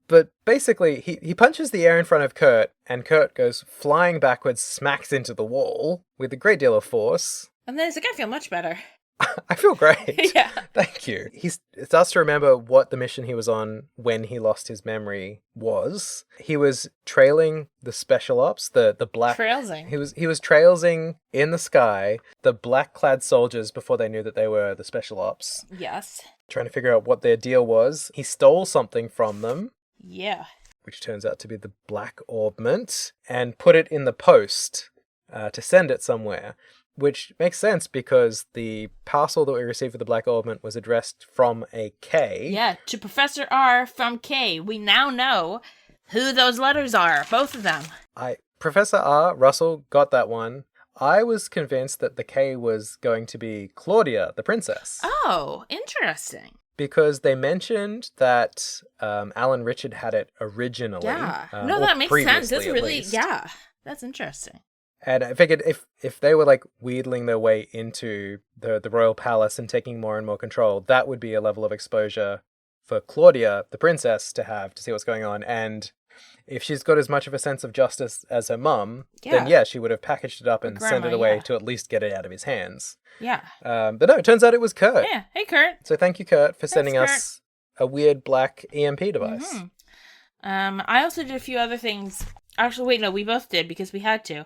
But basically, he punches the air in front of Kurt, and Kurt goes flying backwards, smacks into the wall with a great deal of force. And then he's like, I feel much better. I feel great. Yeah. Thank you. He starts to remember what the mission he was on when he lost his memory was. He was trailing the special ops, the black... Trailsing. He was trailsing in the sky the black-clad soldiers before they knew that they were the special ops. Yes. Trying to figure out what their deal was. He stole something from them. Yeah. Which turns out to be the black orbment, and put it in the post to send it somewhere. Which makes sense because the parcel that we received with the black orbment was addressed from a K. Yeah, to Professor R from K. We now know who those letters are, both of them. Professor R, Russell, got that one. I was convinced that the K was going to be Claudia, the princess. Oh, interesting. Because they mentioned that Alan Richard had it originally. Yeah. No, that makes sense. That's really, yeah. That's interesting. And I figured if they were like wheedling their way into the royal palace and taking more and more control, that would be a level of exposure for Claudia, the princess, to see what's going on. And if she's got as much of a sense of justice as her mum, then yeah, she would have packaged it up and sent it away to at least get it out of his hands. Yeah. But no, it turns out it was Kurt. Yeah. Hey, Kurt. So thank you, Kurt, for sending us a weird black EMP device. Mm-hmm. I also did a few other things. Actually, wait, no, we both did because we had to.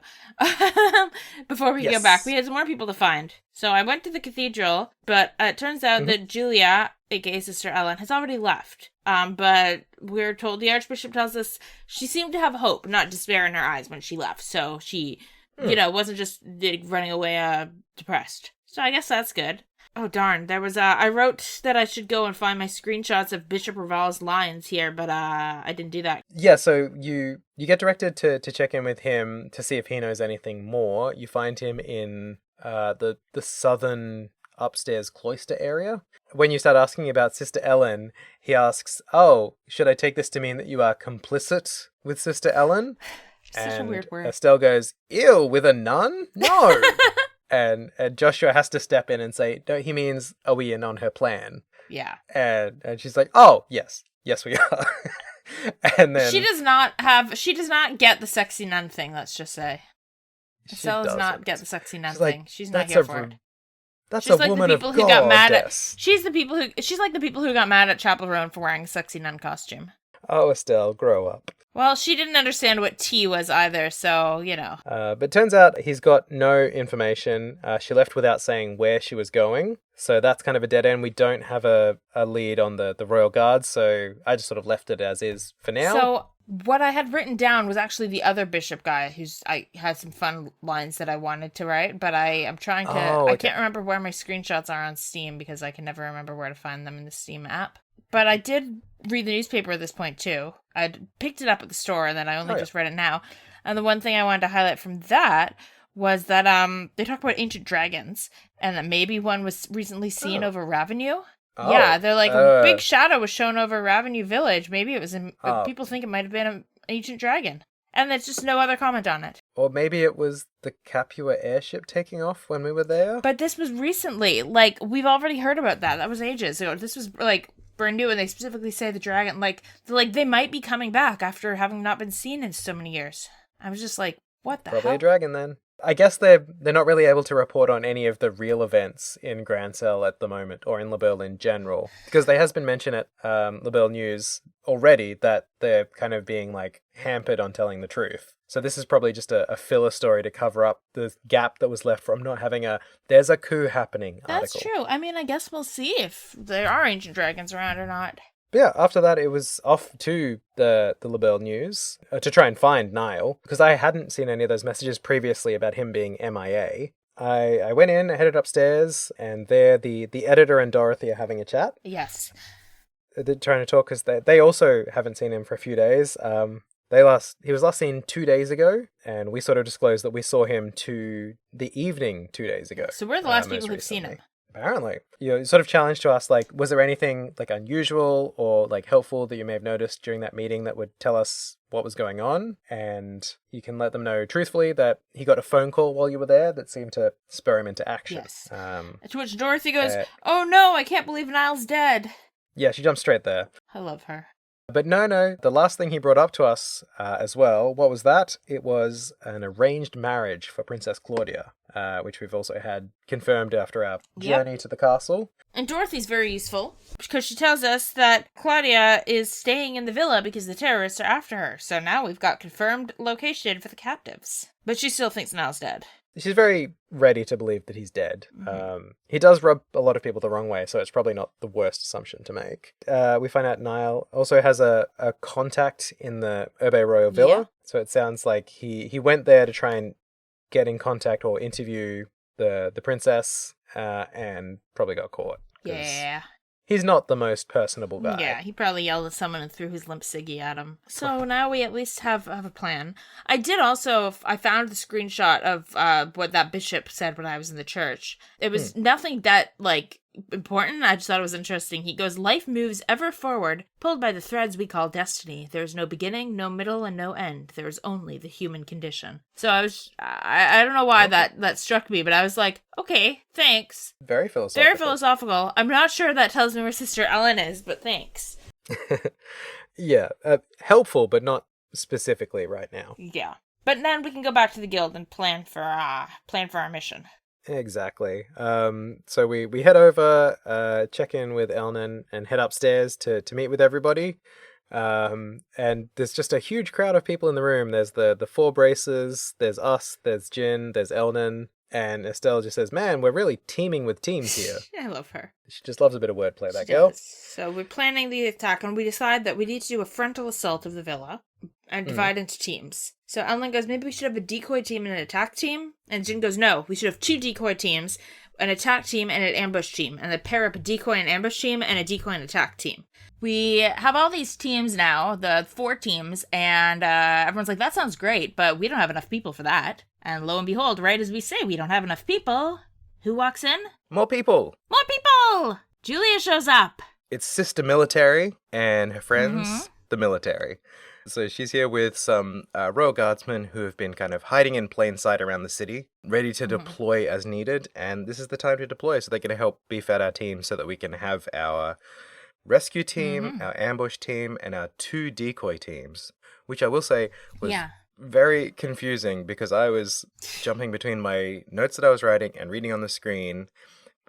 Before we go back, we had some more people to find. So I went to the cathedral, but it turns out that Julia, aka Sister Ellen, has already left. But we're told, the Archbishop tells us she seemed to have hope, not despair in her eyes when she left. So she, wasn't just running away depressed. So I guess that's good. Oh, darn. There was I wrote that I should go and find my screenshots of Bishop Raval's lines here, but I didn't do that. Yeah, so you get directed to check in with him to see if he knows anything more. You find him in the southern upstairs cloister area. When you start asking about Sister Ellen, he asks, "Oh, should I take this to mean that you are complicit with Sister Ellen?" Such a weird word. Estelle goes, "Ew, with a nun? No!" And Joshua has to step in and say, no, he means, are we in on her plan? Yeah. And she's like, oh, yes, we are. And then she does not get the sexy nun thing, let's just say. Estelle does not get the sexy nun thing. She's not here for it. That's she's a like woman the people of who got mad at she's like the people who got mad at Chapel Roan for wearing a sexy nun costume. Oh, Estelle, grow up. Well, she didn't understand what tea was either, so, But turns out he's got no information. She left without saying where she was going, so that's kind of a dead end. We don't have a lead on the Royal Guard, so I just sort of left it as is for now. So what I had written down was actually the other bishop guy I had some fun lines that I wanted to write, but I'm trying to... I can't remember where my screenshots are on Steam because I can never remember where to find them in the Steam app. But I did read the newspaper at this point, too. I'd picked it up at the store, and then I only just read it now. And the one thing I wanted to highlight from that was that they talk about ancient dragons, and that maybe one was recently seen over Ravenue. Oh, yeah, they're like, a big shadow was shown over Ravenue Village. Maybe it was, people think it might have been an ancient dragon. And there's just no other comment on it. Or maybe it was the Capua airship taking off when we were there. But this was recently. Like, we've already heard about that. That was ages ago. This was, like... brand new, and they specifically say the dragon, they might be coming back after having not been seen in so many years. I was just like, what the hell? Probably a dragon then. I guess they're not really able to report on any of the real events in Grancel at the moment, or in Labelle in general, because there has been mention at Labelle News already that they're kind of being hampered on telling the truth. So this is probably just a filler story to cover up the gap that was left from not having there's a coup happening article. That's true. I mean, I guess we'll see if there are ancient dragons around or not. But yeah, after that, it was off to the Labelle News to try and find Niall, because I hadn't seen any of those messages previously about him being MIA. I went in, headed upstairs, and there the editor and Dorothy are having a chat. Yes. They're trying to talk because they also haven't seen him for a few days. He was last seen 2 days ago, and we sort of disclosed that we saw him the evening 2 days ago. So we're the last most people who've seen recently. him. Apparently. You sort of challenged to us, like, was there anything, like, unusual or, like, helpful that you may have noticed during that meeting that would tell us what was going on? And you can let them know truthfully that he got a phone call while you were there that seemed to spur him into action. Yes. To which Dorothy goes, "Oh no, I can't believe Niall's dead." Yeah, she jumped straight there. I love her. But no, the last thing he brought up to us as well, what was that? It was an arranged marriage for Princess Claudia, which we've also had confirmed after our journey to the castle. And Dorothy's very useful, because she tells us that Claudia is staying in the villa because the terrorists are after her. So now we've got confirmed location for the captives. But she still thinks Niall's dead. She's very ready to believe that he's dead. Mm-hmm. He does rub a lot of people the wrong way, so it's probably not the worst assumption to make. We find out Niall also has a contact in the Erbe Royal Villa, so it sounds like he went there to try and get in contact or interview the princess, and probably got caught. Yeah. He's not the most personable guy. Yeah, he probably yelled at someone and threw his limp ciggy at him. So now we at least have a plan. I found the screenshot of what that bishop said when I was in the church. It was nothing that, like, important. I just thought it was interesting. He goes, "Life moves ever forward, pulled by the threads we call destiny. There is no beginning, no middle, and no end. There is only the human condition." So I don't know why that struck me, but I was like, okay, thanks. Very philosophical. Very philosophical. I'm not sure that tells me where Sister Ellen is, but thanks. Yeah, helpful, but not specifically right now. Yeah. But then we can go back to the guild and plan for our mission. Exactly. So we head over, check in with Elnan, and head upstairs to meet with everybody. And there's just a huge crowd of people in the room. There's the four braces, there's us, there's Jin, there's Elnan, and Estelle just says, "Man, we're really teaming with teams here." I love her. She just loves a bit of wordplay, that She girl. does. So we're planning the attack, and we decide that we need to do a frontal assault of the villa and divide into teams. So Ellen goes, "Maybe we should have a decoy team and an attack team." And Jin goes, "No, we should have 2 decoy teams, an attack team and an ambush team, and then pair up a decoy and ambush team and a decoy and attack team." We have all these teams now, the 4 teams, and everyone's like, "That sounds great, but we don't have enough people for that." And lo and behold, right as we say we don't have enough people, who walks in? More people! More people! Julia shows up. It's Sister Military and her friends, the military. So she's here with some royal guardsmen who have been kind of hiding in plain sight around the city, ready to deploy as needed, and this is the time to deploy, so they're going to help beef out our team so that we can have our rescue team, our ambush team, and our 2 decoy teams, which I will say was very confusing because I was jumping between my notes that I was writing and reading on the screen,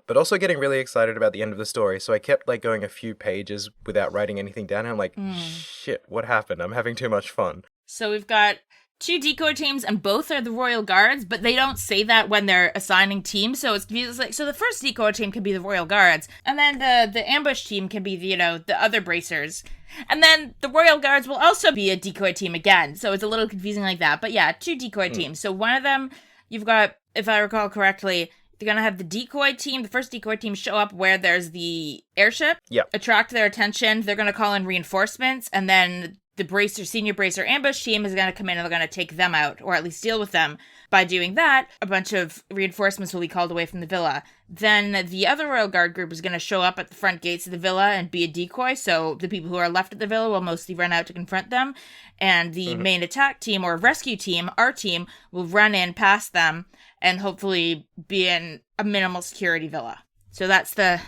but also getting really excited about the end of the story. So I kept like going a few pages without writing anything down. And I'm like, shit, what happened? I'm having too much fun. So we've got 2 decoy teams, and both are the royal guards, but they don't say that when they're assigning teams. So it's like, so the first decoy team can be the royal guards, and then the ambush team can be the other bracers. And then the royal guards will also be a decoy team again. So it's a little confusing like that. But yeah, 2 decoy teams. So one of them, you've got, if I recall correctly, they're going to have the decoy team, the first decoy team, show up where there's the airship, attract their attention. They're going to call in reinforcements, and then the senior bracer ambush team is going to come in and they're going to take them out, or at least deal with them. By doing that, a bunch of reinforcements will be called away from the villa. Then the other royal guard group is going to show up at the front gates of the villa and be a decoy, so the people who are left at the villa will mostly run out to confront them. And the main attack team, or rescue team, our team, will run in past them and hopefully be in a minimal security villa. So that's the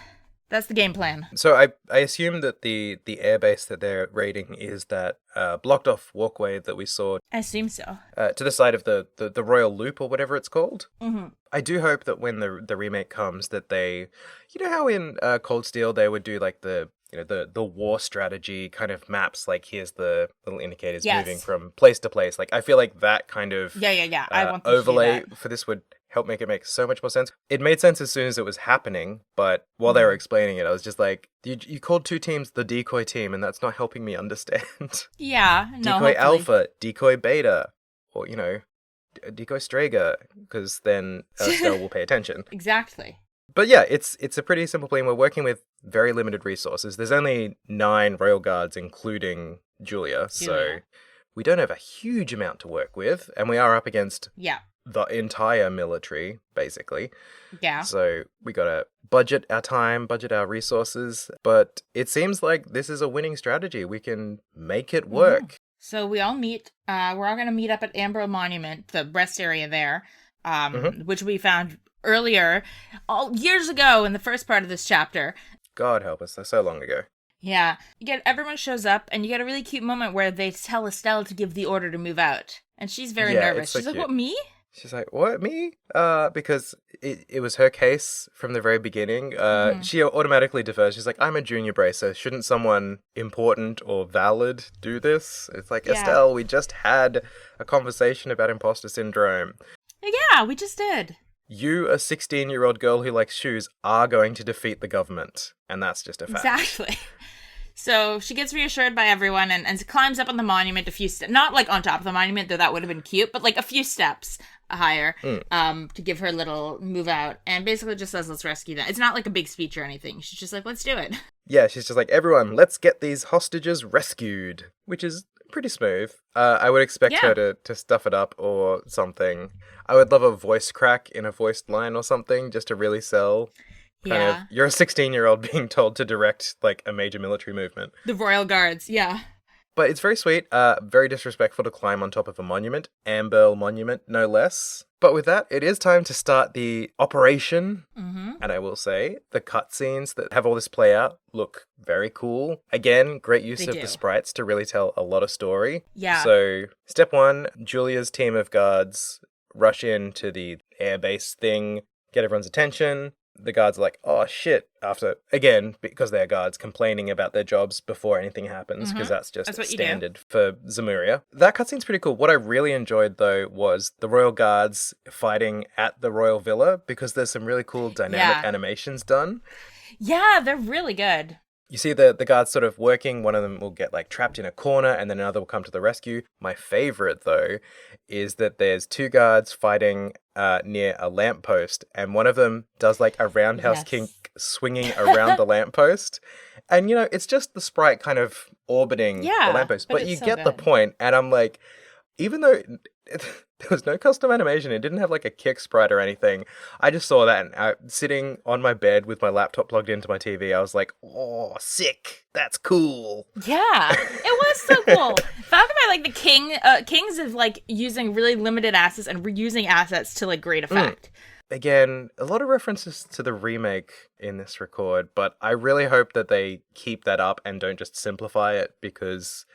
game plan. So I assume that the airbase that they're raiding is that blocked off walkway that we saw. I assume so. To the side of the Royal Loop or whatever it's called. Mm-hmm. I do hope that when the remake comes that they, you know how in Cold Steel they would do like the war strategy kind of maps, like here's the little indicators moving from place to place. Like I feel like that kind of I want them overlay to do that. for this would help make so much more sense. It made sense as soon as it was happening, but while they were explaining it, I was just like, you called 2 teams the decoy team, and that's not helping me understand. Yeah, no. Decoy hopefully. Alpha, decoy Beta, or decoy Strega, because then Estelle will pay attention. Exactly. But yeah, it's a pretty simple plan. We're working with very limited resources. There's only 9 royal guards, including Julia. So we don't have a huge amount to work with, and we are up against Yeah. the entire military, basically. Yeah. So we gotta budget our time, budget our resources, but it seems like this is a winning strategy. We can make it work. So we all meet. We're all going to meet up at Amber Monument, the rest area there, which we found earlier, years ago in the first part of this chapter. God help us, that's so long ago. Yeah. Everyone shows up, and you get a really cute moment where they tell Estelle to give the order to move out. And she's very nervous. it's so She's like, cute. what, me? She's like, what, me? Because it was her case from the very beginning. She automatically defers. She's like, I'm a junior bracer. Shouldn't someone important or valid do this? It's like, Estelle, we just had a conversation about imposter syndrome. Yeah, we just did. You, a 16-year-old girl who likes shoes, are going to defeat the government. And that's just a fact. Exactly. So she gets reassured by everyone and climbs up on the monument a few steps. Not like on top of the monument, though that would have been cute, but like a few steps higher to give her a little move out. And basically just says, let's rescue them. It's not like a big speech or anything. She's just like, let's do it. Yeah, she's just like, everyone, let's get these hostages rescued. Which is pretty smooth. I would expect her to stuff it up or something. I would love a voice crack in a voiced line or something just to really sell. You're a 16-year-old being told to direct like a major military movement. The Royal Guards, yeah. But it's very sweet, very disrespectful to climb on top of a monument. Amber Monument, no less. But with that, it is time to start the operation. And I will say, the cutscenes that have all this play out look very cool. Again, great use of the sprites to really tell a lot of story. Yeah. So, step 1, Julia's team of guards rush into the airbase thing, get everyone's attention. The guards are like, oh shit, after, again, because they're guards, complaining about their jobs before anything happens, because that's just standard for Zemuria. That cutscene's pretty cool. What I really enjoyed, though, was the Royal Guards fighting at the Royal Villa, because there's some really cool dynamic animations done. Yeah, they're really good. You see the guards sort of working. One of them will get like trapped in a corner and then another will come to the rescue. My favorite, though, is that there's 2 guards fighting near a lamppost, and one of them does like a roundhouse kick swinging around the lamppost. And, you know, it's just the sprite kind of orbiting the lamppost. But you get the point. And I'm like, even though there was no custom animation, it didn't have like a kick sprite or anything, I just saw that and sitting on my bed with my laptop plugged into my TV, I was like, oh, sick. That's cool. Yeah, it was so cool. Found by like the kings of like using really limited assets and reusing assets to like great effect. Again, a lot of references to the remake in this record, but I really hope that they keep that up and don't just simplify it, because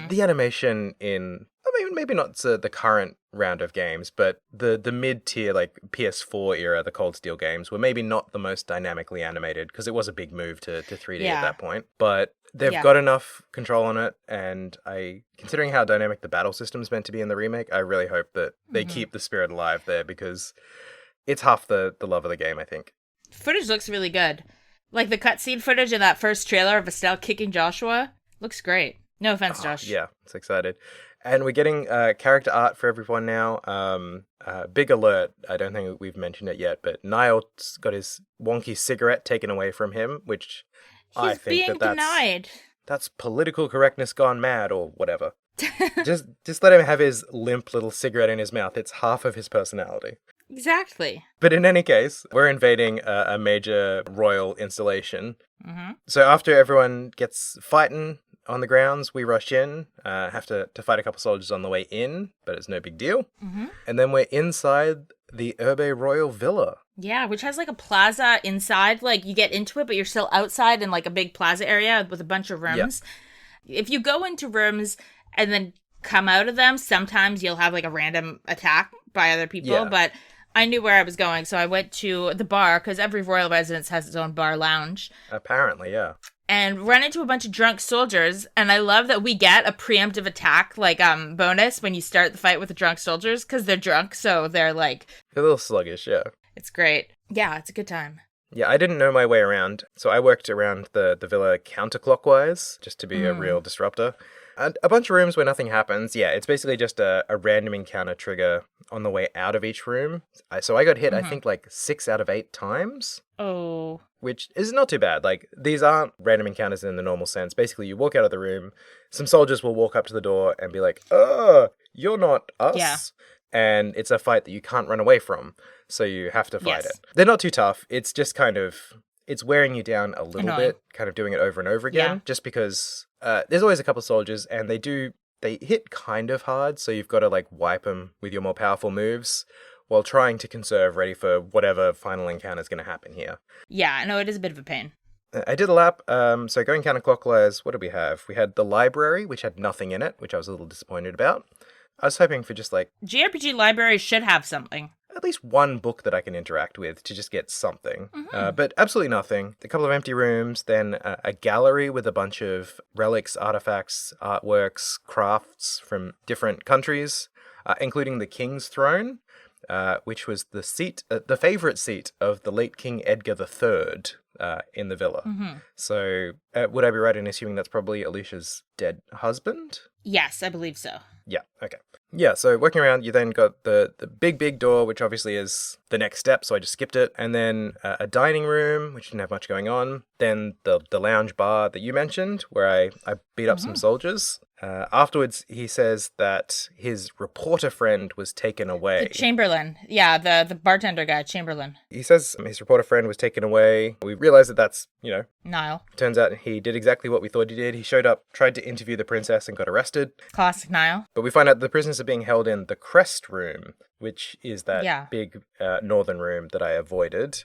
the animation in, I mean, maybe not the current round of games, but the mid-tier, like PS4 era, the Cold Steel games, were maybe not the most dynamically animated, because it was a big move to 3D at that point. But they've got enough control on it, and considering how dynamic the battle system's meant to be in the remake, I really hope that they keep the spirit alive there, because it's half the love of the game, I think. Footage looks really good. Like the cutscene footage in that first trailer of Estelle kicking Joshua looks great. No offense, Josh. Yeah, it's excited. And we're getting character art for everyone now. Big alert, I don't think we've mentioned it yet, but Niall's got his wonky cigarette taken away from him, which I think that's denied. That's political correctness gone mad or whatever. just let him have his limp little cigarette in his mouth. It's half of his personality. Exactly. But in any case, we're invading a major royal installation. So after everyone gets fighting on the grounds, we rush in, have to fight a couple soldiers on the way in, but it's no big deal. And then we're inside the Erbe Royal Villa. Yeah, which has like a plaza inside. Like you get into it, but you're still outside in like a big plaza area with a bunch of rooms. If you go into rooms and then come out of them, sometimes you'll have like a random attack by other people, but I knew where I was going, so I went to the bar, because every royal residence has its own bar lounge. Apparently, yeah. And run into a bunch of drunk soldiers, and I love that we get a preemptive attack, like, bonus when you start the fight with the drunk soldiers, because they're drunk, so they're, like... They're a little sluggish, yeah. It's great. Yeah, it's a good time. Yeah, I didn't know my way around, so I worked around the villa counterclockwise, just to be a real disruptor. And a bunch of rooms where nothing happens. Yeah, it's basically just a random encounter trigger on the way out of each room. So I got hit, I think, like 6 out of 8 times. Oh. Which is not too bad. Like, these aren't random encounters in the normal sense. Basically, you walk out of the room, some soldiers will walk up to the door and be like, "Oh, you're not us." Yeah. And it's a fight that you can't run away from, so you have to fight Yes. it. They're not too tough. It's just kind of, it's wearing you down a little Annoying. bit, kind of doing it over and over again, Yeah. just because there's always a couple soldiers, and they hit kind of hard, so you've got to, like, wipe them with your more powerful moves, while trying to conserve ready for whatever final encounter is going to happen here. Yeah, no, it is a bit of a pain. I did a lap, so going counterclockwise, what did we have? We had the library, which had nothing in it, which I was a little disappointed about. I was hoping for just, like, JRPG libraries should have something. at least one book that I can interact with to just get something. But absolutely nothing. A couple of empty rooms, then a gallery with a bunch of relics, artifacts, artworks, crafts from different countries, including the King's Throne, which was the seat, the favourite seat of the late King Edgar III in the villa. So would I be right in assuming that's probably Alicia's dead husband? Yes, I believe so. Yeah, okay. Yeah, so working around, you then got the big door, which obviously is the next step, so I just skipped it. And then a dining room, which didn't have much going on. Then the lounge bar that you mentioned, where I beat up some soldiers. Afterwards, he says that his reporter friend was taken away. The Chamberlain. Yeah, the bartender guy, Chamberlain. He says his reporter friend was taken away. We realize that that's, Niall. turns out he did exactly what we thought he did. He showed up, tried to interview the princess, and got arrested. Classic Niall. But we find out the prisoners are being held in the Crest Room, which is that big northern room that I avoided.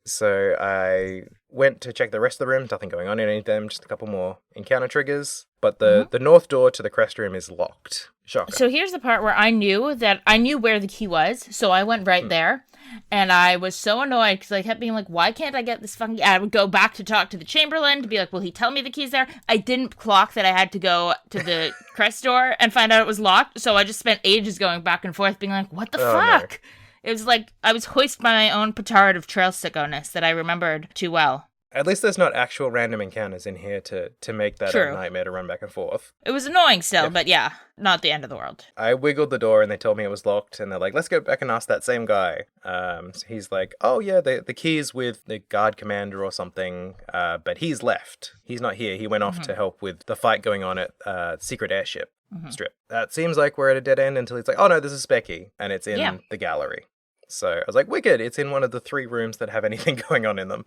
So I went to check the rest of the rooms, nothing going on in any of them, just a couple more encounter triggers. But the north door to the Crest Room is locked. Shocker. So here's the part where I knew where the key was, so I went right there. And I was so annoyed because I kept being like, why can't I get this fucking... I would go back to talk to the Chamberlain to be like, will he tell me the key's there? I didn't clock that I had to go to the crest door and find out it was locked. So I just spent ages going back and forth being like, what the fuck? No. It was like I was hoisted by my own petard of trail sickoness that I remembered too well. At least there's not actual random encounters in here to make that a nightmare to run back and forth. It was annoying still, but yeah, not the end of the world. I wiggled the door and they told me it was locked, and they're like, let's go back and ask that same guy. So he's like, oh yeah, the key's with the guard commander or something, but he's left. He's not here. He went off to help with the fight going on at Secret Airship Strip. That seems like we're at a dead end until he's like, oh no, this is a Specky, and it's in the gallery. So I was like, wicked, it's in one of the 3 rooms that have anything going on in them.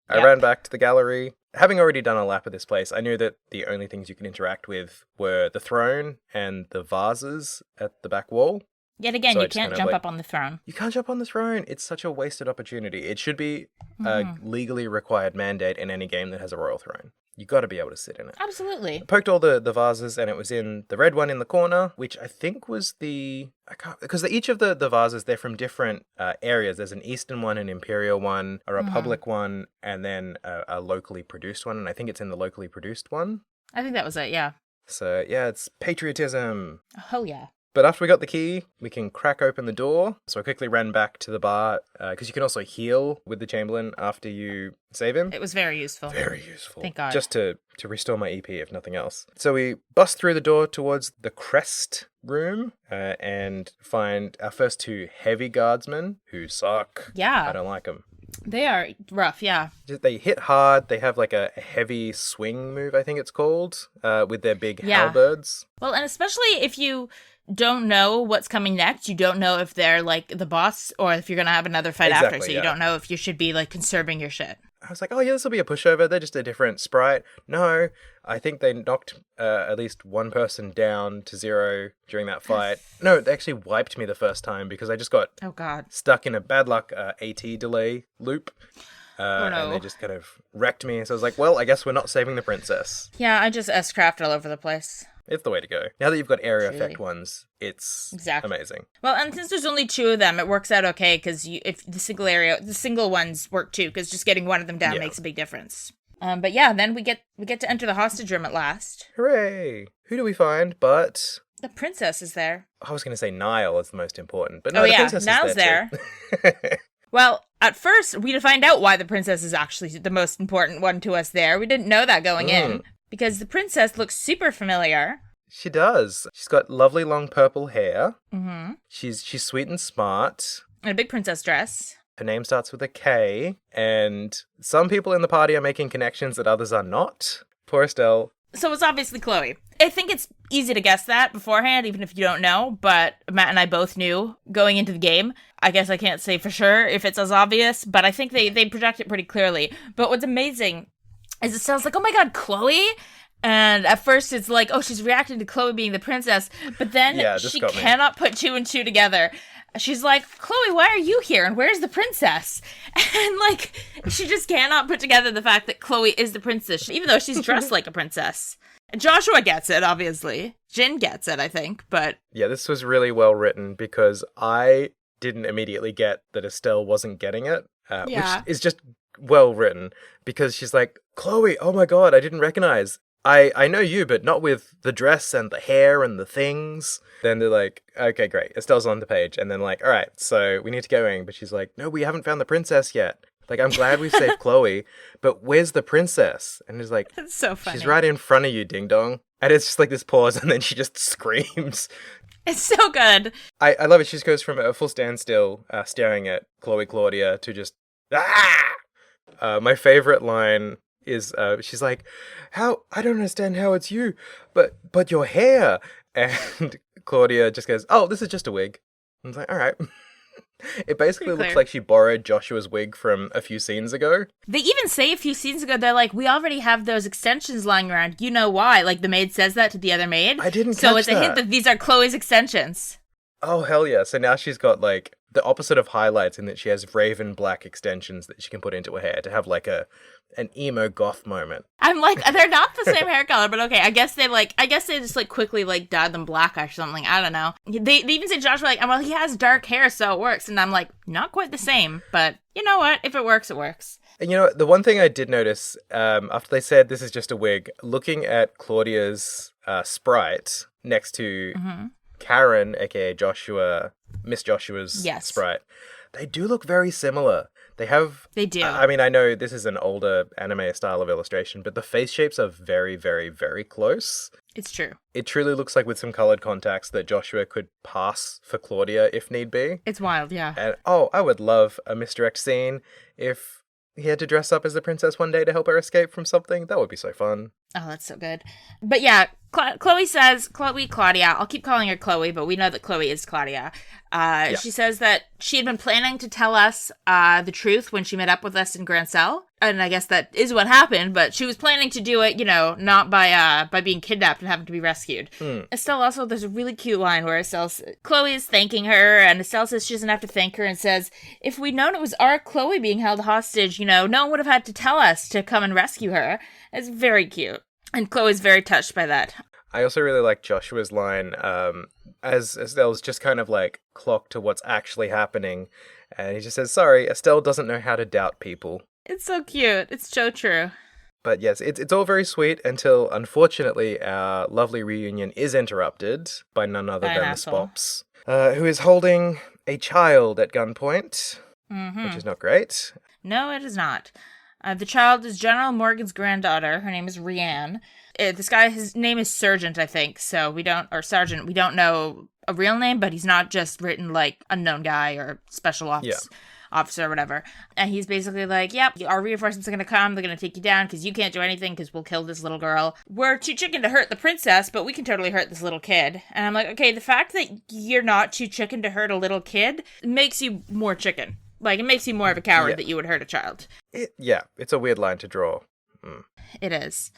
I ran back to the gallery. Having already done a lap of this place, I knew that the only things you can interact with were the throne and the vases at the back wall. Yet again, you can't jump up on the throne. You can't jump on the throne. It's such a wasted opportunity. It should be a legally required mandate in any game that has a royal throne. You got to be able to sit in it. Absolutely. I poked all the vases, and it was in the red one in the corner, which I think was because each of the vases, they're from different areas. There's an Eastern one, an Imperial one, a Republic one, and then a locally produced one. And I think it's in the locally produced one. I think that was it, yeah. So yeah, it's patriotism. Oh yeah. But after we got the key, we can crack open the door. So I quickly ran back to the bar, because you can also heal with the Chamberlain after you save him. It was very useful. Very useful. Thank God. Just to restore my EP, if nothing else. So we bust through the door towards the Crest Room and find our first 2 heavy guardsmen who suck. Yeah. I don't like them. They are rough, yeah. They hit hard. They have like a heavy swing move, I think it's called, with their big halberds. Well, and especially if you don't know what's coming next. You don't know if they're like the boss or if you're going to have another fight after. So you don't know if you should be like conserving your shit. I was like, oh yeah, this will be a pushover. They're just a different sprite. No, I think they knocked at least one person down to 0 during that fight. No, they actually wiped me the first time because I just got stuck in a bad luck AT delay loop. And they just kind of wrecked me. So I was like, well, I guess we're not saving the princess. Yeah, I just S-craft all over the place. It's the way to go. Now that you've got area effect ones, it's amazing. Well, and since there's only 2 of them, it works out okay because if the single ones work too, because just getting one of them down makes a big difference. But yeah, then we get to enter the hostage room at last. Hooray! Who do we find? But the princess is there. I was going to say Niall is the most important, but no, the princess Niall's is there. Well, at first we find out why the princess is actually the most important one to us. There, we didn't know that going in. Because the princess looks super familiar. She does. She's got lovely long purple hair. Mm-hmm. She's sweet and smart. And a big princess dress. Her name starts with a K, and some people in the party are making connections that others are not. Poor Estelle. So it's obviously Chloe. I think it's easy to guess that beforehand, even if you don't know, but Matt and I both knew going into the game. I guess I can't say for sure if it's as obvious, but I think they project it pretty clearly. But what's amazing is Estelle's like, oh my god, Chloe? And at first it's like, oh, she's reacting to Chloe being the princess, but then she cannot put two and two together. She's like, Chloe, why are you here? And where's the princess? And, like, she just cannot put together the fact that Chloe is the princess, even though she's dressed like a princess. Joshua gets it, obviously. Jin gets it, I think, but... Yeah, this was really well written because I didn't immediately get that Estelle wasn't getting it, which is just well written because she's like, Chloe, oh my god, I didn't recognize. I know you, but not with the dress and the hair and the things. Then they're like, okay, great. Estelle's on the page. And then like, all right, so we need to get going. But she's like, no, we haven't found the princess yet. Like, I'm glad we saved Chloe, but where's the princess? And it's like, that's so funny. She's right in front of you, ding dong. And it's just like this pause, and then she just screams. It's so good. I love it. She just goes from a full standstill, staring at Chloe Claudia to just, ah! My favorite line is she's like, how, I don't understand how it's you, but your hair. And Claudia just goes, oh, this is just a wig. I was like, all right. It basically looks like she borrowed Joshua's wig from a few scenes ago. They even say a few scenes ago, they're like, we already have those extensions lying around. You know why? Like, the maid says that to the other maid. I didn't catch So it's that. a hint that these are Chloe's extensions. Oh, hell yeah. So now she's got, like, the opposite of highlights in that she has raven black extensions that she can put into her hair to have, like, an emo goth moment. I'm like, they're not the same hair color, but okay. I guess they just, like, quickly, like, dyed them black or something. I don't know. They even say Joshua, like, well, he has dark hair, so it works. And I'm like, not quite the same, but you know what? If it works, it works. And you know, the one thing I did notice, after they said this is just a wig, looking at Claudia's sprite next to Karen, aka Joshua, Miss Joshua's sprite, they do look very similar. They do. I mean, I know this is an older anime style of illustration, but the face shapes are very, very, very close. It's true. It truly looks like with some colored contacts that Joshua could pass for Claudia if need be. It's wild, yeah. And I would love a misdirect scene if he had to dress up as the princess one day to help her escape from something. That would be so fun. Oh, that's so good. But yeah, Chloe says, Claudia, I'll keep calling her Chloe, but we know that Chloe is Claudia. She says that she had been planning to tell us the truth when she met up with us in Grancel. And I guess that is what happened, but she was planning to do it, you know, not by being kidnapped and having to be rescued. Estelle also, there's a really cute line where Chloe is thanking her, and Estelle says she doesn't have to thank her and says, if we'd known it was our Chloe being held hostage, you know, no one would have had to tell us to come and rescue her. It's very cute. And Chloe's very touched by that. I also really like Joshua's line, as Estelle's just kind of like clocked to what's actually happening. And he just says, sorry, Estelle doesn't know how to doubt people. It's so cute. It's so true. But yes, it's all very sweet until, unfortunately, our lovely reunion is interrupted by none other than the Spops, who is holding a child at gunpoint, which is not great. No, it is not. The child is General Morgan's granddaughter. Her name is Rianne. This guy, his name is Sergeant, I think. So we don't know a real name, but he's not just written like unknown guy or special officer or whatever. And he's basically like, yep, our reinforcements are going to come. They're going to take you down because you can't do anything because we'll kill this little girl. We're too chicken to hurt the princess, but we can totally hurt this little kid. And I'm like, okay, the fact that you're not too chicken to hurt a little kid makes you more chicken. Like, it makes you more of a coward that you would hurt a child. It's a weird line to draw. It is.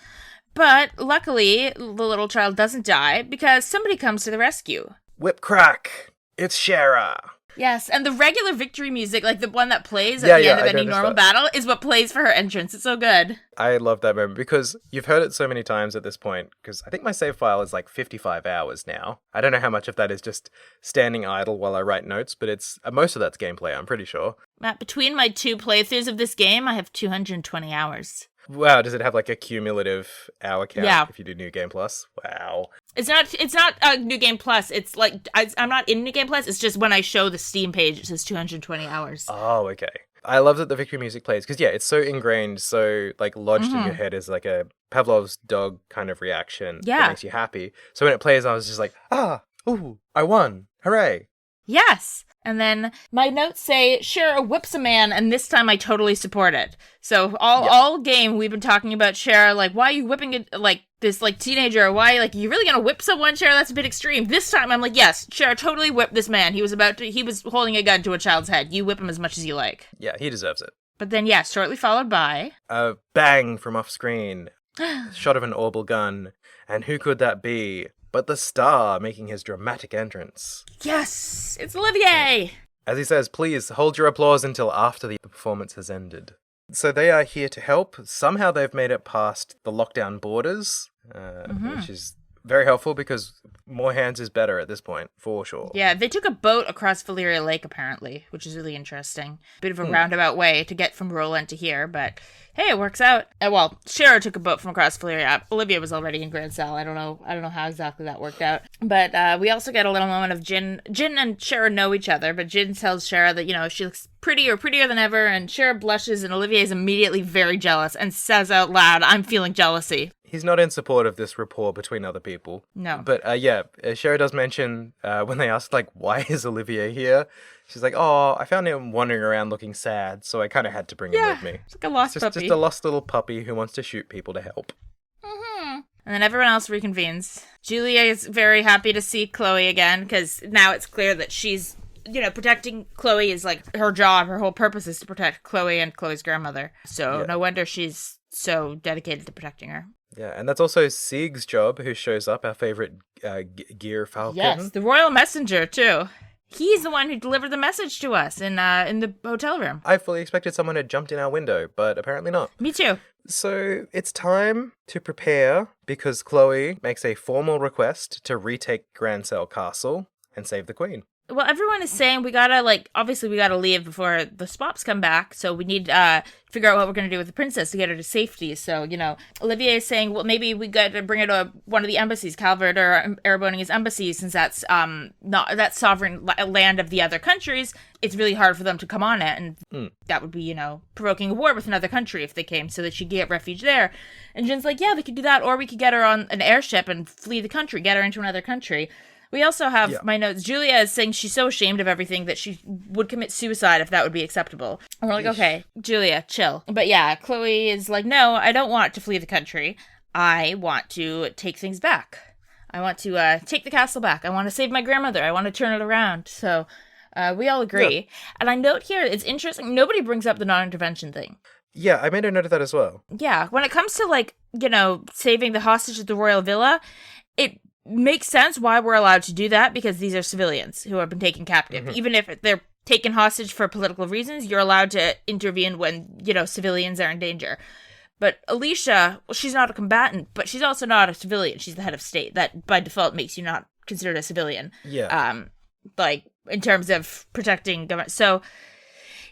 But luckily, the little child doesn't die because somebody comes to the rescue. Whip crack! It's Shara! Yes, and the regular victory music, like the one that plays at the end of any normal battle, is what plays for her entrance. It's so good. I love that moment because you've heard it so many times at this point, because I think my save file is like 55 hours now. I don't know how much of that is just standing idle while I write notes, but it's most of that's gameplay, I'm pretty sure. Matt, between my 2 playthroughs of this game, I have 220 hours. Wow, does it have like a cumulative hour count if you do New Game Plus? Wow. It's not New Game Plus. It's like, I'm not in New Game Plus. It's just when I show the Steam page, it says 220 hours. Oh, okay. I love that the victory music plays because, yeah, it's so ingrained, so like lodged in your head as like a Pavlov's dog kind of reaction that makes you happy. So when it plays, I was just like, ooh, I won. Hooray. Yes. And then my notes say, Shara whips a man, and this time I totally support it. So all game we've been talking about Shara, like, why are you whipping it, like, this, like, teenager? Why, like, you really gonna whip someone, Shara? That's a bit extreme. This time I'm like, yes, Shara totally whipped this man. He was holding a gun to a child's head. You whip him as much as you like. Yeah, he deserves it. But then, yeah, shortly followed by... A bang from off screen. Shot of an orbital gun. And who could that be but the star making his dramatic entrance? Yes! It's Olivier! As he says, please hold your applause until after the performance has ended. So they are here to help. Somehow they've made it past the lockdown borders, which is very helpful because more hands is better at this point, for sure. Yeah, they took a boat across Valyria Lake, apparently, which is really interesting. Bit of a roundabout way to get from Roland to here, but hey, it works out. Well, Shara took a boat from across Valyria. Olivia was already in Grancel. I don't know how exactly that worked out. But we also get a little moment of Jin. Jin and Shara know each other, but Jin tells Shara that, you know, she looks prettier than ever, and Shara blushes, and Olivier is immediately very jealous and says out loud, I'm feeling jealousy. He's not in support of this rapport between other people. No. But Shara does mention when they ask, like, why is Olivier here? She's like, I found him wandering around looking sad, so I kind of had to bring him with me. It's like a lost puppy. Just a lost little puppy who wants to shoot people to help. And then everyone else reconvenes. Julia is very happy to see Chloe again, because now it's clear that she's, you know, protecting Chloe is like her job. Her whole purpose is to protect Chloe and Chloe's grandmother. So no wonder she's so dedicated to protecting her. Yeah, and that's also Sieg's job, who shows up, our favorite gear falcon. Yes, the royal messenger, too. He's the one who delivered the message to us in the hotel room. I fully expected someone had jumped in our window, but apparently not. Me too. So it's time to prepare, because Chloe makes a formal request to retake Grancel Castle and save the Queen. Well, everyone is saying we gotta, like, obviously we gotta leave before the Spops come back, so we need to figure out what we're gonna do with the princess to get her to safety. So, you know, Olivier is saying, well, maybe we gotta bring her to one of the embassies, Calvert or Erebonin's embassy, since that's not that sovereign land of the other countries. It's really hard for them to come on it, and that would be, you know, provoking a war with another country if they came, so that she'd get refuge there. And Jin's like, yeah, we could do that, or we could get her on an airship and flee the country, get her into another country. We also have my notes. Julia is saying she's so ashamed of everything that she would commit suicide if that would be acceptable. And we're like, okay, Julia, chill. But yeah, Chloe is like, no, I don't want to flee the country. I want to take things back. I want to take the castle back. I want to save my grandmother. I want to turn it around. So we all agree. Yeah. And I note here, it's interesting, nobody brings up the non-intervention thing. Yeah, I made a note of that as well. Yeah, when it comes to, like, you know, saving the hostage at the royal villa, it makes sense why we're allowed to do that, because these are civilians who have been taken captive. Even if they're taken hostage for political reasons, you're allowed to intervene when, you know, civilians are in danger. But Alicia, well, she's not a combatant, but she's also not a civilian. She's the head of state. That, by default, makes you not considered a civilian. Yeah. Like, in terms of protecting government. So,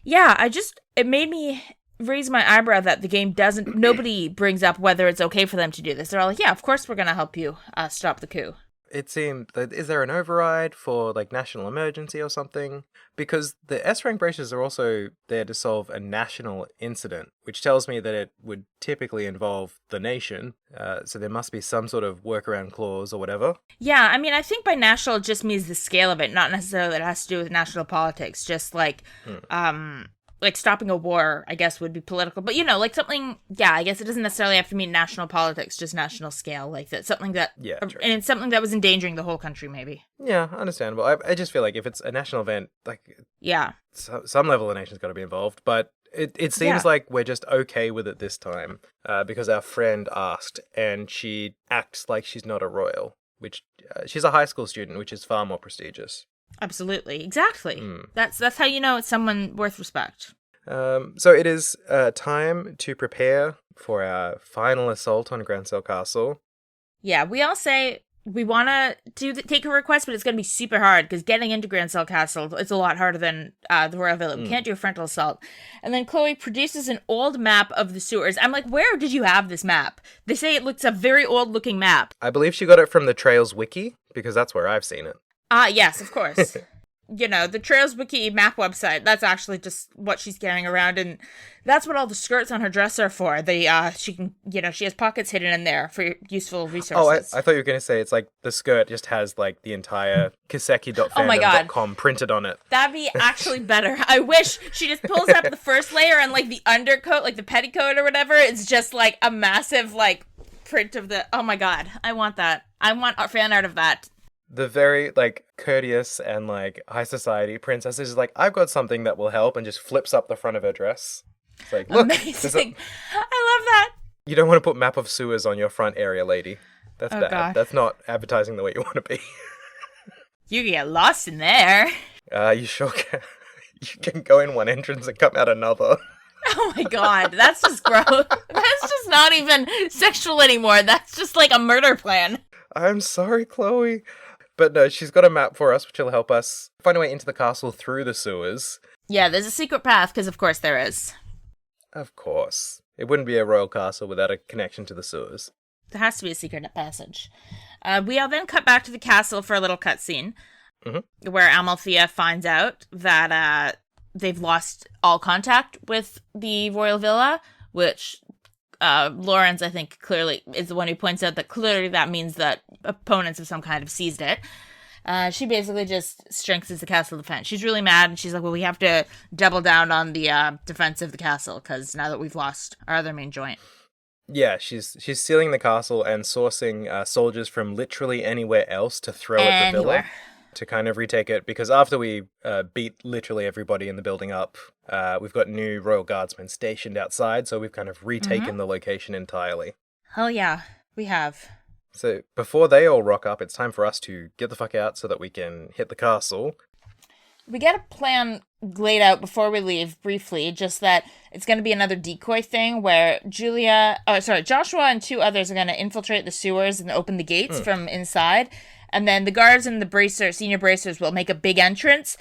yeah, it made me raise my eyebrow that the game nobody brings up whether it's okay for them to do this. They're all like, yeah, of course we're going to help you stop the coup. It seemed that, is there an override for, like, national emergency or something? Because the S-rank braces are also there to solve a national incident, which tells me that it would typically involve the nation. So there must be some sort of workaround clause or whatever. Yeah, I mean, I think by national it just means the scale of it, not necessarily that it has to do with national politics. Just like, like stopping a war, I guess, would be political. But, you know, like something, yeah, I guess it doesn't necessarily have to mean national politics, just national scale. Like that, something that, yeah, true. And it's something that was endangering the whole country, maybe. Yeah, understandable. I just feel like if it's a national event, like, yeah, some level of the nation's got to be involved. But it seems like we're just okay with it this time because our friend asked, and she acts like she's not a royal, which she's a high school student, which is far more prestigious. Absolutely. Exactly. That's how you know it's someone worth respect. So it is time to prepare for our final assault on Grancel Castle. Yeah, we all say we want to take a request, but it's going to be super hard because getting into Grancel Castle, it's a lot harder than the Royal Villa. We can't do a frontal assault. And then Chloe produces an old map of the sewers. I'm like, where did you have this map? They say it looks a very old looking map. I believe she got it from the Trails wiki, because that's where I've seen it. Yes, of course. the Trails Wiki map website. That's actually just what she's carrying around, and that's what all the skirts on her dress are for. She can, she has pockets hidden in there for useful resources. Oh, I thought you were going to say it's like the skirt just has like the entire kiseki.fandom.com printed on it. That'd be actually better. I wish she just pulls up the first layer and like the undercoat, like the petticoat or whatever, it's just like a massive like print of the, oh my god, I want that. I want fan art of that. The very, like, courteous and, like, high society princess is like, I've got something that will help, and just flips up the front of her dress. It's like, look. Amazing. I love that. You don't want to put map of sewers on your front area, lady. That's bad. God. That's not advertising the way you want to be. You can get lost in there. You sure can. You can go in one entrance and come out another. Oh my god, that's just gross. That's just not even sexual anymore. That's just like a murder plan. I'm sorry, Chloe. But no, she's got a map for us, which will help us find a way into the castle through the sewers. Yeah, there's a secret path, because of course there is. Of course. It wouldn't be a royal castle without a connection to the sewers. There has to be a secret passage. We'll then cut back to the castle for a little cutscene, where Amalthea finds out that they've lost all contact with the royal villa, which Lawrence, I think, clearly is the one who points out that clearly that means that opponents of some kind have seized it. She basically just strengthens the castle defense. She's really mad, and she's like, well, we have to double down on the defense of the castle, because now that we've lost our other main joint. Yeah, she's sealing the castle and sourcing soldiers from literally anywhere else to throw at the villa to kind of retake it, because after we beat literally everybody in the building up, we've got new royal guardsmen stationed outside, so we've kind of retaken the location entirely. Hell yeah, we have. So before they all rock up, it's time for us to get the fuck out so that we can hit the castle. We get a plan laid out before we leave, briefly, just that it's going to be another decoy thing where Joshua and two others are going to infiltrate the sewers and open the gates from inside. And then the guards and the senior bracers will make a big entrance.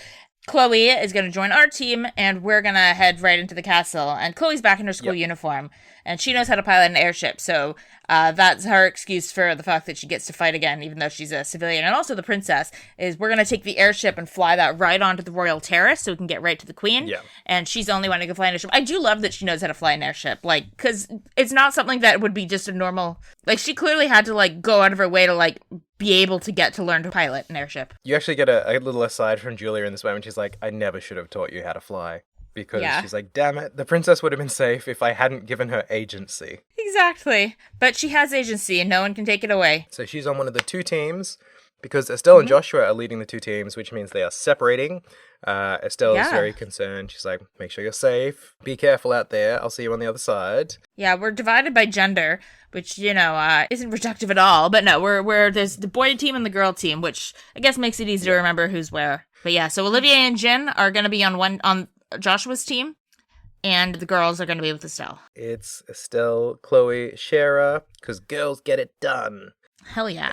Chloe is going to join our team, and we're going to head right into the castle. And Chloe's back in her school uniform, and she knows how to pilot an airship, so that's her excuse for the fact that she gets to fight again, even though she's a civilian. And also the princess is, we're going to take the airship and fly that right onto the royal terrace so we can get right to the queen. Yeah. And she's the only one who can fly an airship. I do love that she knows how to fly an airship, like, because it's not something that would be just a normal, like, she clearly had to, like, go out of her way to, like, be able to get to learn to pilot an airship. You actually get a little aside from Julia in this way when she's like, I never should have taught you how to fly. Because she's like, damn it, the princess would have been safe if I hadn't given her agency. Exactly. But she has agency and no one can take it away. So she's on one of the two teams, because Estelle and Joshua are leading the two teams, which means they are separating. Estelle is very concerned. She's like, make sure you're safe. Be careful out there. I'll see you on the other side. Yeah, we're divided by gender, which, isn't reductive at all. But no, there's the boy team and the girl team, which I guess makes it easy to remember who's where. But yeah, so Olivia and Jin are going to be on Joshua's team, and the girls are going to be with Estelle. It's Estelle, Chloe, Shara, because girls get it done. Hell yeah.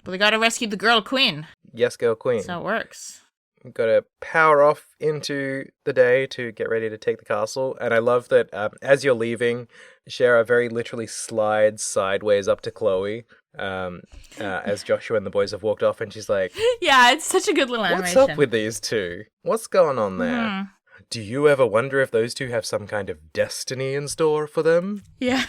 But we got to rescue the girl queen. Yes, girl queen. So it works. We've got to power off into the day to get ready to take the castle. And I love that as you're leaving, Shara very literally slides sideways up to Chloe as Joshua and the boys have walked off. And she's like, yeah, it's such a good little animation. What's up with these two? What's going on there? Do you ever wonder if those two have some kind of destiny in store for them? Yeah.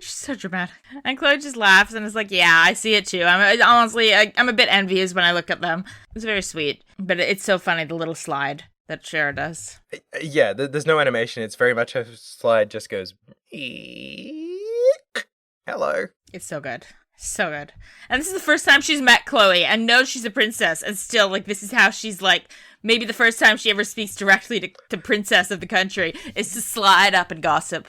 She's so dramatic. And Chloe just laughs and is like, yeah, I see it too. I'm a bit envious when I look at them. It's very sweet. But it's so funny, the little slide that Shara does. Yeah, there's no animation. It's very much a slide just goes, hello. It's so good. So good. And this is the first time she's met Chloe and knows she's a princess, and still, like, this is how she's, like, maybe the first time she ever speaks directly to princess of the country is to slide up and gossip.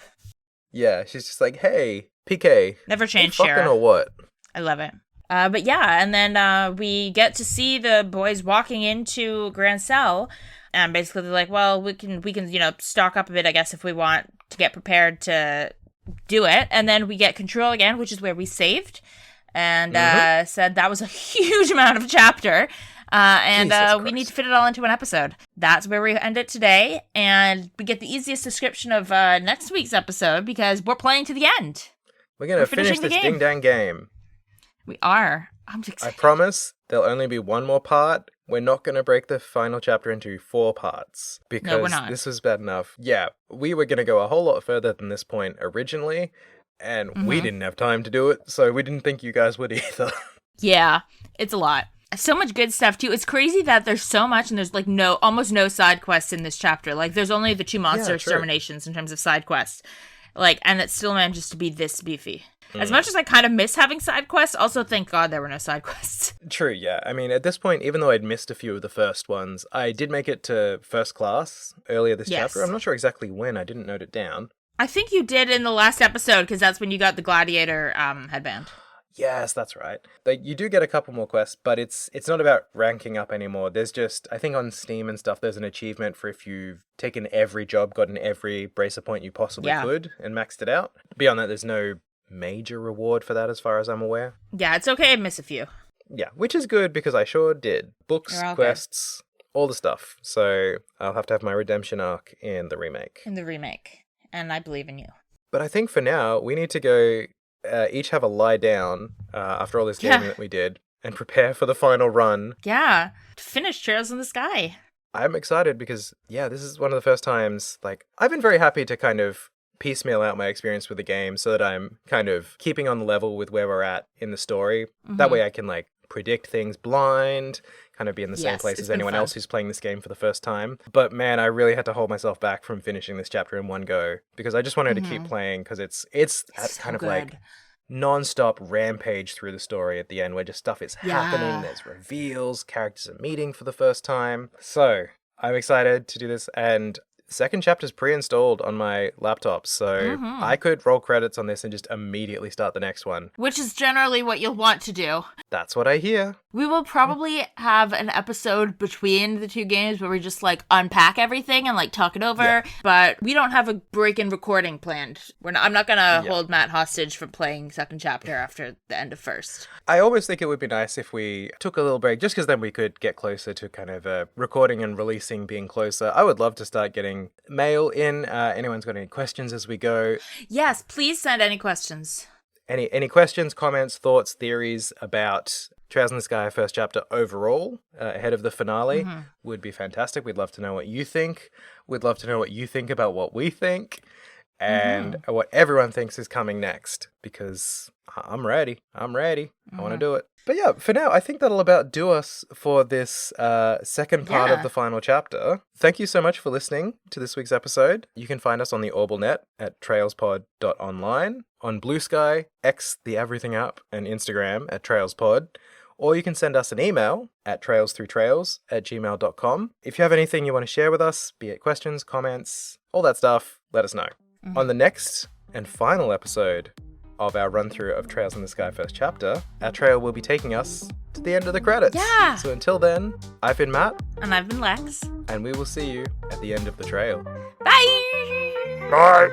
Yeah, she's just like, hey, PK. Never change, Shara. Fucking or what? I love it. But yeah, and then we get to see the boys walking into Grancel, and basically they're like, well, we can stock up a bit, I guess, if we want to get prepared to do it. And then we get control again, which is where we saved, and said that was a huge amount of chapter. And we need to fit it all into an episode. That's where we end it today, and we get the easiest description of next week's episode because we're playing to the end. We're going to finish this ding-dang game. We are. I'm just excited. I promise there'll only be one more part, we're not going to break the final chapter into 4 parts because No, we're not. this was bad enough. Yeah, we were going to go a whole lot further than this point originally, and we didn't have time to do it, so we didn't think you guys would either. Yeah, it's a lot. So much good stuff too. It's crazy that there's so much and there's like almost no side quests in this chapter. Like there's only the 2 monster true. exterminations in terms of side quests. Like, and it still manages to be this beefy. As much as I kind of miss having side quests, also thank God there were no side quests. True, yeah. I mean, at this point, even though I'd missed a few of the first ones, I did make it to first class earlier this Yes. chapter. I'm not sure exactly when. I didn't note it down. I think you did in the last episode because that's when you got the gladiator headband. Yes, that's right. Like, you do get a couple more quests, but it's not about ranking up anymore. There's just, I think on Steam and stuff, there's an achievement for if you've taken every job, gotten every bracer point you possibly could, and maxed it out. Beyond that, there's no major reward for that as far as I'm aware. Yeah, it's okay. I miss a few. Yeah, which is good because I sure did. Books, They're all quests, all the stuff. So I'll have to have my redemption arc in the remake. In the remake. And I believe in you. But I think for now, we need to go each have a lie down after all this gaming that we did and prepare for the final run. Yeah. To finish Trails in the Sky. I'm excited because, yeah, this is one of the first times, like, I've been very happy to kind of piecemeal out my experience with the game so that I'm kind of keeping on the level with where we're at in the story. That way I can, like, predict things blind, kind of be in the same place as anyone else who's playing this game for the first time. But man, I really had to hold myself back from finishing this chapter in one go because I just wanted to keep playing because it's that so kind of good. like non-stop rampage through the story at the end where just stuff is happening, there's reveals, characters are meeting for the first time. So I'm excited to do this, and second chapter's pre-installed on my laptop, so I could roll credits on this and just immediately start the next one. Which is generally what you'll want to do. That's what I hear. We will probably have an episode between the 2 games where we just like unpack everything and like talk it over, but we don't have a break in recording planned. I'm not gonna hold Matt hostage for playing second chapter after the end of first. I always think it would be nice if we took a little break, just because then we could get closer to kind of recording and releasing being closer. I would love to start getting mail in. Anyone's got any questions as we go? Yes, please send any questions. Any questions, comments, thoughts, theories about Trails in the Sky first chapter overall ahead of the finale would be fantastic. We'd love to know what you think. We'd love to know what you think about what we think and what everyone thinks is coming next, because I'm ready. I want to do it. But yeah, for now, I think that'll about do us for this second part of the final chapter. Thank you so much for listening to this week's episode. You can find us on the OrbleNet at trailspod.online, on Blue Sky, X, the Everything app, and Instagram at trailspod. Or you can send us an email at trailsthroughtrails@gmail.com. If you have anything you want to share with us, be it questions, comments, all that stuff, let us know. On the next and final episode of our run-through of Trails in the Sky first chapter, our trail will be taking us to the end of the credits. Yeah! So until then, I've been Matt. And I've been Lex. And we will see you at the end of the trail. Bye! Bye!